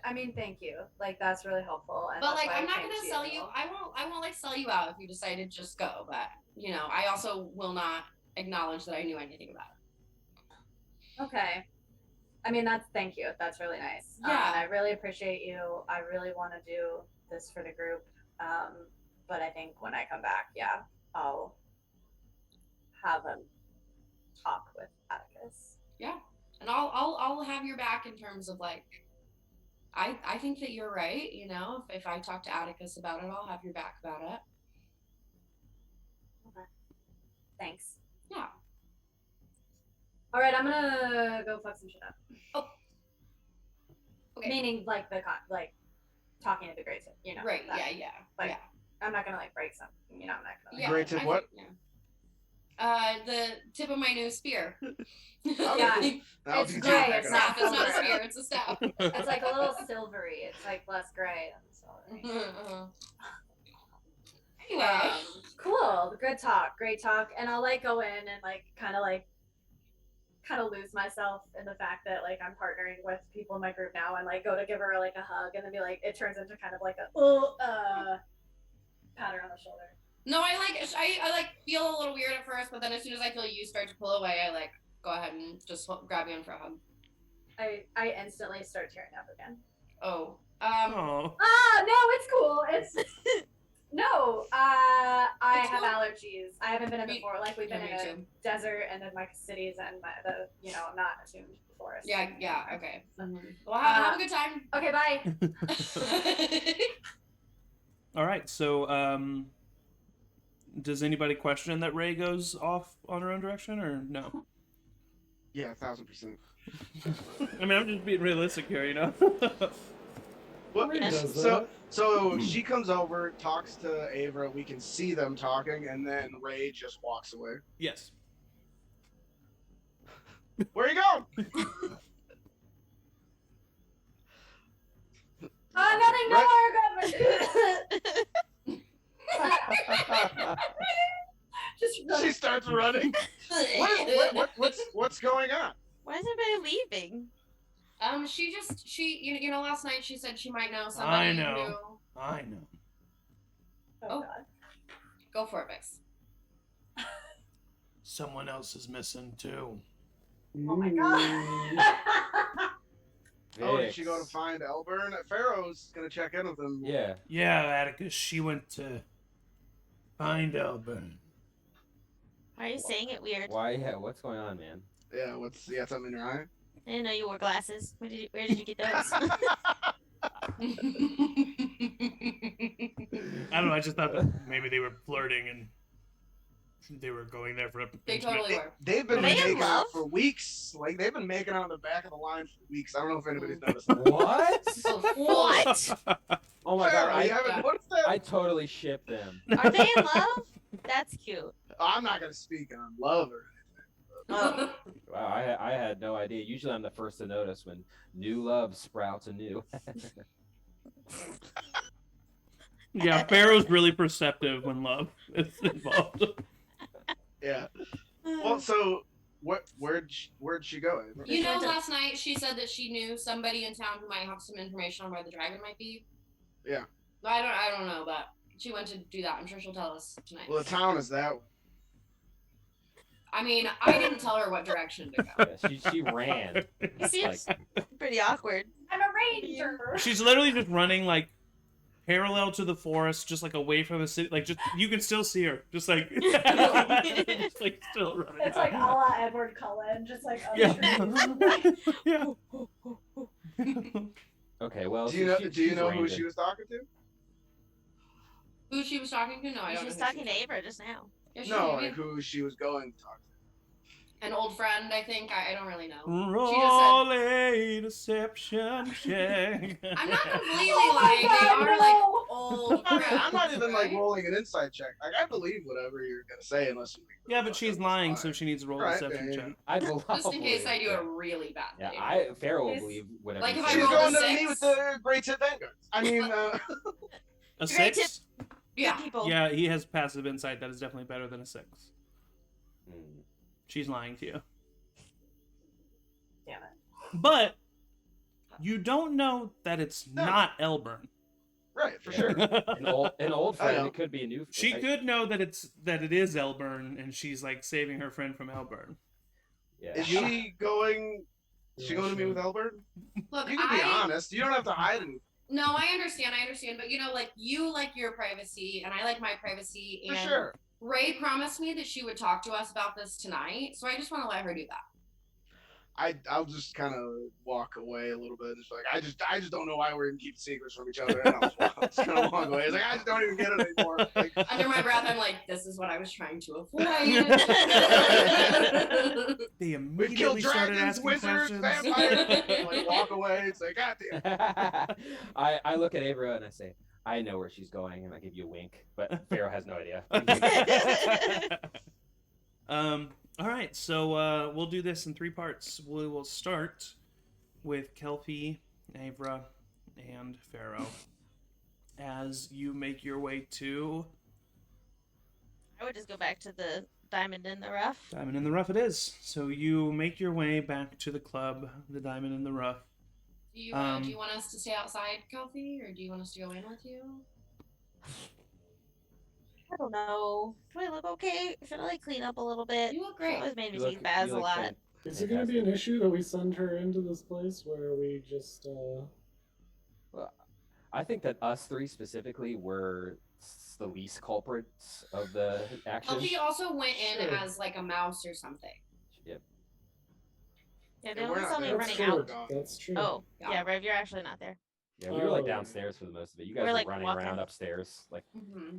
I mean, thank you. Like, that's really helpful. And But that's like, why I'm I not came gonna to sell you. I won't like sell you out if you decide to just go. But you know, I also will not acknowledge that I knew anything about it. Okay. I mean, thank you. That's really nice. Yeah. And I really appreciate you. I really want to do this for the group. But I think when I come back, yeah, I'll have a talk with Atticus. Yeah, and I'll have your back in terms of like, I think that you're right. You know, if I talk to Atticus about it, I'll have your back about it. Okay. Thanks. Yeah. All right, I'm gonna go fuck some shit up. Oh. Okay. Meaning like talking to the great, you know. Right. that. Yeah. Like, yeah. I'm not gonna like break something. You know, I'm not gonna. Yeah. Great tip, I what? think, yeah. The tip of my new spear. Okay, Yeah. cool. Now It's if you gray, take it it's back Staff. up. It's not a spear. It's a staff. It's like a little silvery. It's like less gray than silvery. Anyway. Cool. Good talk. Great talk. And I'll like go in and like kind of lose myself in the fact that like I'm partnering with people in my group now and like go to give her like a hug and then be like it turns into kind of like a pat her on the shoulder. No, I like feel a little weird at first, but then as soon as I feel you start to pull away, I like go ahead and just grab you in for a hug. I instantly start tearing up again. Oh. No, it's cool. It's no. I have allergies. I haven't been in the forest. Like we've been in a desert and then like cities and I'm not attuned to the forest. Yeah. Okay. Well, have a good time. Okay, bye. All right. So, does anybody question that Ray goes off on her own direction, or no? Yeah, 1,000%. I mean, I'm just being realistic here, you know. What? Ray does So that. she comes over, talks to Avra. We can see them talking, and then Ray just walks away. Yes. Where are you going? Nothing. No more government. Just She starts running. What's going on? Why is everybody leaving? She last night she said she might know somebody I know. who. I know. Oh, Oh. God. Go for it, Vix. Someone else is missing too. Oh my God. Oh, did she go to Vix. find Elburn? Pharaoh's gonna check in with him. Yeah. Yeah, Atticus. She went to find Elburn. Why are you saying it weird? Why? Yeah. What's going on, man? Yeah, you got something in your eye? I didn't know you wore glasses. Where did you get those? I don't know. I just thought maybe they were flirting and they were going there for a. They totally were. They've been Were they in making out love? for weeks. Like they've been making out in the back of the line for weeks. I don't know if anybody's noticed. What? What? Oh my god! Pharaoh, you I, haven't noticed that? I totally ship them. Are they in love? That's cute. I'm not gonna speak on love or Oh. Wow, I had no idea. Usually I'm the first to notice when new love sprouts anew. Yeah, Pharaoh's really perceptive when love is involved. yeah. Well, so where'd she go? Last night she said that she knew somebody in town who might have some information on where the dragon might be. Yeah. I don't know, but she went to do that. I'm sure she'll tell us tonight. Well, the town is that way. I mean, I didn't tell her what direction to go. Yeah, she ran. He seems pretty awkward. I'm a ranger. She's literally just running like parallel to the forest, just like away from the city. Like just you can still see her, just like, just, like still running. It's like a la Edward Cullen, just like Yeah. Yeah. Okay, well. Do you know she's who ranging. she was talking to? Who she was talking to? No, I don't She know. was who talking to Abra just now. Yeah, she No, was- like who she was going to talk to. An old friend, I think. I don't really know. Roll a deception check. I'm not completely Oh my lying. God, They are no. like old I'm friends. not even like right? rolling an insight check. Like I believe whatever you're gonna say, unless you. Yeah, but she's lying, so she needs to roll a Right, deception yeah, check. I will Just in case I do yeah. a really bad Yeah, thing. Pharaoh will Is- believe whatever. Like you if I say. She's rolled going a to meet 6. with the Great Tit Vanguards. I mean, A Great 6? Yeah. People. Yeah, he has passive insight. That is definitely better than a 6. Mm. She's lying to you. Damn it. But you don't know that it's No. not Elburn. right for Yeah. sure. An old I friend. know. It could be a new. She could know that it is Elburn, and she's like saving her friend from Elburn. Yeah. Is she going? Is she going to meet with Albert? Look, You can be honest. You don't have to hide anything. No, I understand, but like you like your privacy and I like my privacy, For and sure. Ray promised me that she would talk to us about this tonight, so I just want to let her do that. I'll just kind of walk away a little bit. It's like I just don't know why we're even keeping secrets from each other. And I'll just kind of walk away. It's like I just don't even get it anymore. Like, Under my breath, I'm like, this is what I was trying to avoid. They we've killed immediately started dragons, asking wizards, questions. vampires. Like walk away. It's like God damn. I look at Abra and I say, I know where she's going, and I give you a wink, but Pharaoh has no idea. All right, so we'll do this in 3 parts. We will start with Kelpie, Avra, and Pharaoh. As you make your way to I would just go back to the diamond in the rough. Diamond in the Rough it is. So you make your way back to the club, the Diamond in the Rough. Do you want us to stay outside, Kelsey, or do you want us to go in with you? I don't know. Do I look okay? Should I like clean up a little bit? You look It great. always made me You see Baz a lot. Is it going to be an issue that we send her into this place where we just? Well, I think that us 3 specifically were the least culprits of the action. Kelsey also went in Sure. as like a mouse or something. Yep. Yeah, Yeah, they we're only not saw me there. That's running true. out. That's true. Oh, Yeah. yeah, Rev, you're actually not there. Yeah, we were like Oh. downstairs for the most of it. You guys We're, were like, running walking. around upstairs. Like, Mm-hmm.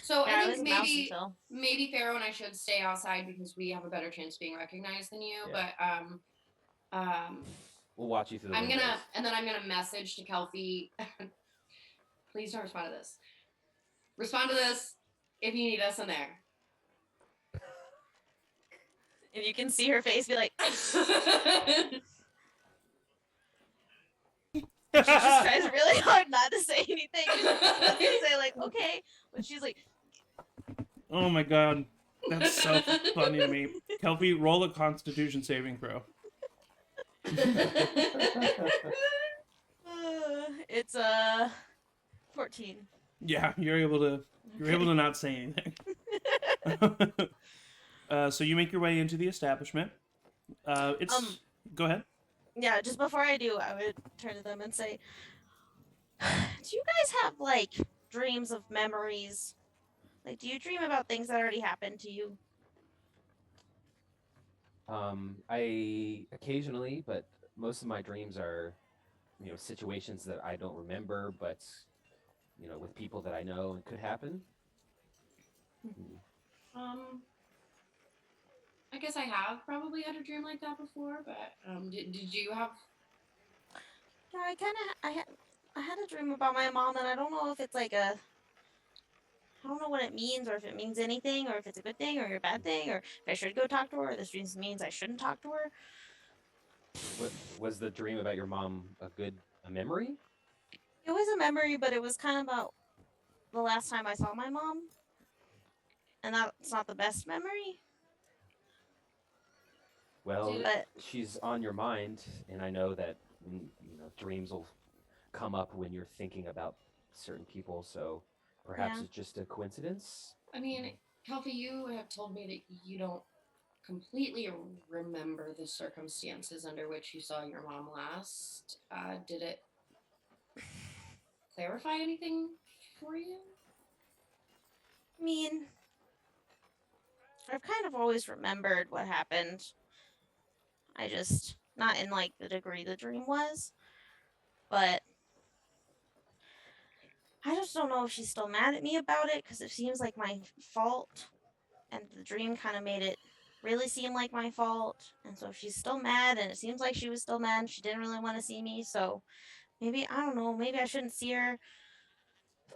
So Yeah, I I was think a mouse maybe until. maybe Pharaoh and I should stay outside because we have a better chance of being recognized than you. Yeah. But we'll watch you through the I'm windows. gonna message to Kelpie. Please don't respond to this. Respond to this if you need us in there. And you can see her face be like, she just tries really hard not to say anything. She doesn't say like, okay. But she's like, Oh my god. That's so funny to me. Kelpie, roll a Constitution saving throw. It's 14. Yeah, you're able to not say anything. So you make your way into the establishment. It's Go ahead. Yeah, just before I do, I would turn to them and say, "Do you guys have like dreams of memories? Like, do you dream about things that already happened to you?" I occasionally, but most of my dreams are, situations that I don't remember, but with people that I know and could happen. I guess I have probably had a dream like that before, but did you have? Yeah, I had a dream about my mom, and I don't know if it's like a I don't know what it means, or if it means anything, or if it's a good thing or a bad thing, or if I should go talk to her, or this dream means I shouldn't talk to her. What was the dream about your mom a memory? It was a memory, but it was kind of about the last time I saw my mom, and that's not the best memory. Well, But she's on your mind, and I know that dreams will come up when you're thinking about certain people. So perhaps yeah, it's just a coincidence. I mean, Kelpie, you have told me that you don't completely remember the circumstances under which you saw your mom last. Did it clarify anything for you? I mean, I've kind of always remembered what happened. I just not in like the degree the dream was, but I just don't know if she's still mad at me about it because it seems like my fault, and the dream kind of made it really seem like my fault. And so if she's still mad, and it seems like she was still mad, and she didn't really want to see me, so maybe I don't know. Maybe I shouldn't see her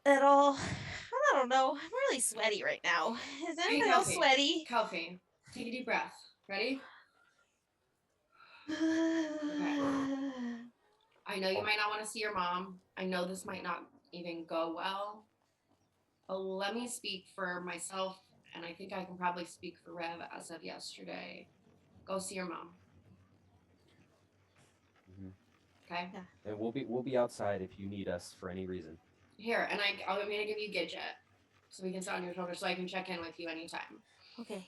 at all. I don't know. I'm really sweaty right now. Is Hey, anybody else sweaty? Kelpie, take a deep breath. Ready? I know you might not want to see your mom. I know this might not even go well. But let me speak for myself, and I think I can probably speak for Rev as of yesterday. Go see your mom. Hmm. Okay? Yeah. And we'll be outside if you need us for any reason. Here, and I'm going to give you Gidget so we can sit on your shoulder so I can check in with you anytime. Okay.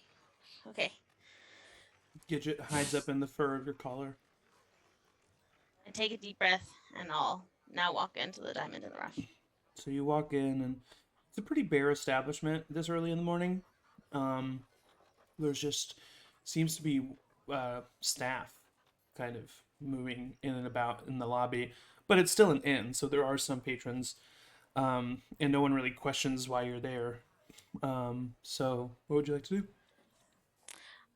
Okay. Gidget hides up in the fur of your collar. I take a deep breath, and I'll now walk into the Diamond in the Rough. So you walk in, and it's a pretty bare establishment this early in the morning. There's just seems to be staff kind of moving in and about in the lobby, but it's still an inn, so there are some patrons, and no one really questions why you're there. So what would you like to do?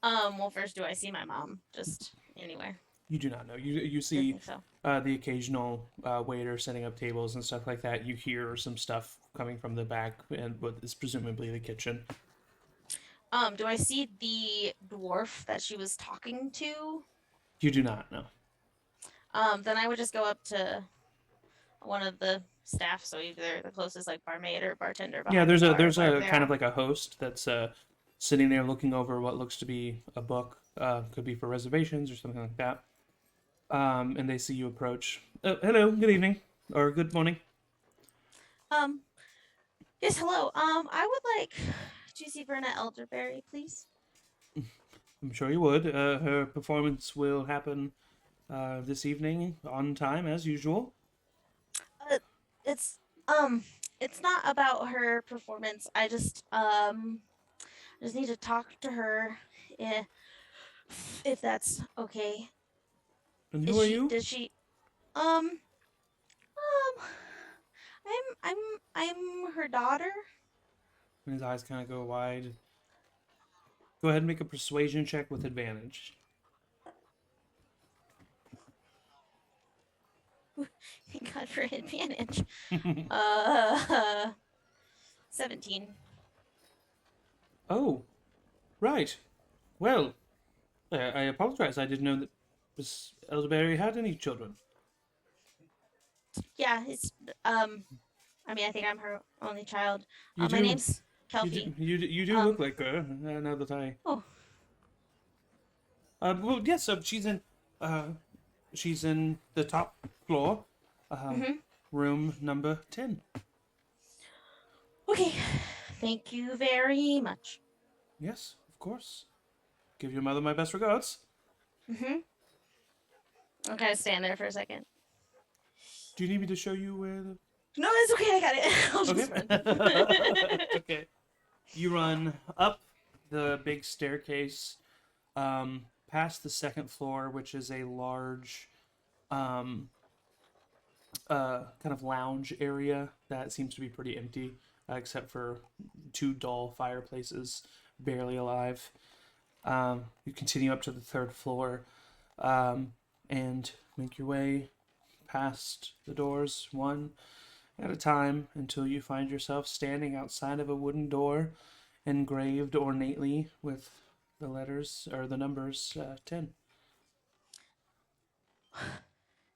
Well, first, do I see my mom? Just anywhere. You do not know. You I see think so. the occasional waiter setting up tables and stuff like that. You hear some stuff coming from the back and what is presumably the kitchen. Do I see the dwarf that she was talking to? You do not know. Then I would just go up to one of the staff, so either the closest like barmaid or bartender. Yeah, Behind the there's bar a there. kind of like a host that's sitting there looking over what looks to be a book. Could be for reservations or something like that. And they see you approach. Hello, good evening or good morning. Yes, hello. I would like to see Verna Elderberry, please. I'm sure you would. Her performance will happen this evening on time as usual. It's it's not about her performance. I just need to talk to her, if that's okay. And who are you? Does she um I'm her daughter. And his eyes kind of go wide. Go ahead and make a persuasion check with advantage. Thank God for advantage. 17. Oh, right. Well, I apologize. I didn't know that Miss Elderberry had any children. Yeah, it's I mean, I think I'm her only child. You My do? name's Kelpie. You do look like her. Now that I. Oh. Well, yes. She's in the top floor, Mhm. room number 10. Okay. Thank you very much. Yes, of course. Give your mother my best regards. Mhm. I'll kind of stand there for a second. Do you need me to show you where the? No, it's okay. I got it. I'll just Okay. run. Okay. You run up the big staircase, past the second floor, which is a large, kind of lounge area that seems to be pretty empty, except for two dull fireplaces, barely alive. You continue up to the third floor, and make your way past the doors one at a time until you find yourself standing outside of a wooden door engraved ornately with the letters or the numbers 10.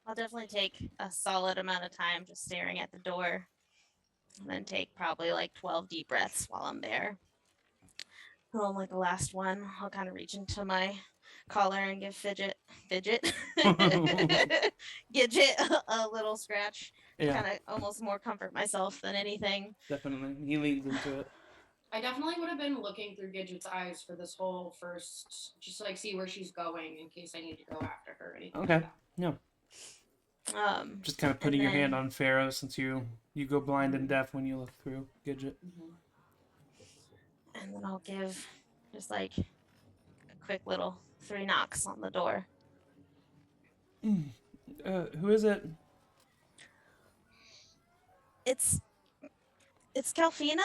I'll definitely take a solid amount of time just staring at the door, and then take probably like 12 deep breaths while I'm there. And on like the last one, I'll kind of reach into my collar and give Gidget a little scratch. Yeah, Kind of almost more comfort myself than anything. definitely. He leans into it. I definitely would have been looking through Gidget's eyes for this whole first, just like see where she's going in case I need to go after her or anything. Okay. Like that. Yeah. Just kind of And putting your hand then- on Pharaoh since you go blind and deaf when you look through Gidget. And then I'll give just like a quick little 3 knocks on the door. Who is it? It's Calfina.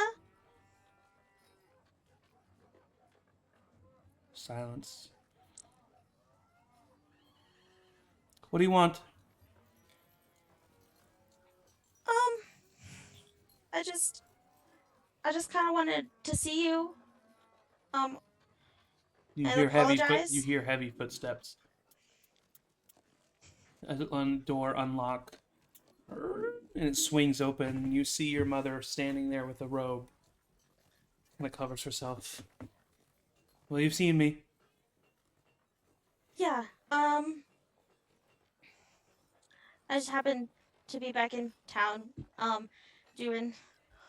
Silence. What do you want? I just kind of wanted to see you. You And hear apologize? you hear heavy footsteps. On door unlock, and it swings open. And you see your mother standing there with a robe. Kind of covers herself. Well, you've seen me. Yeah. I just happened to be back in town, doing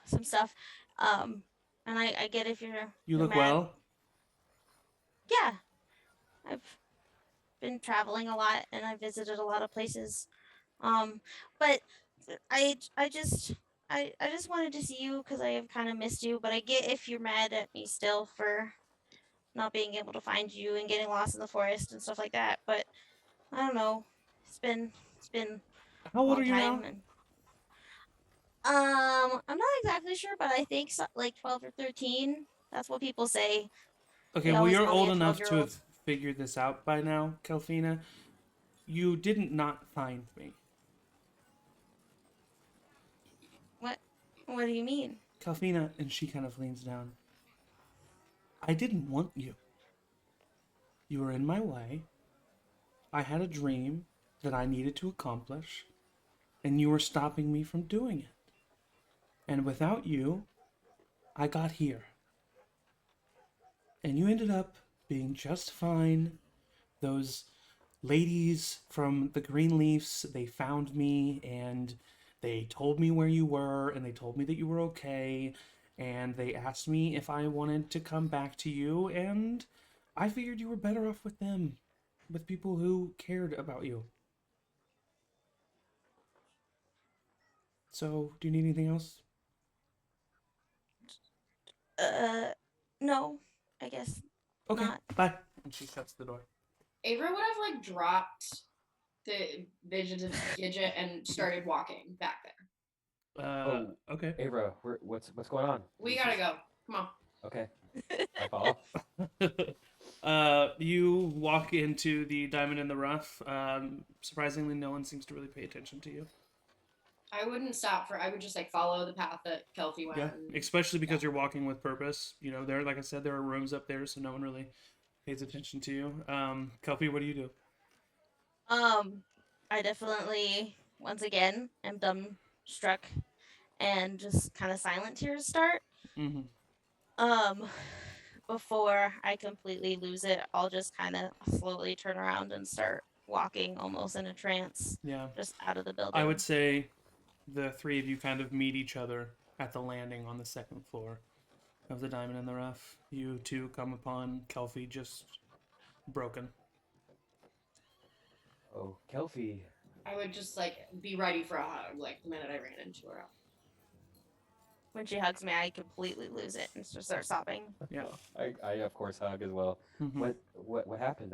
some stuff. And I get if You you're look mad. well. Yeah. I've been traveling a lot and I visited a lot of places. But I just wanted to see you because I have kind of missed you. But I get if you're mad at me still for not being able to find you and getting lost in the forest and stuff like that. But I don't know. It's been How a old long are you time. now? And, I'm not exactly sure, but I think like 12 or 13. That's what people say. Okay, They well, always you're call me old a enough to 12-year-old. have figured this out by now, Kelfina. You didn't not find me. What do you mean? Kelfina, and she kind of leans down. I didn't want you. You were in my way. I had a dream that I needed to accomplish, and you were stopping me from doing it. And without you, I got here. And you ended up being just fine. Those ladies from the Greenleafs, they found me and they told me where you were and they told me that you were okay. And they asked me if I wanted to come back to you, and I figured you were better off with them, with people who cared about you. So, do you need anything else? No, I guess Okay, not. bye. And she shuts the door. Avery would have like dropped the vision of Gidget and started walking back there. Okay. Avra, what's going on? We gotta go. Come on. Okay, I follow. You walk into the Diamond in the Rough. Surprisingly, no one seems to really pay attention to you. I wouldn't stop for. I would just like follow the path that Kelpie went. Yeah, especially because you're walking with purpose. You know, there, like I said, there are rooms up there, so no one really pays attention to you. Kelpie, what do you do? I definitely once again am dumbstruck and just kind of silent tears start. Mm-hmm. Before I completely lose it, I'll just kind of slowly turn around and start walking almost in a trance, Yeah. just out of the building. I would say the three of you kind of meet each other at the landing on the second floor of the Diamond in the Rough. You two come upon Kelfie just broken. Oh, Kelfie. I would just like be ready for a hug, like the minute I ran into her. When she hugs me, I completely lose it and just start sobbing. Yeah. I of course hug as well. Mhm. What happened?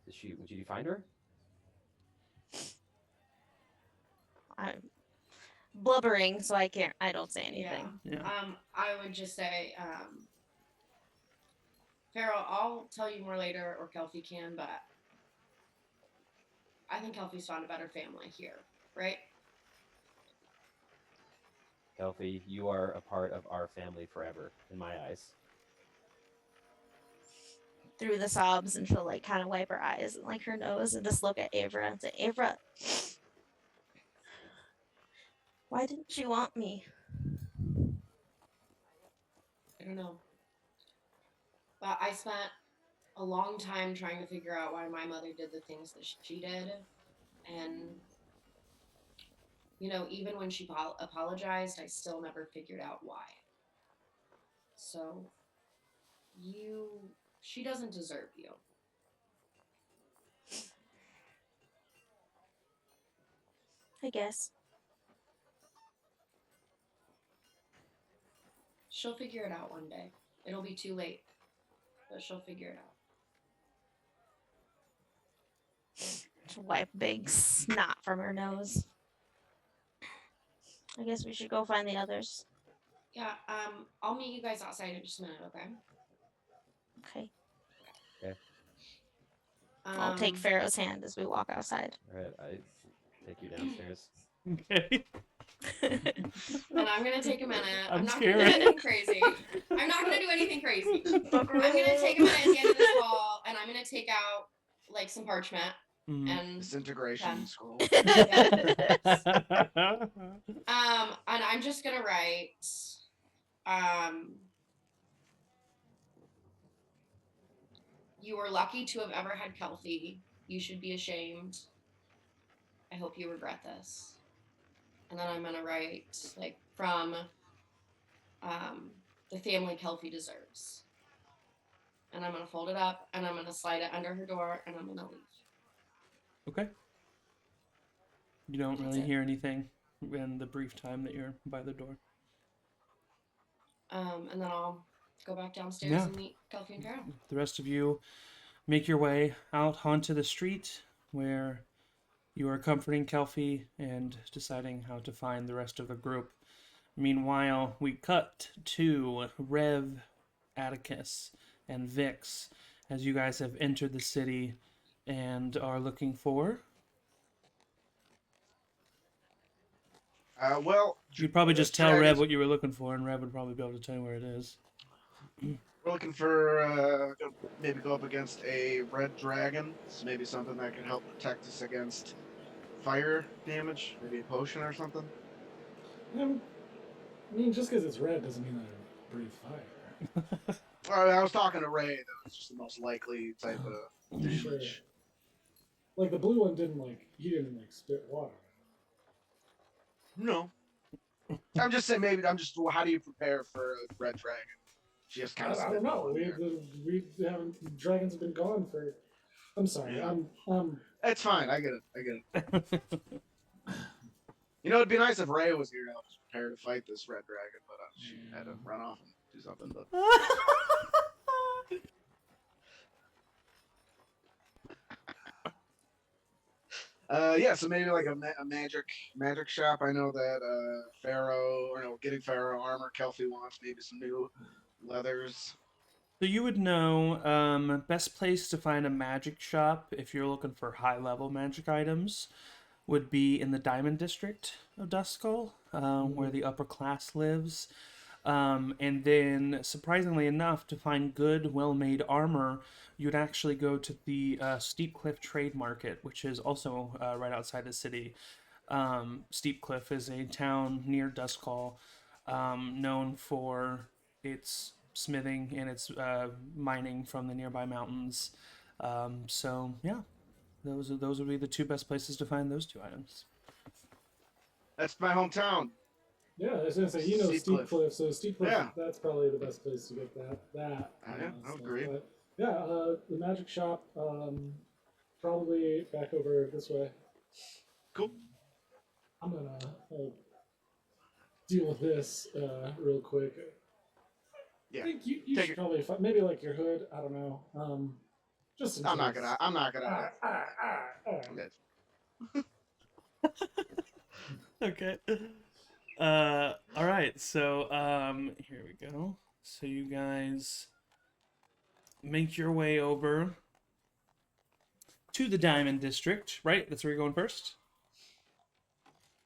Did you find her? I'm blubbering, so I don't say anything. Yeah. Yeah. I would just say, Farrell, I'll tell you more later, or Kelfie can, but I think Kelfie's found a better family here, right? Kelfie, you are a part of our family forever, in my eyes. Through the sobs, and she'll like kind of wipe her eyes and like her nose and just look at Avra and say, Avra, why didn't you want me? I don't know. But I spent a long time trying to figure out why my mother did the things that she did. And, you know, even when she apologized, I still never figured out why. So, she doesn't deserve you. I guess. She'll figure it out one day. It'll be too late, but she'll figure it out. She'll wipe big snot from her nose. I guess we should go find the others. Yeah, I'll meet you guys outside in just a minute, okay? Okay. Okay. I'll take Pharaoh's hand as we walk outside. All right, I take you downstairs. Okay. And I'm gonna take a minute. I'm not scared. gonna do anything crazy. I'm not gonna do anything crazy. I'm gonna take a minute at the end of this hall, and I'm gonna take out like some parchment Mhm. and Disintegration Done. scroll. and I'm just gonna write you were lucky to have ever had Kelfie. You should be ashamed. I hope you regret this. And then I'm gonna write like from the family Kelfie deserves. And I'm gonna fold it up and I'm gonna slide it under her door and I'm gonna leave. Okay. You don't That's really it. hear anything in the brief time that you're by the door. And then I'll go back downstairs Yeah. and meet Kelfie and Farrell. The rest of you make your way out onto the street where you are comforting Kelfie and deciding how to find the rest of the group. Meanwhile, we cut to Rev, Atticus, and Vix as you guys have entered the city and are looking for. Well, You'd probably just tell Rev dragons- what you were looking for, and Rev would probably be able to tell you where it is. we're looking for maybe go up against a red dragon. It's maybe something that can help protect us against fire damage. Maybe a potion or something. I mean, just because it's red doesn't mean that it breathes fire. Well, I was talking to Ray. That was just the most likely type of damage. Sure. Like the blue one didn't he didn't spit water. No. I'm just saying maybe how do you prepare for a red dragon? She just kind of I don't know. We haven't. Dragons have been gone for. I'm sorry. Yeah. I'm. It's fine. I get it. You know, it'd be nice if Ray was here to help us prepare to fight this red dragon, but she had to run off and do something. But yeah, so maybe like a magic shop. I know that getting Pharaoh armor. Kelfie wants maybe some new leathers. So you would know best place to find a magic shop if you're looking for high level magic items would be in the Diamond District of Duskull, where the upper class lives. And then, surprisingly enough, to find good, well-made armor, you'd actually go to the Steep Cliff Trade Market, which is also right outside the city. Steep Cliff is a town near Duskull, known for it's smithing and it's mining from the nearby mountains. So yeah, those would be the two best places to find those two items. That's my hometown. Yeah, I was gonna say Steep Steep Cliff. Cliff, so Steep Cliff, Yeah. that's probably the best place to get that. Yeah, I stuff. agree. But yeah, the magic shop, probably back over this way. Cool. I'm gonna deal with this real quick. Yeah. I think you Take should it. probably maybe like your hood. I don't know. Just in I'm not case. gonna. I'm not gonna. Okay. Okay. All right. So here we go. So you guys make your way over to the Diamond District, right? That's where you're going first.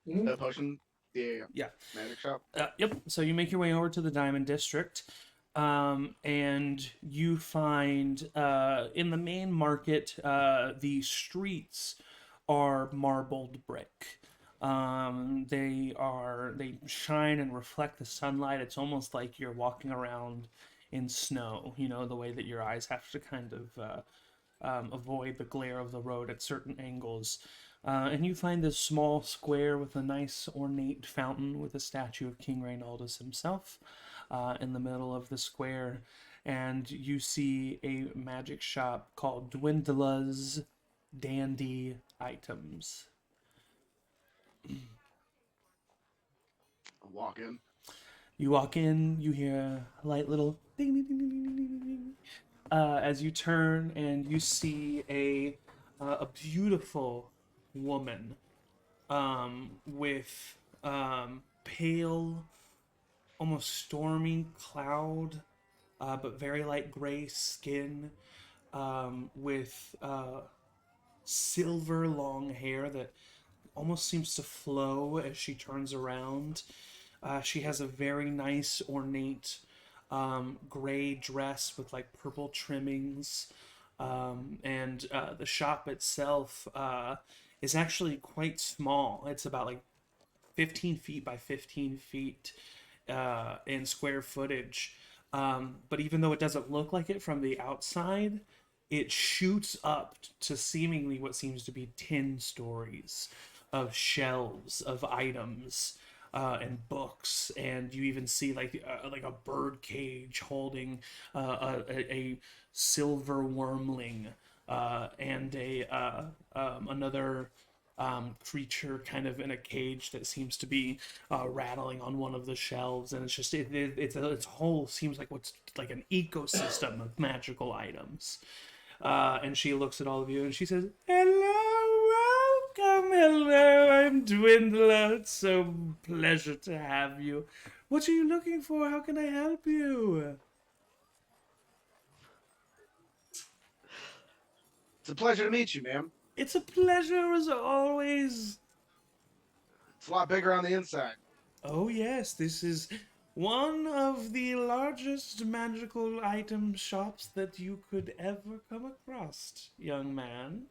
Mhm. The potion. Yeah. Yeah. Magic shop. Yep. So you make your way over to the Diamond District, and you find in the main market the streets are marbled brick. They shine and reflect the sunlight. It's almost like you're walking around in snow. You know, the way that your eyes have to kind of avoid the glare of the road at certain angles. And you find this small square with a nice ornate fountain with a statue of King Reynaldus himself in the middle of the square. And you see a magic shop called Dwindla's Dandy Items. I'll walk in. You walk in, you hear a light little ding ding ding ding ding ding ding as you turn and you see a beautiful woman with pale, almost stormy cloud, but very light gray skin, with silver long hair that almost seems to flow as she turns around. She has a very nice, ornate gray dress with like purple trimmings. And the shop itself is actually quite small. It's about like 15 feet by 15 feet in square footage. But even though it doesn't look like it from the outside, it shoots up to seemingly what seems to be 10 stories of shelves of items and books, and you even see like a bird cage holding a silver wormling and another creature kind of in a cage that seems to be rattling on one of the shelves, and it's just it's whole seems like what's like an ecosystem of magical items. And she looks at all of you and she says, "Hello, welcome, hello, I'm Dwindler. It's so pleasure to have you. What are you looking for? How can I help you?" It's a pleasure to meet you, ma'am. It's a pleasure as always. It's a lot bigger on the inside. Oh, yes, this is one of the largest magical item shops that you could ever come across, young man.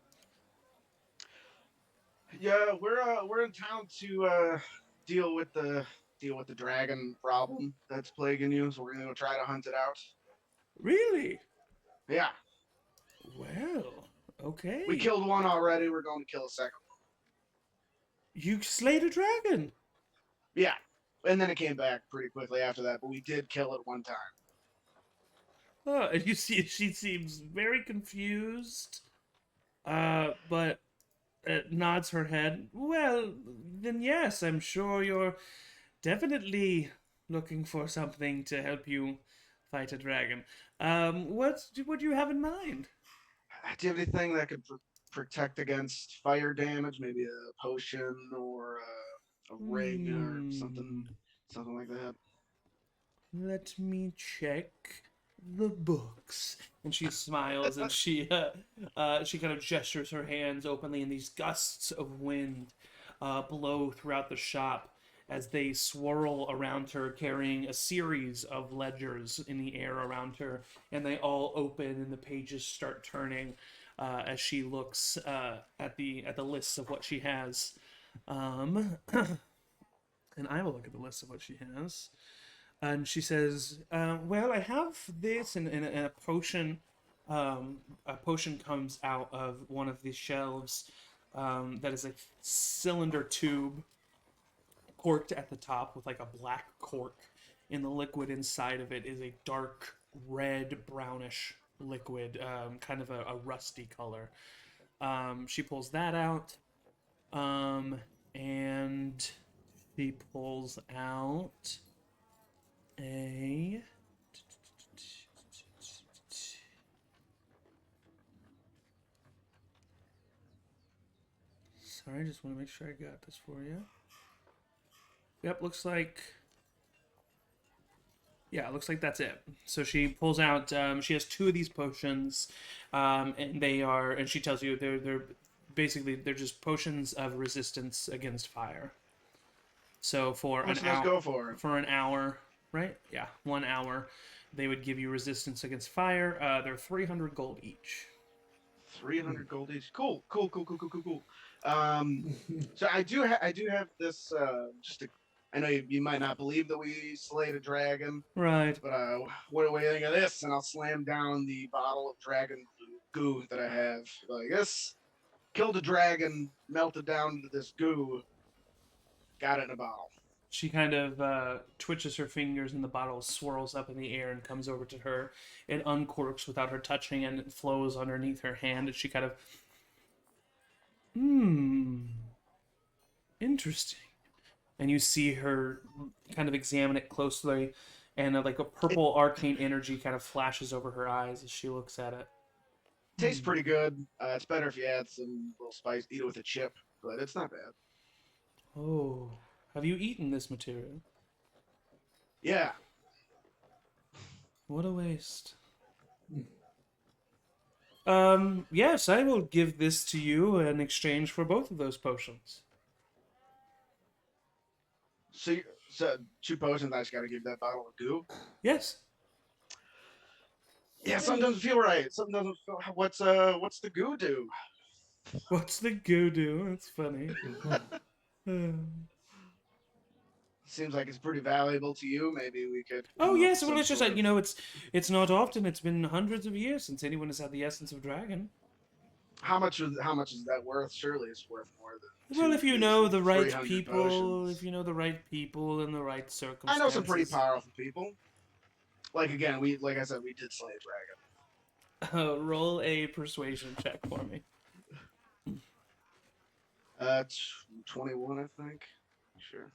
Yeah, we're in town to deal with the dragon problem that's plaguing you. So we're gonna go try to hunt it out. Really? Yeah, Well, okay. we killed one already. We're going to kill a second one. You slayed a dragon. Yeah, and then it came back pretty quickly after that. But we did kill it one time. Oh, and you see she seems very confused, but nods her head. Well, then yes, I'm sure you're definitely looking for something to help you fight a dragon. What do you have in mind? Do you have anything that could protect against fire damage? Maybe a potion or a ring or something like that. Let me check the books. And she smiles and she kind of gestures her hands openly, and these gusts of wind blow throughout the shop as they swirl around her, carrying a series of ledgers in the air around her, and they all open and the pages start turning as she looks at the lists of what she has. And I will look at the list of what she has. And she says, "Well, I have this and a potion. A potion comes out of one of these shelves. That is a cylinder tube, corked at the top with like a black cork. And the liquid inside of it is a dark red brownish liquid, kind of a rusty color. She pulls that out, and she pulls out a. Sorry, just want to make sure I got this for you. Yep, looks like. Yeah, it looks like that's it. So she pulls out. She has two of these potions, and they are. And she tells you they're basically they're just potions of resistance against fire. So for How much an do those hour, go for? right? Yeah, 1 hour, they would give you resistance against fire. They're 300 gold each. 300 gold each. Cool. So I do have this. I know you might not believe that we slayed a dragon, Right. but what do you think of this? And I'll slam down the bottle of dragon goo that I have. Like this, killed a dragon, melted down into this goo, got it in a bottle. She kind of twitches her fingers, and the bottle swirls up in the air and comes over to her. It uncorks without her touching, and it flows underneath her hand. And she kind of, interesting. And you see her kind of examine it closely, and like a purple arcane energy kind of flashes over her eyes as she looks at it. Tastes pretty good. It's better if you add some little spice. Eat it with a chip, but it's not bad. Oh, have you eaten this material? Yeah. What a waste. Yes, I will give this to you in exchange for both of those potions. So 2 potions. I just got to give that bottle of goo. Yes. Yeah, something doesn't feel right. Something doesn't feel. What's the goo do? What's the goo do? That's funny. Seems like it's pretty valuable to you. Maybe we could. Oh come up yes, with well some it's just sort like it's not often. It's been hundreds of years since anyone has had the essence of dragon. How much is that worth? Surely it's worth more than Well, two if you these know the right 300 people, potions. if you know the right people and the right I circumstances. know some pretty powerful people. Like again, like I said, we did slay a dragon. Roll a persuasion check for me. 21, I think. Sure.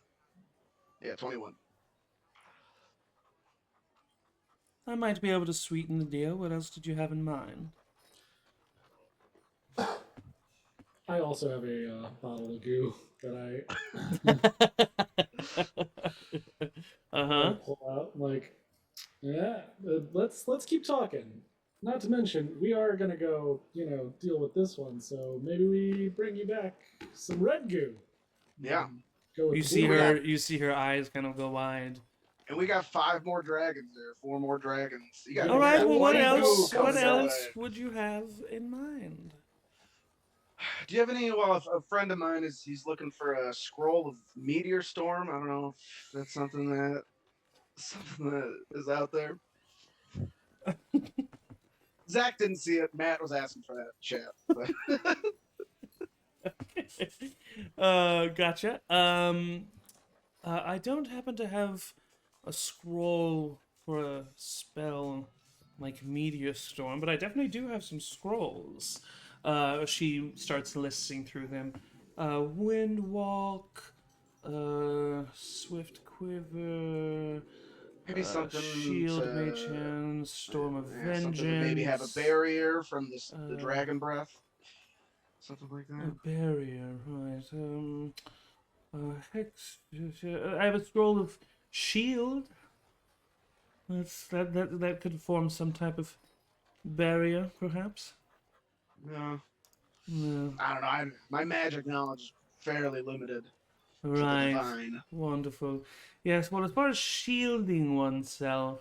Yeah, 21. I might be able to sweeten the deal. What else did you have in mind? I also have a bottle of goo that I pull out. Like, yeah, let's keep talking. Not to mention, we are gonna go, deal with this one. So maybe we bring you back some red goo. Yeah. Go with You the see blue. her. You see her eyes kind of go wide. And we got 5 more dragons there. 4 more dragons. You got All right. Well, what 20 else? goo What coming your else way. would you have in mind? Do you have any? Well, a friend of mine he's looking for a scroll of meteor storm. I don't know if that's something that is out there. Zach didn't see it. Matt was asking for that in chat. But Gotcha. I don't happen to have a scroll for a spell like Meteor Storm, but I definitely do have some scrolls. She starts listing through them. Wind Walk, Swift Quiver, maybe something Shield to, Mage Hand, Storm of Vengeance. something to maybe have a barrier from the dragon breath. Something like that. A barrier, right. Hex. I have a scroll of shield. That could form some type of barrier, perhaps. No. No. I don't know. My magic knowledge is fairly limited. Right. Divine. Wonderful. Yes. Well, as far as shielding oneself,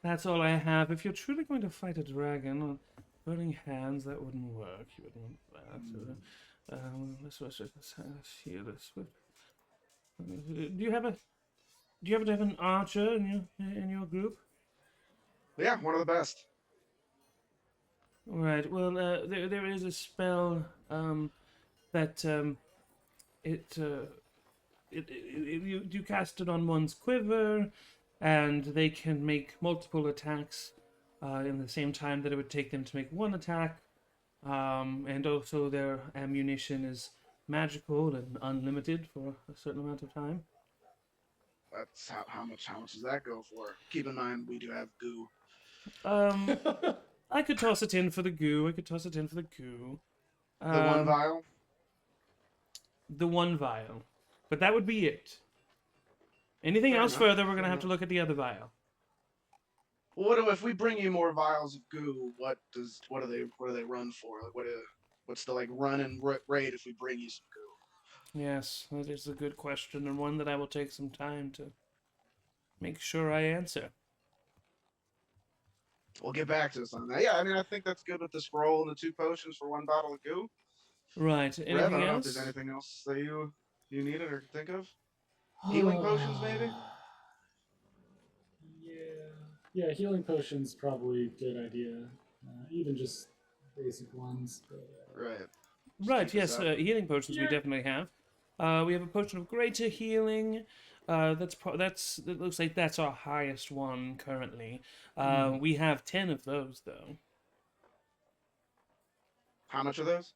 that's all I have. If you're truly going to fight a dragon on burning hands, that wouldn't work. You wouldn't want that. Let's shield a swift. Do you have a Do you happen to have an archer in your group? Yeah, one of the best. All right. Well, there is a spell that it, you cast it on one's quiver, and they can make multiple attacks in the same time that it would take them to make one attack. And also their ammunition is magical and unlimited for a certain amount of time. That's how much does that go for? Keep in mind we do have goo. Um, I could toss it in for the goo. The one vial. The one vial, but that would be it. Anything Fair else enough, further, we're fair gonna have to enough. look at the other vial. Well, if we bring you more vials of goo? What do they run for? Like, what's the like run and rate if we bring you some goo? Yes, that is a good question, and one that I will take some time to make sure I answer. We'll get back to us on that. Yeah, I mean, I think that's good with the scroll and the 2 potions for 1 bottle of goo. Right. Rev, I Anything don't know if there's else? anything else that you needed or can think of. Healing potions, maybe. Yeah, healing potions probably a good idea. Even just basic ones. But, Right. Just Right. keep us Yes. up. Healing potions we Yeah. definitely have. We have a potion of greater healing. It looks like that's our highest one currently. We have 10 of those though. How much are those?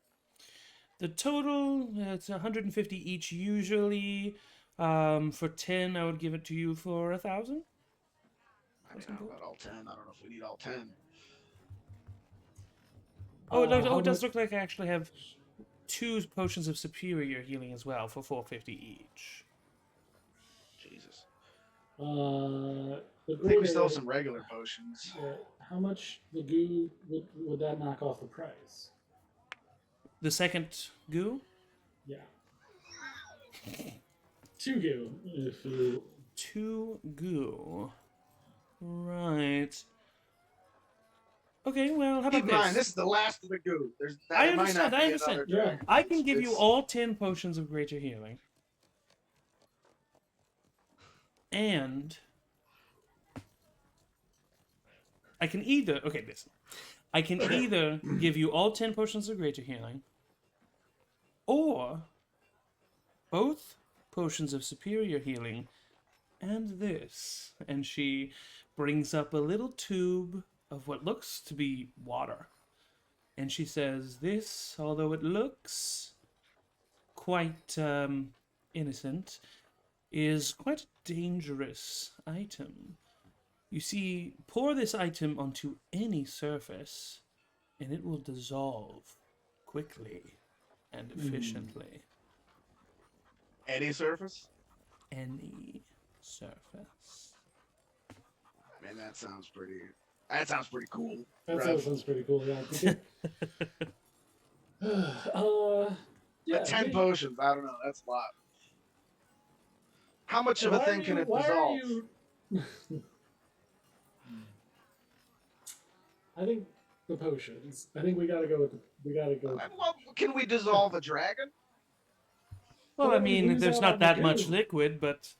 The total, it's 150 each usually. For 10, I would give it to you for 1,000. I mean, I don't know about all 10. I don't know if we need all 10. It does look like I actually have 2 potions of superior healing as well for 450 each. Jesus. The I think we greater- still have some regular potions. How much the goo would that knock off the price? The second goo? Yeah. 2 goo if you 2 goo. Right. Okay, well, how Keep about in mind, this? this is the last of the goo. I There might understand, not I be understand. another Yeah. dragon. I can give you It's- all 10 potions of greater healing. And I can either listen. I can either give you all 10 potions of greater healing, or both potions of superior healing and this. And she brings up a little tube of what looks to be water. And she says, this, although it looks quite innocent, is quite a dangerous item. You see, pour this item onto any surface, and it will dissolve quickly and efficiently. Any surface? Any surface. Man, that sounds pretty cool. that Rev. sounds pretty cool. Yeah. Yeah. But 10 potions, I don't know. That's a lot. How much of a Why thing are can you- it why are dissolve? you- I think the potions. I think we gotta go with. Well, can we dissolve a dragon? Well, Well, I mean, lose there's all not that that much goo. liquid, but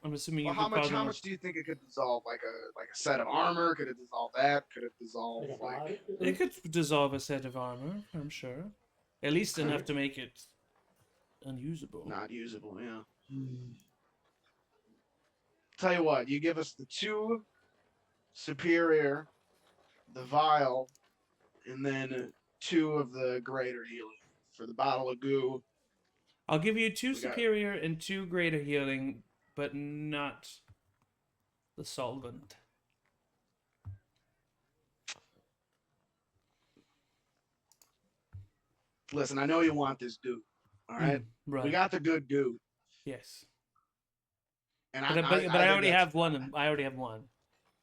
I'm assuming Well, you how could cause much them. do you think it could dissolve? Like a set of armor? Could it dissolve that? Could it dissolve Like a like body? It could dissolve a set of armor, I'm sure. At least enough to make it unusable. not usable? Yeah. Hmm. Tell you what, you give us the 2 superior, the vial, and then 2 of the greater healing for the bottle of goo. I'll give you 2 We got- superior and 2 greater healing, but not the solvent. Listen, I know you want this goo. All right, Right. we got the good goo, Yes. and But I think already that's have one. I already have one.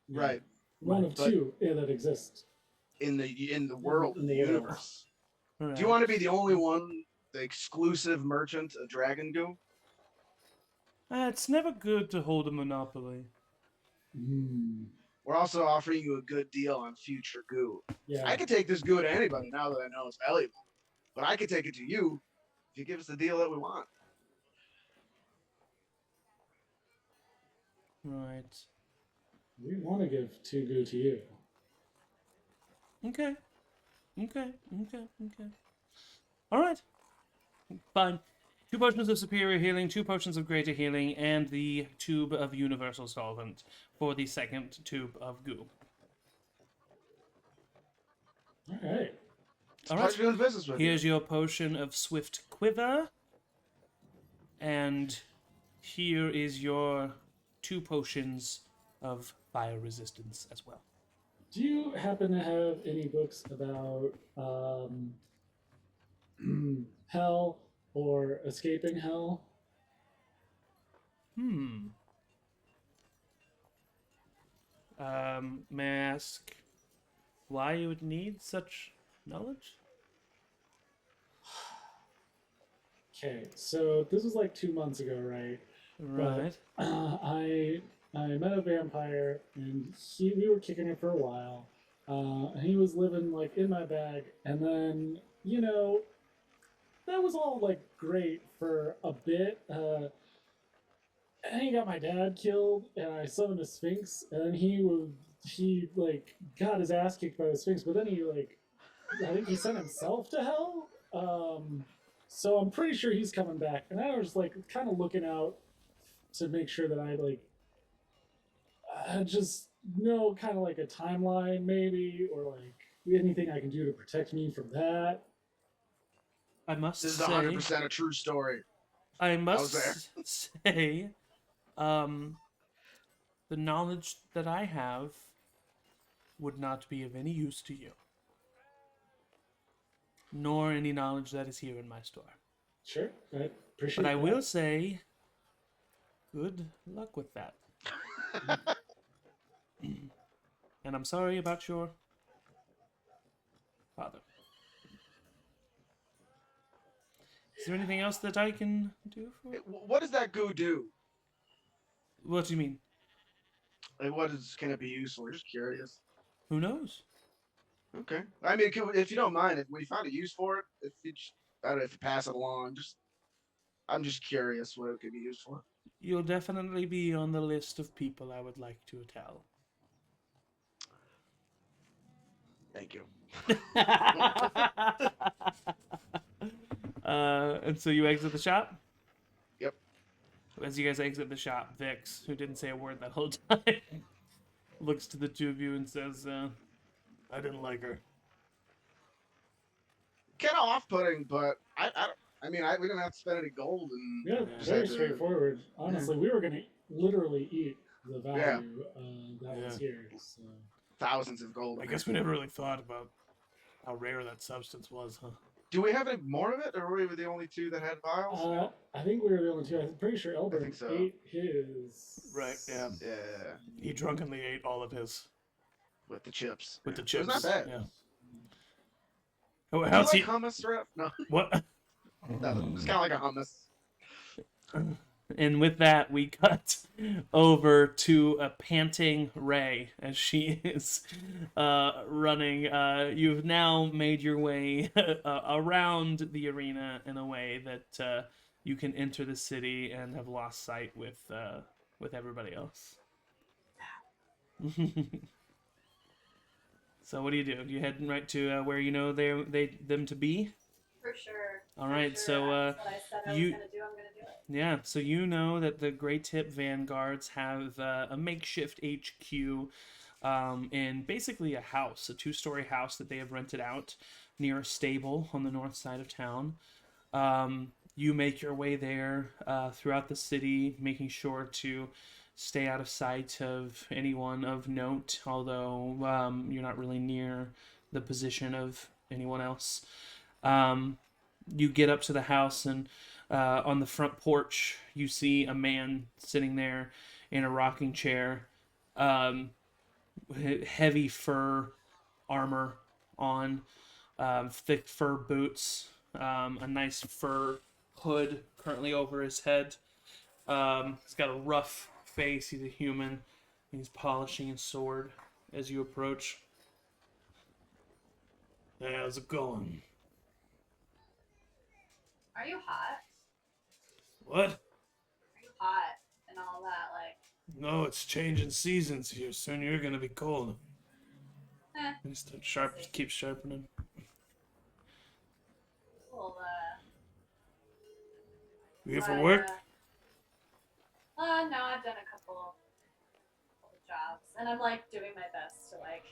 right One of But- 2 that exist. in the world, in the world. universe. Right. Do you want to be the only one, the exclusive merchant of dragon goo? It's never good to hold a monopoly. Hmm. We're also offering you a good deal on future goo. Yeah. I could take this goo to anybody now that I know it's valuable, but I could take it to you if you give us the deal that we want. Right. We want to give 2 goo to you. Okay. All right. Fine. 2 potions of superior healing, 2 potions of greater healing, and the tube of universal solvent for the second tube of goo. All right. It's a All right. pleasure doing business with Here's you. your potion of swift quiver, and here is your 2 potions of fire resistance as well. Do you happen to have any books about hell or escaping hell? May I ask why you would need such knowledge? Okay, so this was like 2 months ago, right? Right. But I met a vampire, and we were kicking it for a while. And he was living like in my bag, and then that was all like great for a bit. And he got my dad killed, and I summoned a sphinx, and then he like got his ass kicked by the sphinx, but then I think he sent himself to hell. So I'm pretty sure he's coming back, and I was like kind of looking out to make sure that I just know kind of like a timeline maybe, or like anything I can do to protect me from that. I must This is say, 100% a true story. I was there. must say, the knowledge that I have would not be of any use to you, nor any knowledge that is here in my store. Sure, I appreciate But I that. will say, good luck with that. And I'm sorry about your father. Is there anything else that I can do for you? What does that goo do? What do you mean? Like, can it be used for? Just curious. Who knows? Okay. I mean, if you don't mind, if we found a use for it, I don't know if you pass it along, I'm just curious what it could be used for. You'll definitely be on the list of people I would like to tell. Thank you. And so you exit the shop? Yep. As you guys exit the shop, Vix, who didn't say a word that whole time, looks to the two of you and says, I didn't like her. Kind of off-putting, but I mean, we didn't have to spend any gold, and Yeah, just very had to- straightforward. Honestly, we were gonna literally eat the value Yeah. that was here. So. thousands of gold. I guess we never really thought about how rare that substance was, huh? Do we have any more of it, or were we the only 2 that had vials? I think we were the only 2. I'm pretty sure Elbert think so. ate his. Right, yeah. Yeah, He drunkenly ate all of his. with the chips. With the It chips. was not bad. Yeah. Oh, Do you how's like he? hummus, Ref? No, What? it's kind of like a hummus. And with that, we cut over to a panting Ray as she is running. You've now made your way around the arena in a way that you can enter the city and have lost sight with everybody else. So what do? Do you head right to where you know them to be? For sure. All right, For sure. so That's what I said I was you- gonna do. I'm gonna do it. Yeah, so you know that the Grey Tip Vanguards have a makeshift HQ in basically a house, a 2-story house that they have rented out near a stable on the north side of town. You make your way there throughout the city, making sure to stay out of sight of anyone of note, although you're not really near the position of anyone else. You get up to the house, and on the front porch, you see a man sitting there in a rocking chair, heavy fur armor on, thick fur boots, a nice fur hood currently over his head. He's got a rough face. He's a human. He's polishing his sword as you approach. Hey, how's it going? Are you hot? What? Are you hot and all that? Like, No, it's changing seasons here. Soon you're gonna be cold. Eh, And just we'll see. keep sharpening. Well, You here for I, work? no, I've done a couple jobs, and I'm like doing my best to like.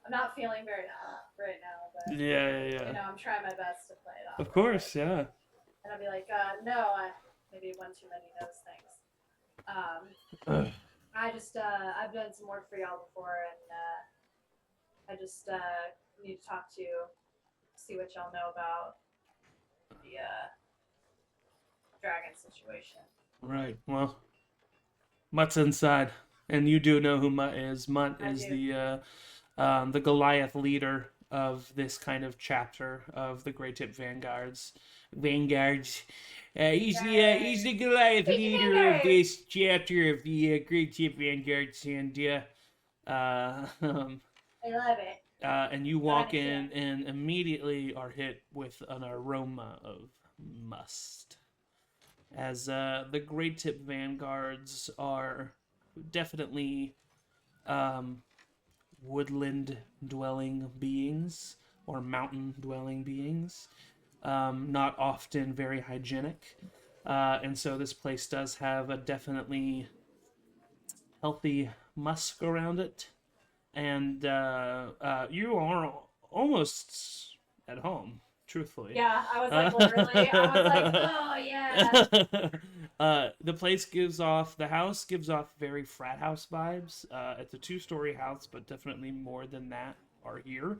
I'm not feeling very right now, but Yeah. I'm trying my best to play it off. Of course, yeah. And I'll be like, no, I maybe one too many of those things. Ugh. I just I've done some work for y'all before, and I just need to talk to you, see what y'all know about the dragon situation. Right. Well, Mutt's inside, and you do know who Mutt is. Mutt I is do. the Goliath leader of this kind of chapter of the Grey Tip Vanguards. Vanguards. He's the Goliath He's the leader of Vanguard! this chapter of the Grey Tip Vanguards, and um, I love it. and you Go walk ahead, in and immediately are hit with an aroma of must. As the Great Tip Vanguards are definitely woodland dwelling beings or mountain dwelling beings, not often very hygienic. And so this place does have a definitely healthy musk around it. And you are almost at home, truthfully. Yeah, I was like literally, I was like, oh yeah. The place the house gives off very frat house vibes. It's a 2-story house, but definitely more than that are here.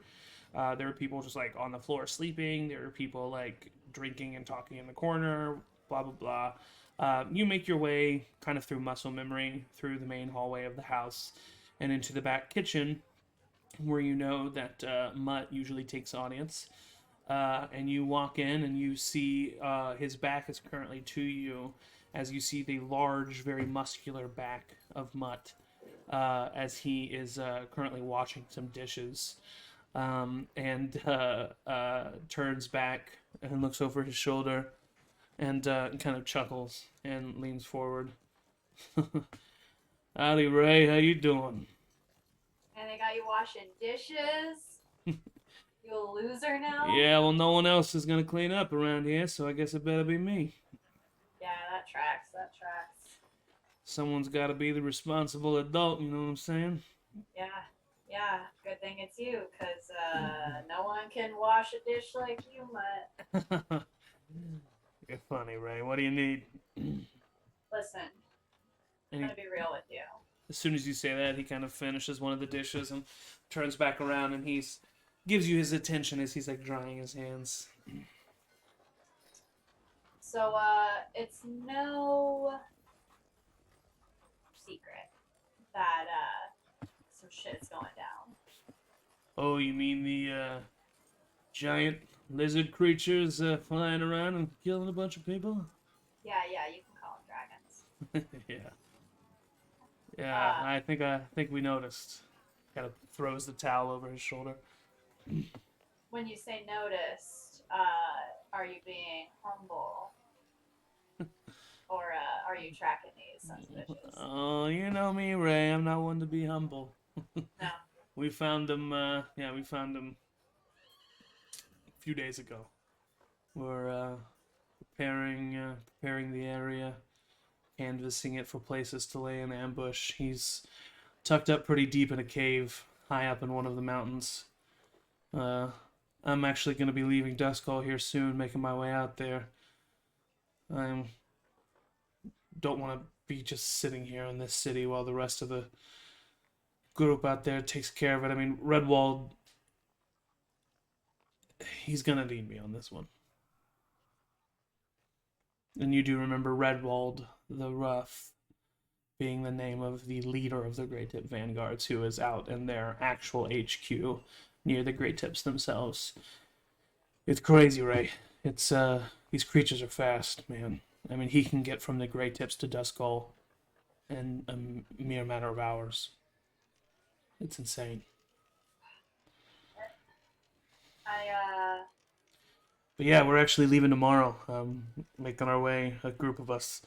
There are people just like on the floor sleeping. There are people like drinking and talking in the corner, blah, blah, blah. You make your way kind of through muscle memory through the main hallway of the house and into the back kitchen where you know that Mutt usually takes audience. And you walk in and you see his back is currently to you as you see the large, very muscular back of Mutt as he is currently washing some dishes and turns back and looks over his shoulder and kind of chuckles and leans forward. Howdy, Ray. How you doing? And they got you washing dishes. You a loser now? Yeah, well, no one else is gonna clean up around here, so I guess it better be me. Yeah, that tracks. That tracks. Someone's got to be the responsible adult. You know what I'm saying? Yeah. Yeah, good thing it's you, because no one can wash a dish like you, Mutt. You're funny, Ray. What do you need? Listen, I'm And going to be real with you. as soon as you say that, he kind of finishes one of the dishes and turns back around and he's gives you his attention as he's like drying his hands. So, it's no secret that some shit's going down. Oh, you mean the giant lizard creatures flying around and killing a bunch of people? Yeah, you can call them dragons. Yeah. Yeah, I think we noticed. Kind of throws the towel over his shoulder. When you say noticed, are you being humble? Or are you tracking these sons of bitches? Oh, you know me, Ray. I'm not one to be humble. No. We found them. We found them a few days ago. We're preparing the area, canvassing it for places to lay in ambush. He's tucked up pretty deep in a cave, high up in one of the mountains. I'm actually going to be leaving Duskull here soon, making my way out there. I don't want to be just sitting here in this city while the rest of the group out there takes care of it. I mean, Redwald, he's going to need me on this one. And you do remember Redwald the Rough being the name of the leader of the Great Tip Vanguards, who is out in their actual HQ near the Great Tips themselves. It's crazy, Ray. It's these creatures are fast, man. I mean, he can get from the Great Tips to Duskull in a mere matter of hours. It's insane. But yeah, we're actually leaving tomorrow. Making our way, a group of us,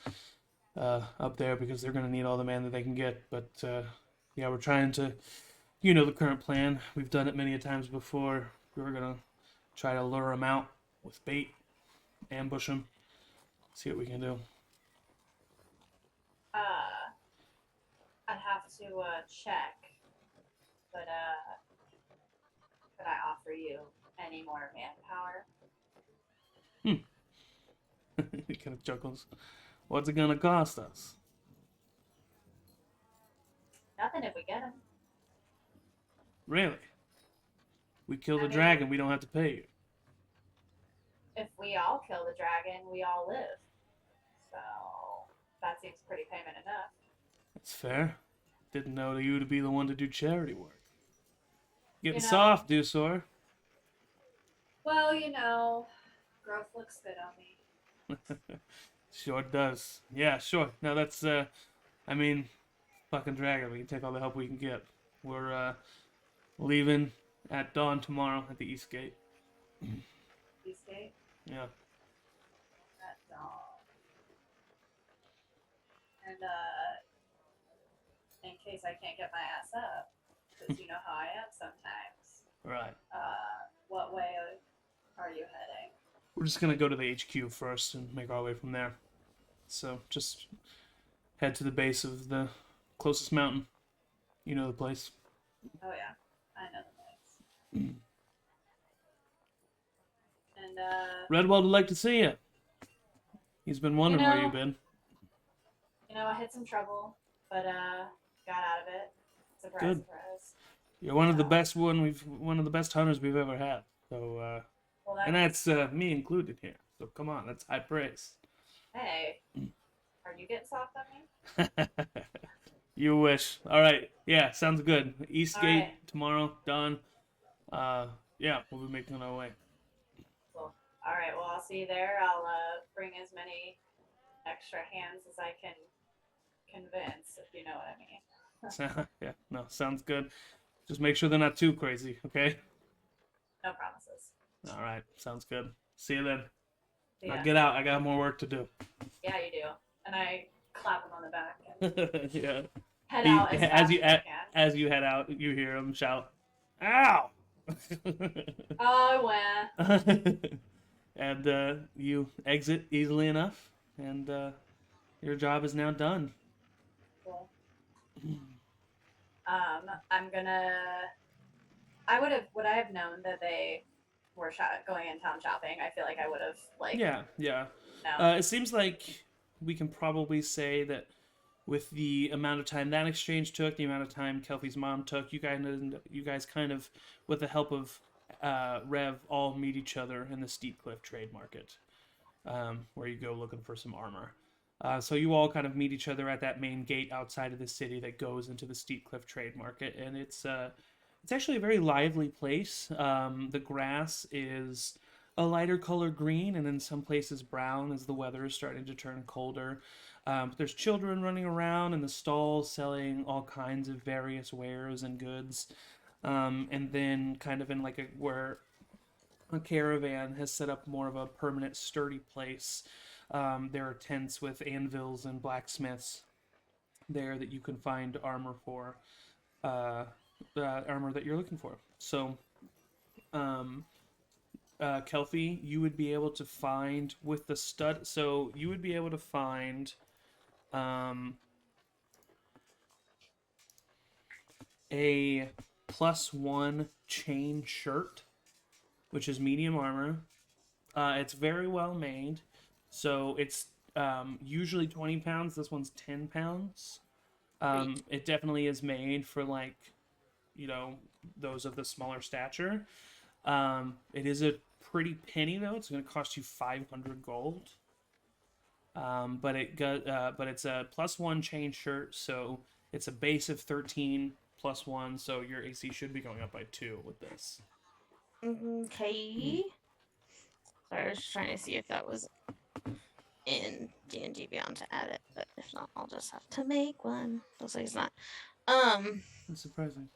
up there because they're going to need all the man that they can get. But yeah, we're trying to, the current plan. We've done it many a times before. We're going to try to lure them out with bait, ambush them, see what we can do. I'd have to check, but could I offer you any more manpower? He kind of chuckles. What's it going to cost us? Nothing if we get him. Really? We kill the I mean- dragon, we don't have to pay you. If we all kill the dragon, we all live. So that seems pretty payment enough. That's fair. Didn't know you to be the one to do charity work. Getting You know- soft, Dusor. Well, growth looks good on me. Sure does. Yeah, sure. No, that's, I mean, fucking dragon. We can take all the help we can get. We're, leaving at dawn tomorrow at the East Gate. East Gate Yeah. at dawn. And, in case I can't get my ass up, because you know how I am sometimes, Right. what way are you heading? We're just gonna go to the HQ first and make our way from there. So, just head to the base of the closest mountain. You know the place. Oh, yeah. I know the place. And, Redwald would like to see you. He's been wondering where know- you've been. I had some trouble, but, got out of it. Surprise, Good. surprise. You're one of the best one of the best hunters we've ever had. So, Well, and that's me included here. So come on, that's high praise. Hey, are you getting soft on me? You wish. All right. Yeah, sounds good. Eastgate right. tomorrow. Done. Yeah, we'll be making our way. Cool. All right. Well, I'll see you there. I'll bring as many extra hands as I can convince, if you know what I mean. Yeah. No, sounds good. Just make sure they're not too crazy. Okay. No promises. All right. Sounds good. See you then. See Now ya. get out. I got more work to do. Yeah, you do. And I clap him on the back and Yeah. head He- out as as fast you as I can. As you head out, you hear him shout, "Ow!" Oh, I went. And you exit easily enough, and your job is now done. Cool. Would I have known that they were going in town shopping? I feel like I would have, Yeah. known. It seems like we can probably say that with the amount of time that exchange took, the amount of time Kelpie's mom took, you guys kind of, with the help of Rev, all meet each other in the Steep Cliff Trade Market, where you go looking for some armor. So you all kind of meet each other at that main gate outside of the city that goes into the Steep Cliff Trade Market, and it's actually a very lively place. The grass is a lighter color green, and in some places brown as the weather is starting to turn colder. But there's children running around in the stalls selling all kinds of various wares and goods. And then kind of in where a caravan has set up more of a permanent sturdy place. There are tents with anvils and blacksmiths there that you can find armor for, the armor that you're looking for. So, Kelpie, you would be able to find with the stud. So you would be able to find, a +1 chain shirt, which is medium armor. It's very well made. So it's usually 20 pounds. This one's 10 pounds. It definitely is made for those of the smaller stature. It is a pretty penny though. It's going to cost you 500 gold. But it's a +1 chain shirt, so it's a base of 13 +1, so your AC should be going up by 2 with this. Okay. Sorry, I was just trying to see if that was in D&D Beyond to add it, but if not, I'll just have to make one. Looks like it's not. That's surprising.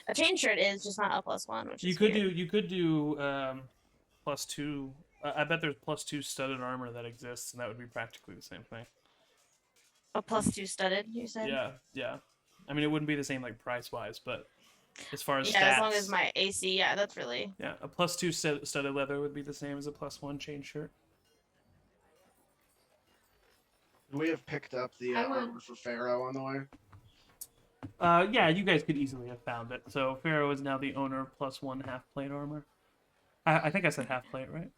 A chain shirt is just not a +1, which You is could weird. do +2. I bet there's +2 studded armor that exists, and that would be practically the same thing. A +2 studded, you said? Yeah. I mean, it wouldn't be the same like price wise, but as far as Yeah, stats, as long as my AC, yeah, that's really. yeah, a +2 studded leather would be the same as a +1 chain shirt. Would we have picked up the I would- armor for Pharaoh on the way? Yeah, you guys could easily have found it. So Pharaoh is now the owner of +1 half plate armor. I think I said half plate, right?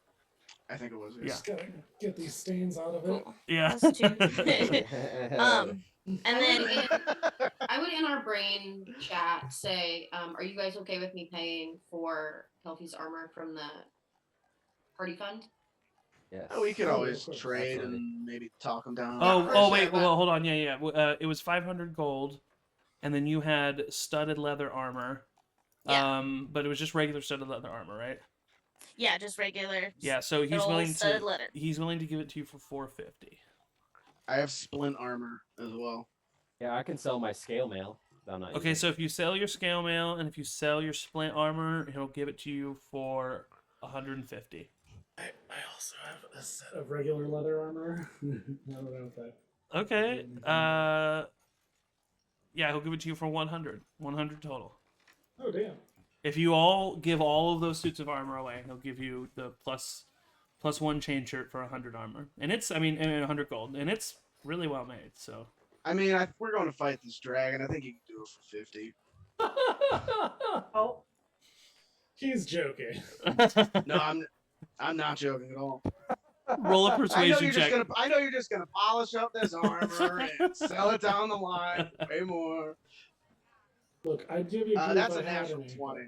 I think it was. Yeah. Just gotta get these stains out of it. Cool. Yeah. +2. And I then would, I would in our brain chat say, are you guys okay with me paying for Kelpie's armor from the party fund? Yes. We could Oh, always of course. trade Absolutely. and maybe talk them down. Oh, for oh sure, wait, but- well, hold on. Yeah. It was 500 gold, and then you had studded leather armor. Yeah. But it was just regular studded leather armor, right? yeah, just regular. Yeah. So he's good old willing studded to leather. he's willing to give it to you for 450. I have splint armor as well. Yeah, I can sell my scale mail. that I'm not Okay, using. so if you sell your scale mail and if you sell your splint armor, he'll give it to you for 150. I also have a set of regular leather armor. I don't know if that. Okay. Yeah, he'll give it to you for 100. 100 total. Oh damn. If you all give all of those suits of armor away, he'll give you the +1 chain shirt for 100 armor, and it's 100 gold, and it's really well made. So I mean, we're going to fight this dragon. I think you can do it for 50. Oh, He's joking. No, I'm not joking at all. roll a I know persuasion you're check. just gonna polish up this armor and sell it down the line, way more. Look, I'd give you. That's a natural 20.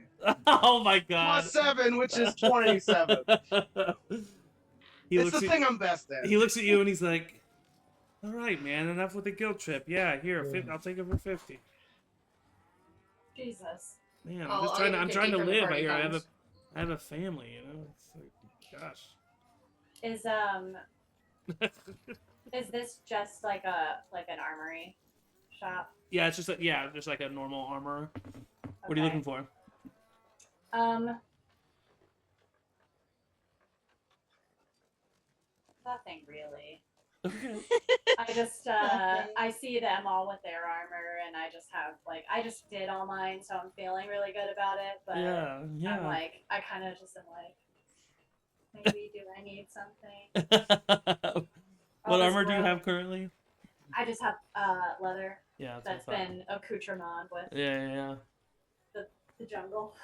Oh my god. +7, which is 27. He It's looks the at, thing I'm best at. he looks at you and he's like, "All right, man, enough with the guilt trip. Yeah, here, I'll take it for 50." Jesus. Man, I'll I'm give I'm you trying 50 to for the live. party I funds. have a family, you know. It's like, gosh. Is this just like an armory shop? Yeah, it's just like a normal armor. What are you Okay. looking for? Nothing really. Okay. I just I see them all with their armor, and I just did all mine, so I'm feeling really good about it. But Yeah. I'm like, I kind of just am like, maybe do I need something? What this armor do you robe. have currently? I just have leather Yeah, that's what I thought. been accoutrement with Yeah. the jungle,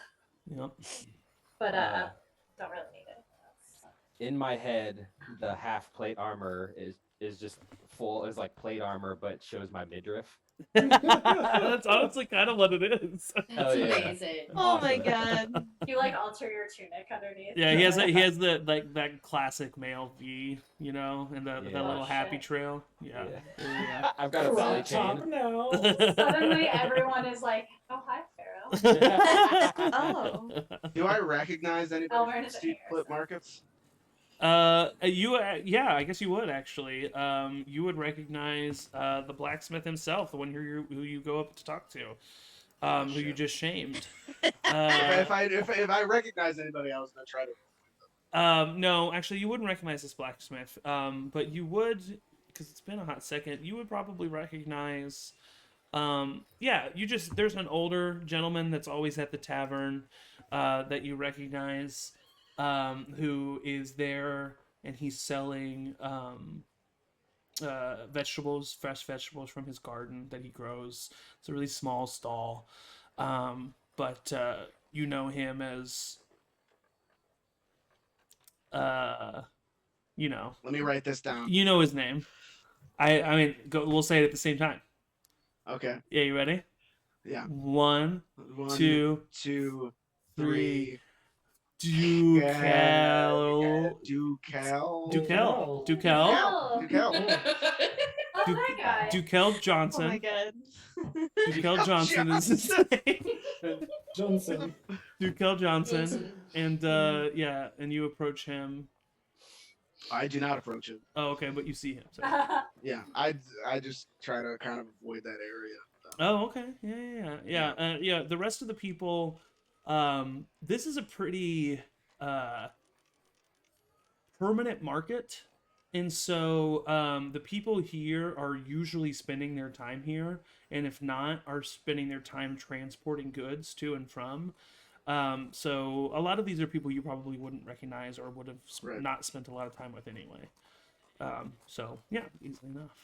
Yep. but Uh, don't really need it. In my head, the half plate armor is just full. Is like plate armor, but shows my midriff. That's honestly kind of what it is. That's Oh, yeah. amazing. Oh my Awesome. god. You like alter your tunic underneath. Yeah, he has the like that classic male V, you know, and the Yeah. little Oh, happy shit. trail. Yeah. I've got a belly Crop top chain. now. Suddenly, everyone is like, "Oh, hi, Pharaoh." Oh. Do I recognize anybody Elmer from is a Steep hair, Flip so- Markets? Yeah, I guess you would actually. You would recognize the blacksmith himself, the one who you go up to talk to, who you Shit. just shamed. If I recognize anybody, I was gonna try to. No, actually, you wouldn't recognize this blacksmith. But you would, because it's been a hot second. You would probably recognize. There's an older gentleman that's always at the tavern, that you recognize, who is there, and he's selling vegetables, fresh vegetables from his garden that he grows. It's a really small stall, but you know him as, you know Let me write this down. his name. I mean, we'll say it at the same time. Okay. Yeah, you ready? Yeah. 1, 1, 2, 2, 3. 3. Ducal. Ducal. Dukel. Dukel. Oh, Ducal. oh, that guy. Dukel Oh my Johnson. god. Dukel Johnson is his name. Johnson. Dukel Johnson. And and you approach him. I do not approach him. Oh, okay, but you see him. So. Yeah, I just try to kind of avoid that area. Oh, okay. Yeah. The rest of the people, this is a pretty permanent market And so the people here are usually spending their time here, and if not, are spending their time transporting goods to and from. So a lot of these are people you probably wouldn't recognize or would have Right. not spent a lot of time with anyway. So yeah, easily enough.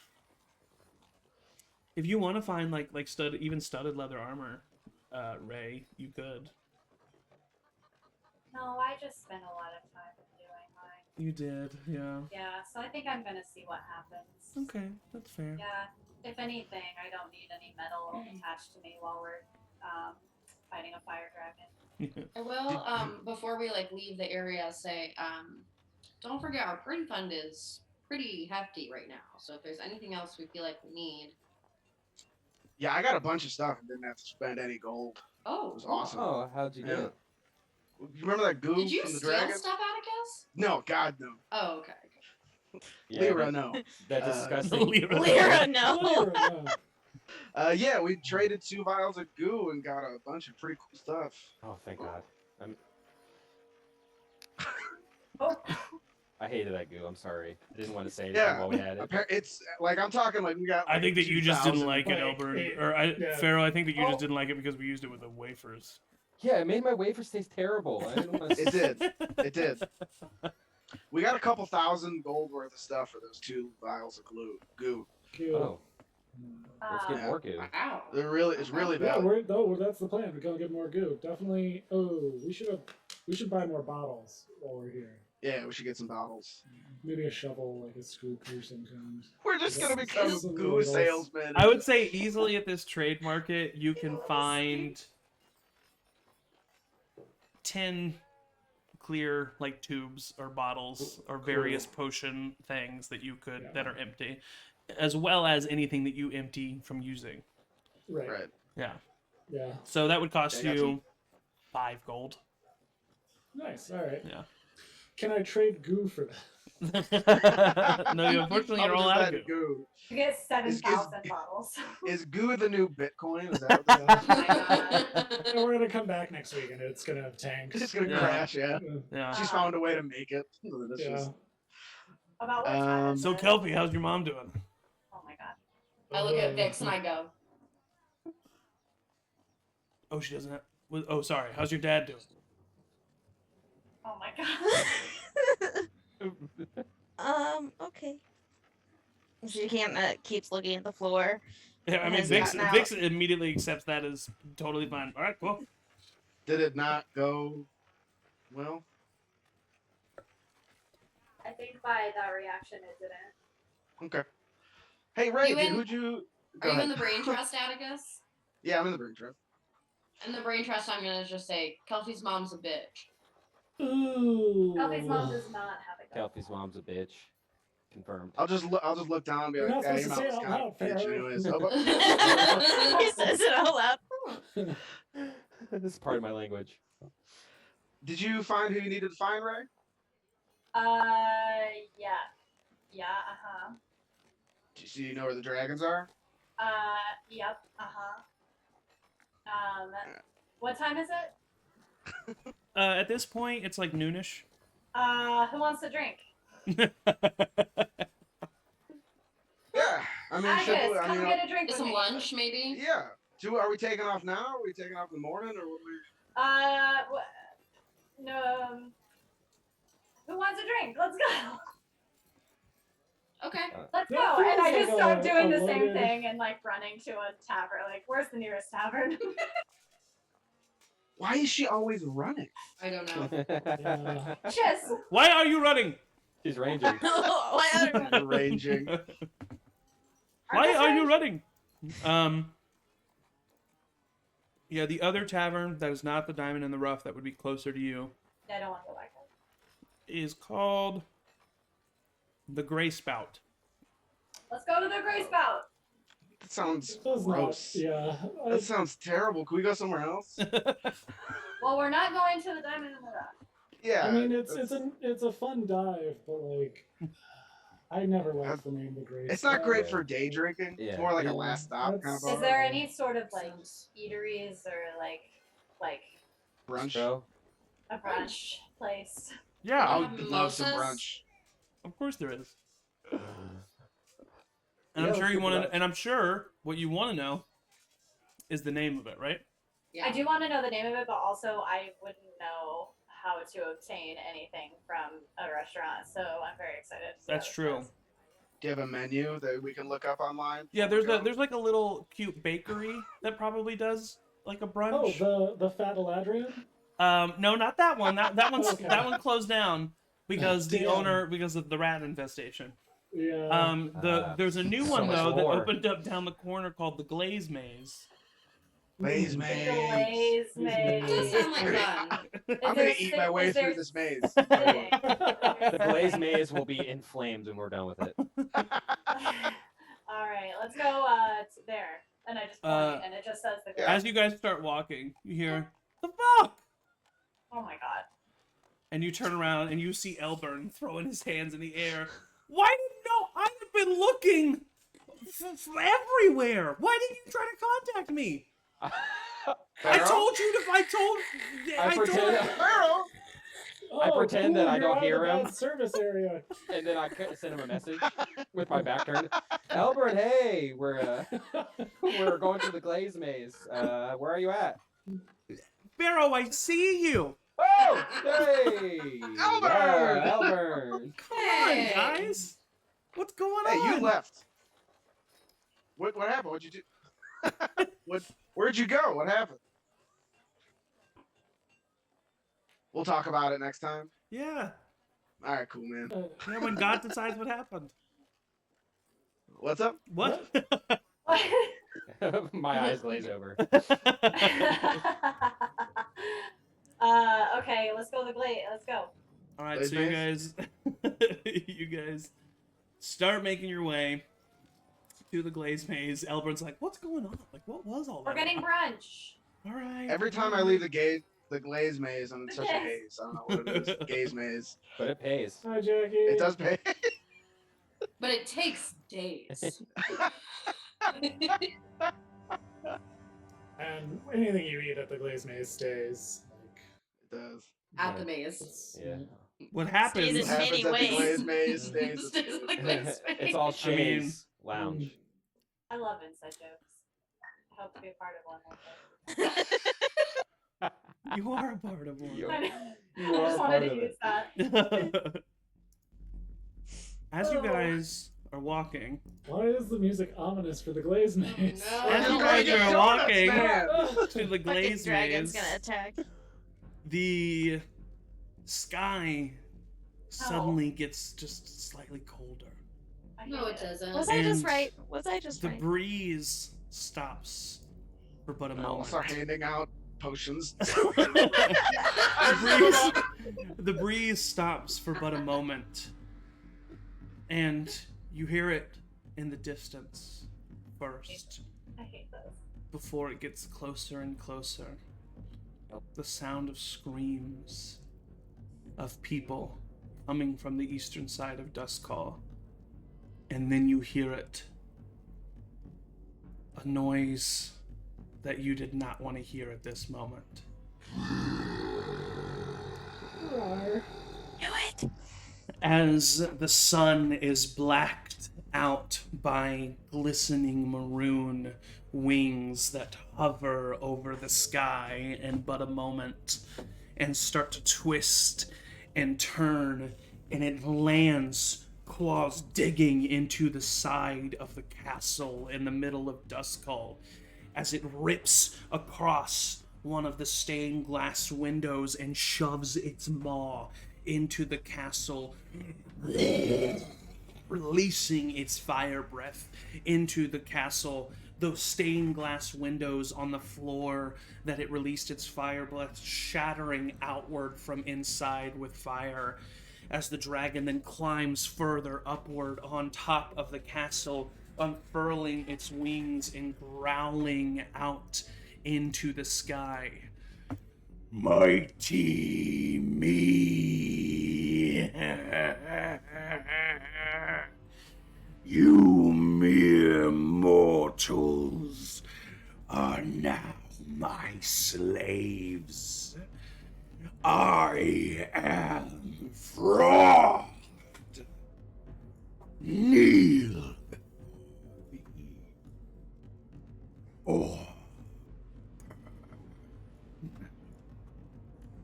If you want to find like even studded leather armor, Ray, you could. No, I just spent a lot of time doing mine. You did, yeah. Yeah, so I think I'm gonna see what happens. Okay, that's fair. Yeah, if anything, I don't need any metal attached to me while we're fighting a fire dragon. I will, before we like leave the area, say, don't forget our pretty fund is pretty hefty right now. So if there's anything else we feel like we need, Yeah, I got a bunch of stuff and didn't have to spend any gold. oh, It was awesome. Oh, how'd you do Yeah. it? You remember that goo did you from the steal dragon? stuff, Atticus? No, God no. Oh, okay. Lyra, no. That Uh, disgusting. Lyra, no. Lyra, no. Yeah, we traded 2 vials of goo and got a bunch of pretty cool stuff. Oh, thank God. Oh, I hated that goo. I'm sorry. I didn't want to say anything Yeah. while we had it. It's like I'm talking like we got. I Like think that you just didn't 2,000 like it, like, Elbert, or yeah. Pharaoh. I think that you Oh. just didn't like it because we used it with the wafers. Yeah, it made my wafers taste terrible. I didn't want to. It did. It did. We got a couple thousand gold worth of stuff for those 2 vials of goo. Cute. Oh, let's get Yeah. more goo. Wow. It's really Yeah, bad. that's the plan. We go get more goo. Definitely. Oh, we should buy more bottles while we're here. Yeah, we should get some bottles. Maybe a shovel, like a scoop or some kind. We're just gonna become Some goo noodles. salesmen. I would say easily at this trade market you can find 10 clear like tubes or bottles or various potion things that you could that are empty, as well as anything that you empty from using. Right. Right. Yeah. Yeah. So that would cost Yeah, I got you 5 gold. Nice. All right. Yeah. Can I trade goo for that? No, you unfortunately How are all much is out of that goo. goo? you get 7,000 bottles. Is goo the new Bitcoin? Is that what that is? Oh my God. And we're gonna come back next week, and it's gonna tank. It's just gonna Yeah. crash, yeah. Yeah. She's found a way to make it. That's Yeah. just- About what time is So it? Kelpie, how's your mom doing? Oh my God. I look at Vix and I go, Oh, she doesn't have. Oh, sorry. How's your dad doing? Oh my God. Okay. She can't keeps looking at the floor. Yeah, I mean, Has Vix, gotten out. Vix immediately accepts that as totally fine. All right, cool. Did it not go well? I think by that reaction it didn't. Okay. Hey, Ray, You in- who'd you? are you in the brain trust, Atticus? Yeah, I'm in the brain trust. In the brain trust, I'm gonna just say, Kelpie's mom's a bitch. Ooh. Kelpie's mom does not have a gun. Kelpie's mom's a bitch. Confirmed. I'll just look down and be You're like, not yeah, your supposed to mom say was it out kind loud, of a bitch Pharaoh. anyways. Oh, He says it out loud. This is part of my language. Did you find who you needed to find, Ray? Yeah. Yeah, uh-huh. Do you know where the dragons are? Yep, uh-huh. What time is it? At this point, it's like noonish. Who wants to drink? Yeah. I mean, should Atticus, we, I come mean, get a drink Get with some me. lunch, maybe? yeah. Are we taking off now? Are we taking off in the morning, or what we? No, who wants a drink? Let's go. Okay. Let's That go. And I feels just like start a doing the same loaded- thing and like running to a tavern. Like, where's the nearest tavern? Why is she always running? I don't know. Yeah. Chiss. Why are you running? She's ranging. Why are Arranging. Why Articus are you range? running? Yeah, the other tavern that is not the Diamond in the Rough that would be closer to you I don't want to go back there. is called the Gray Spout. Let's go to the Gray Spout. That sounds It does not. gross. Yeah. That sounds terrible. Can we go somewhere else? Well, we're not going to the Diamond in the Rough. Yeah. I mean, it's that's- it's a fun dive, but like, I never liked the name the Grace. It's not great Yeah. for day drinking. Yeah. It's more like a Yeah. last stop kind of That's- Is bar. there any sort of like eateries or like brunch. Bro, a brunch place? I Yeah, would love some Mimosas? brunch. of course there is. And Yeah, I'm sure let's you look want it to. up. And I'm sure what you want to know is the name of it, right? Yeah. I do want to know the name of it, but also I wouldn't know how to obtain anything from a restaurant, so I'm very excited to see how That's this true. goes. Do you have a menu that we can look up online? Yeah, before we there's go? there's like a little cute bakery that probably does like a Oh, brunch. the Fat Eladrian? No, not that one. Okay. That one closed down because the Damn. owner because of the rat infestation. Yeah. There's a new So one much though that more. opened up down the corner called the Glaze Maze. Glaze Mm. maze. Glaze Glaze maze. Does sound like fun. I'm gonna eat my way through this maze. Sitting. The glaze maze will be inflamed when we're done with it. All right, let's go there. And I just point, and it just says the. Yeah. As you guys start walking, you hear the fuck, Oh my god. and you turn around and you see Elburn throwing his hands in the air. Why didn't know? I have been looking everywhere. Why didn't you try to contact me? I Pharaoh? told you to. I pretend- Pharaoh! I pretend that I you're don't out of the hear him. bad service area. And then I send him a message with my back turned. Albert, hey, we're going through the glaze maze. Where are you at? Pharaoh, I see you. Oh, hey, Albert! Albert. Come Hey. on, guys. What's going Hey, on? you left. What happened? What'd you do? Where'd you go? What happened? We'll talk about it next time. Yeah. All right, cool, man. Yeah, when God decides what happened. What's up? What? My eyes glaze over. Okay, let's go to the glaze. Let's go. All right, Glaze so you guys start making your way to the Glaze Maze. Elburn's like, "What's going on? Like, what was all that?" We're getting brunch. All right. Every time I leave the glaze maze, I'm in such a haze. I don't know what it is. Gaze maze. But it pays. Hi, Jackie. It does pay. But it takes days. And anything you eat at the Glaze Maze stays. It does. At the maze. It's, Yeah. What Stays happens? in What happens many at the ways. glaze maze stays. Stays in the glaze It's maze. all I mean- Shay's lounge. I love inside jokes. I hope to be a part of one one day. You are a part of You I one. know. I just wanted to use that. As you guys are walking, Why is the music ominous for the Glaze Maze? no. as you We're guys getting are donuts, walking man. to the Fucking Glaze dragon's Maze, gonna attack. the sky suddenly gets just slightly colder. I No, hate it doesn't. Was I just And right? Was I just The right? breeze stops for but a We'll moment. start handing out potions. The breeze stops for but a moment, and you hear it in the distance first, I hate this. before it gets closer and closer. The sound of screams of people coming from the eastern side of Duskhall, and then you hear it. A noise that you did not want to hear at this moment. Rawr. Knew it. As the sun is blacked out by glistening maroon wings that hover over the sky in but a moment and start to twist and turn, and it lands, claws digging into the side of the castle in the middle of Duskhall as it rips across one of the stained glass windows and shoves its maw into the castle, releasing its fire breath into the castle. Those stained glass windows on the floor that it released its fire breath shattering outward from inside with fire, as the dragon then climbs further upward on top of the castle, unfurling its wings and growling out into the sky. Mighty me. You mere mortals are now my slaves. I am Fraud. Kneel. Oh.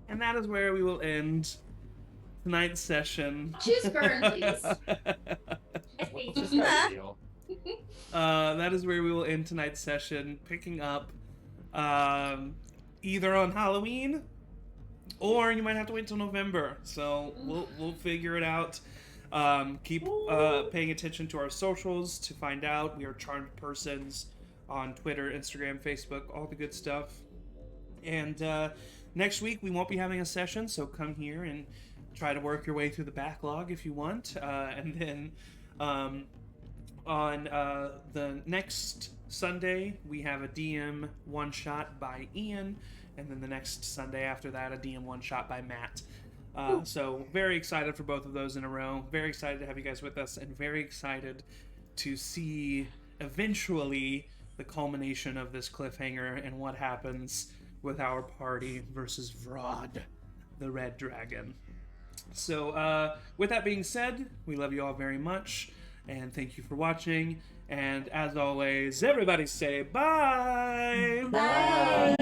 And that is where we will end tonight's session. Choose burn, please. What's this guy's deal? That is where we will end tonight's session, picking up either on Halloween, or you might have to wait till November. So we'll figure it out. Keep paying attention to our socials to find out. We are Charmed Persons on Twitter, Instagram, Facebook, all the good stuff. And next week we won't be having a session, so come here and try to work your way through the backlog if you want. And then on the next Sunday, we have a DM one-shot by Ian, and then the next Sunday after that, a DM one-shot by Matt. So very excited for both of those in a row. Very excited to have you guys with us, and very excited to see eventually the culmination of this cliffhanger and what happens with our party versus Vrod, the Red Dragon. So with that being said, we love you all very much, and thank you for watching. And as always, everybody say bye! Bye.